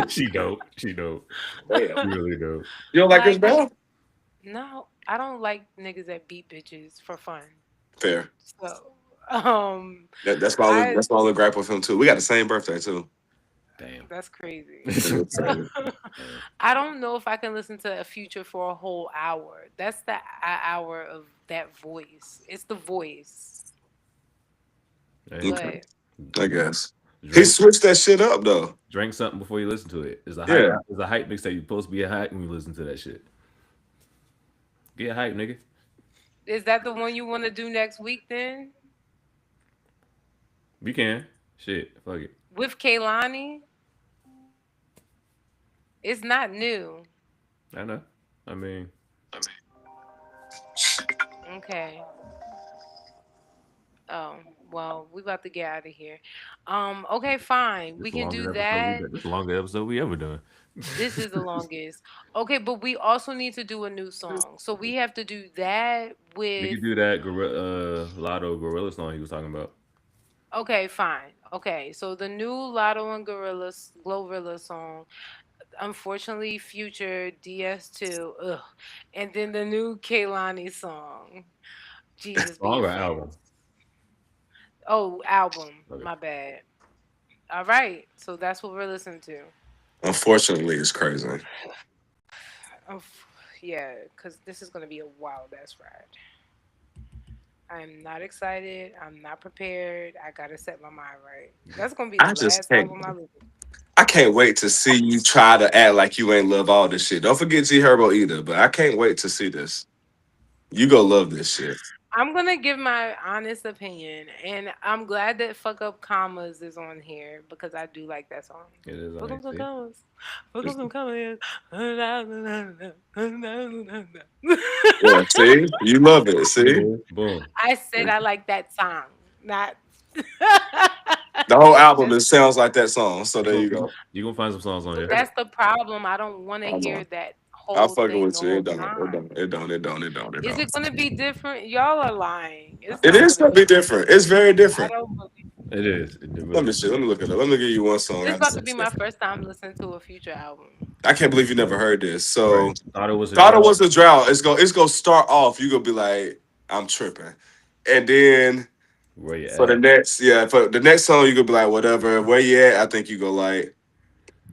She dope. She dope. Damn. She really dope. You don't like Chris Like, Brown? no, I don't like niggas that beat bitches for fun. Fair. So, um, That's my only I that's my only gripe with him too. We got the same birthday too. Damn. That's crazy. It's insane. Damn. I don't know if I can listen to a Future for a whole hour. That's the hour of that voice. It's the voice. Hey, Okay, But I guess he drink switched that shit up though. drink something before you listen to it. It's a hype. Yeah, It's a hype mixtape. You're supposed to be a hype when you listen to that shit. Get hype, nigga. is that the one you want to do next week then? You can. Shit. Fuck it. With Kaylani? It's not new. I know. I mean, Okay. Oh, well, we about to get out of here. Okay, fine. it's We the can do longest episode we that. done. This the longest episode we ever done. This is the longest. Okay, but we also need to do a new song. So we have to do that We with. could do that Lotto Gorilla song he was talking about. Okay, fine. Okay, so the new Lotto and Glorilla song, unfortunately, Future DS2, ugh, and then the new Kaylani song, Jesus be Song a or friend. album? Oh, album, Okay. my bad. All right, so that's what we're listening to. unfortunately, it's crazy. Yeah, because this is gonna be a wild ass ride. I'm not excited. I'm not prepared. I gotta set my mind right. That's gonna be the I just last can't. album I listen. I can't wait to see you try to act like you ain't love all this shit. Don't forget G Herbo either, but I can't wait to see this. You go love this shit. I'm gonna give my honest opinion, and I'm glad that "Fuck Up Commas" is on here because I do like that song. It is on Fuck there. up some See? commas, fuck up some commas. Yeah, see, you love it. There it See, is. Boom. I said I like that song, not the whole album just. it sounds like that song. So You there gonna you you go. gonna you gonna find some songs on But here. that's the problem. I don't want to I hear know. that I'm whole fucking thing with the you. It whole don't. It time. don't. It don't. It don't. It don't. It Is don't. it gonna be different? Y'all are lying. It's It not is gonna gonna be be different. different. It's very I different. don't believe. It is. It Let really me is. see. Let me look at it. Let me give you one song. This I about to said be it's my different. first time listening to a Future album. I can't believe you never heard this. Right. So Thought it was a thought it drought. was a drought. It's gonna start off. You gonna be like, I'm tripping, and then Where you for the at? next, yeah, for the next song, you gonna be like, whatever. Where you at? I think you go like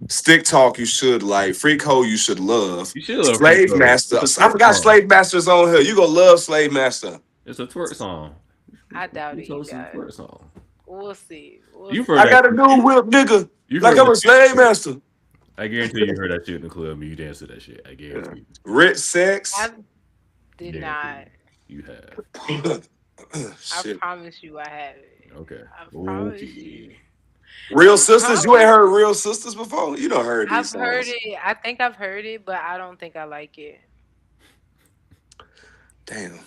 Stick Talk. You should like Freak Hole. You should love You should love Freak Slave Code. Master. It's a I twerk forgot song. Slave Master's on here. You gonna love Slave Master. It's a twerk song. I doubt Freak it, you Code is a guys. twerk song. We'll see. We'll You've heard I see. that got a shit. new whip, nigga, You've like heard I'm that a shit. slave master. I guarantee you heard that shit in the club and you dance to that shit. I Yeah. guarantee you. Rich sex. I did Guarantee not. you. You have. I Shit. promise you I have it. Okay. I promise you. Okay. Real I sisters. You ain't promise. heard Real Sisters before? You don't heard these I've heard songs. it. I think I've heard it, but I don't think I like it. Damn.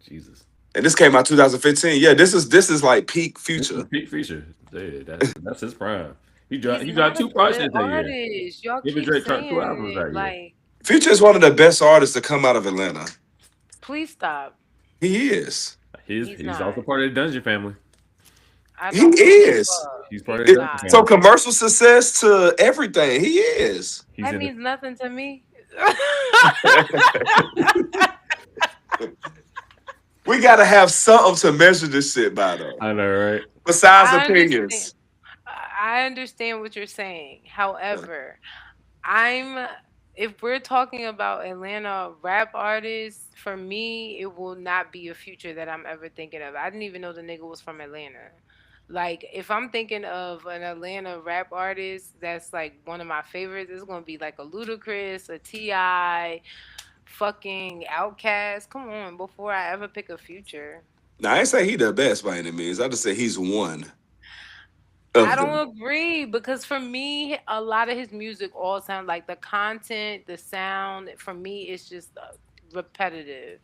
Jesus. And this came out 2015. Yeah, this is like peak This is future. peak feature. Yeah, that's his prime. He's He dropped not a two good projects that year. artist. Y'all Him and keep Drake dropped two saying albums it. that year. Like, Future is one of the best artists to come out of Atlanta. please stop. He is. He's He's not. also part of the Dungeon family. I He don't give a is. fuck. He's part of He's the It- Dungeon not. so family. commercial success to everything. He is. He's That in means nothing to me. We gotta have something to measure this shit by though. I know, right? Besides I understand. opinions. I understand what you're saying. Yeah. However, I'm if we're talking about Atlanta rap artists, for me, it will not be a Future that I'm ever thinking of. I didn't even know the nigga was from Atlanta. Like, if I'm thinking of an Atlanta rap artist that's like one of my favorites, it's gonna be like a Ludacris, a Ti, fucking Outkast. Come on, before I ever pick a Future. Now I ain't say he the best by any means. I just say he's one I of them. don't agree because for me, a lot of his music all sound like the content, the sound. For me, it's just repetitive.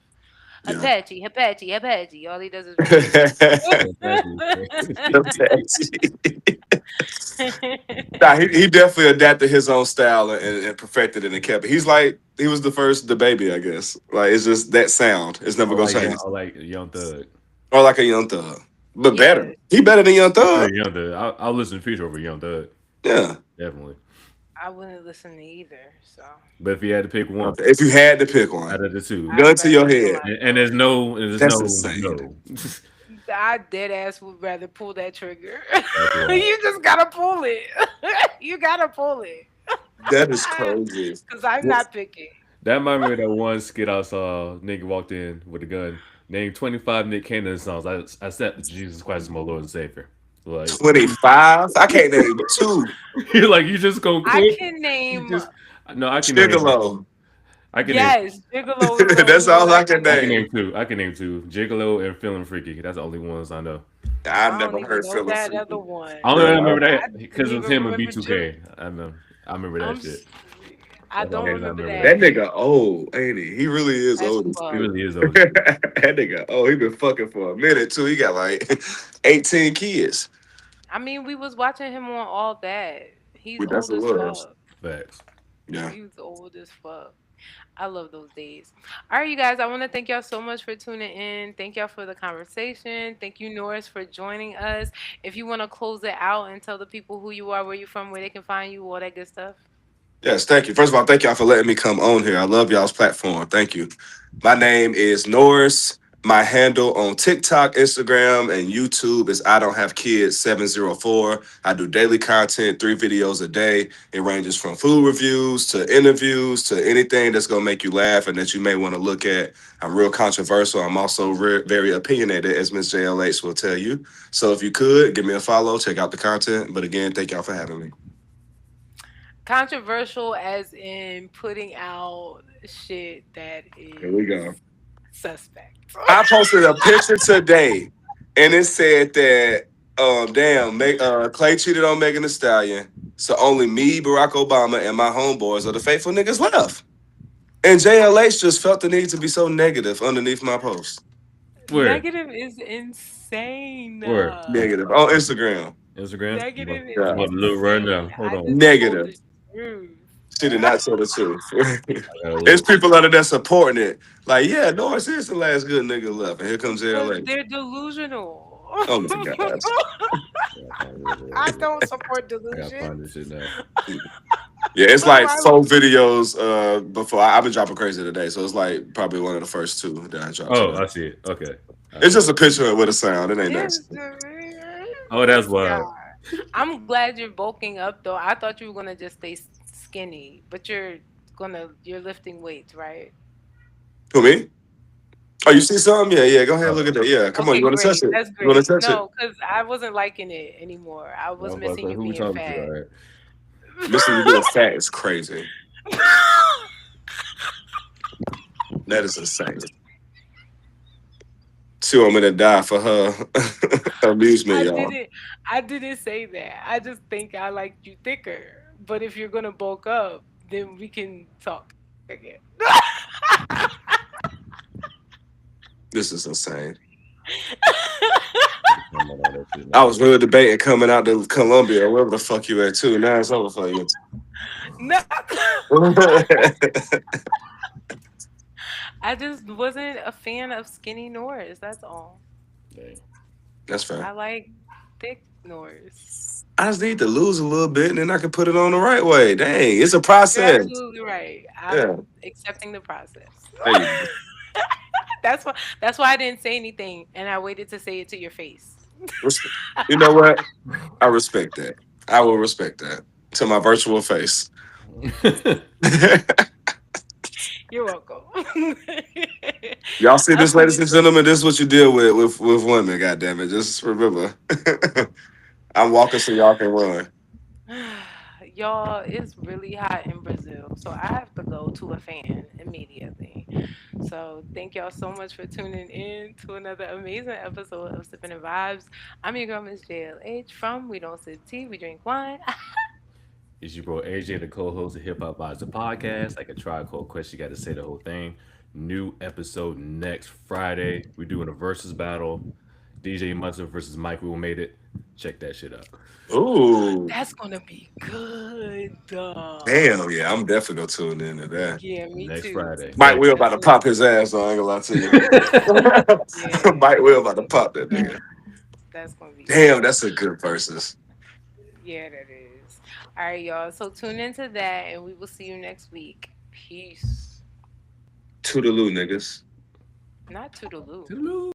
Yeah. Apache, Apache, Apache. All he does is repeat. Exactly. Nah, he definitely adapted his own style and perfected it and kept it. He's like he was the first the baby, I guess. Like it's just that sound. It's never gonna change. I like Young Thug. Or like a Young Thug, but Yeah, better. He better than Young Yeah, Thug. Young Thug. I'll listen to Future over Young Thug. Yeah. Definitely. I wouldn't listen to either. So But if you had to pick one Okay. If you had to pick one, out of the two, I'd gun to rather your kill head. and myself. there's That's no insane. no. I dead ass would rather pull that trigger. That's wild. You just gotta pull it. You gotta pull it. That is crazy. Cause I'm What- not picking. That reminded me of that one skit I saw. Nigga walked in with a gun. Named 25 Nick Cannon songs. I accept Jesus Christ as my Lord and Savior. Like, 25? I can't name two. you're like, you just gonna I quit? can You name just, no, I can name, Gigolo. I can name, yes, Gigolo is the That's only one all I I can can I can name. name. name two. I can name two. Gigolo and Feeling Freaky. That's the only ones I know. I've I don't never even heard know Feeling that other Freaky. I one. only No, remember I that didn't because it was even him and remember Jim. B2K. I remember that I'm shit. sorry. I That's the don't only reason I remember remember that. that that. nigga old, ain't he? He really is As old as He fuck. shit. really is old as shit. That nigga, oh, he been fucking for a minute too. He got like 18 kids. I mean, we was watching him on all that. He's But that's old what as it was. fuck. Facts. Yeah. He was old as fuck. I love those days. All right, you guys, I want to thank y'all so much for tuning in. Thank y'all for the conversation. Thank you, Norris, for joining us. If you want to close it out and tell the people who you are, where you're from, where they can find you, all that good stuff. Yes, thank you. First of all, thank y'all for letting me come on here. I love y'all's platform. Thank you. My name is Norris. My handle on TikTok, Instagram, and YouTube is I don't have kids 704. I do daily content, 3 videos a day. It ranges from food reviews to interviews to anything that's gonna make you laugh and that you may want to look at. I'm real controversial. I'm also very opinionated, as Miss JLH will tell you. So if you could give me a follow, check out the content. But again, thank y'all for having me. Controversial as in putting out shit that Here we is go. suspect. I posted a picture today, and it said that, damn, Clay cheated on Megan Thee Stallion, so only me, Barack Obama, and my homeboys are the faithful niggas left. And JLH just felt the need to be so negative underneath my post. Where? Negative is insane. Where? Negative on Instagram. Instagram? Negative is Yeah, I'm about to look right insane. now. Hold I on. just told negative. the truth. She did not tell the truth. I gotta It's look. people under there supporting it. Like, yeah, Norris is the last good nigga left, and here comes Because JLH. they're delusional. Oh my god. I gotta find it. I don't support I gotta find delusions. this shit now. Yeah, it's What do like I 4 videos before I've been dropping crazy today. So it's like probably one of the first two that I dropped Oh, today. I see it. Okay. I It's see just it. a picture with a sound. It ain't this nothing. Oh, that's this wild. guy. I'm glad you're bulking up though. I thought you were gonna just stay skinny, but you're lifting weights, right? Who, me? Oh, you Yeah. see something? Yeah, yeah. Go ahead, look Oh, at that. Yeah, come on. Okay, You want to touch great. it? That's You want great. to touch it? No, because I wasn't liking it anymore. I I was was about to missing say, you who we being talking to? fat. All right. Missing you being fat is crazy. That is insane. She want me to die for her amusement, I y'all. didn't I didn't say that. I just think I liked you thicker. But if you're gonna bulk up, then we can talk again. This is insane. I'm on all that shit I now. was really debating coming out to Columbia or wherever the fuck you at too. Now it's over for you. No. I just wasn't a fan of skinny Norris, that's all. Dang. That's I fair. like thick Norris. I just need to lose a little bit and then I can put it on the right way. Dang, it's a You're process. absolutely right. Yeah. I'm accepting the process. There you go. That's why I didn't say anything and I waited to say it to your face. Res- You know what? I respect that. I will respect that to my virtual face. You're welcome. Y'all see I'm this, ladies and just gentlemen? This is what you deal with women. God damn it! Just remember, I'm walking so y'all can run. y'all, it's really hot in Brazil, so I have to go to a fan immediately. So thank y'all so much for tuning in to another amazing episode of Sippin Vibes. I'm your girl, Miss JLH from We Don't Sip Tea, We Drink Wine. It's your bro AJ, the co-host of Hip Hop Vibes, the podcast. Like a Tribe Called Quest, you got to say the whole thing. New episode next Friday. We're doing a versus battle. DJ Munson versus Mike. We made it. Check that shit out. Ooh, That's gonna be good. damn! Yeah, I'm definitely gonna tune into that. Yeah, me Next too. Friday. Mike Next. Will That's about to gonna pop be his ass. So I ain't gonna lie to yeah, you. Mike Will about to pop that nigga. that's gonna be Damn, good. that's a good versus. Yeah, that is. All right, y'all. So tune into that, and we will see you next week. Peace. Toodaloo, niggas. Not toodaloo. Toodaloo.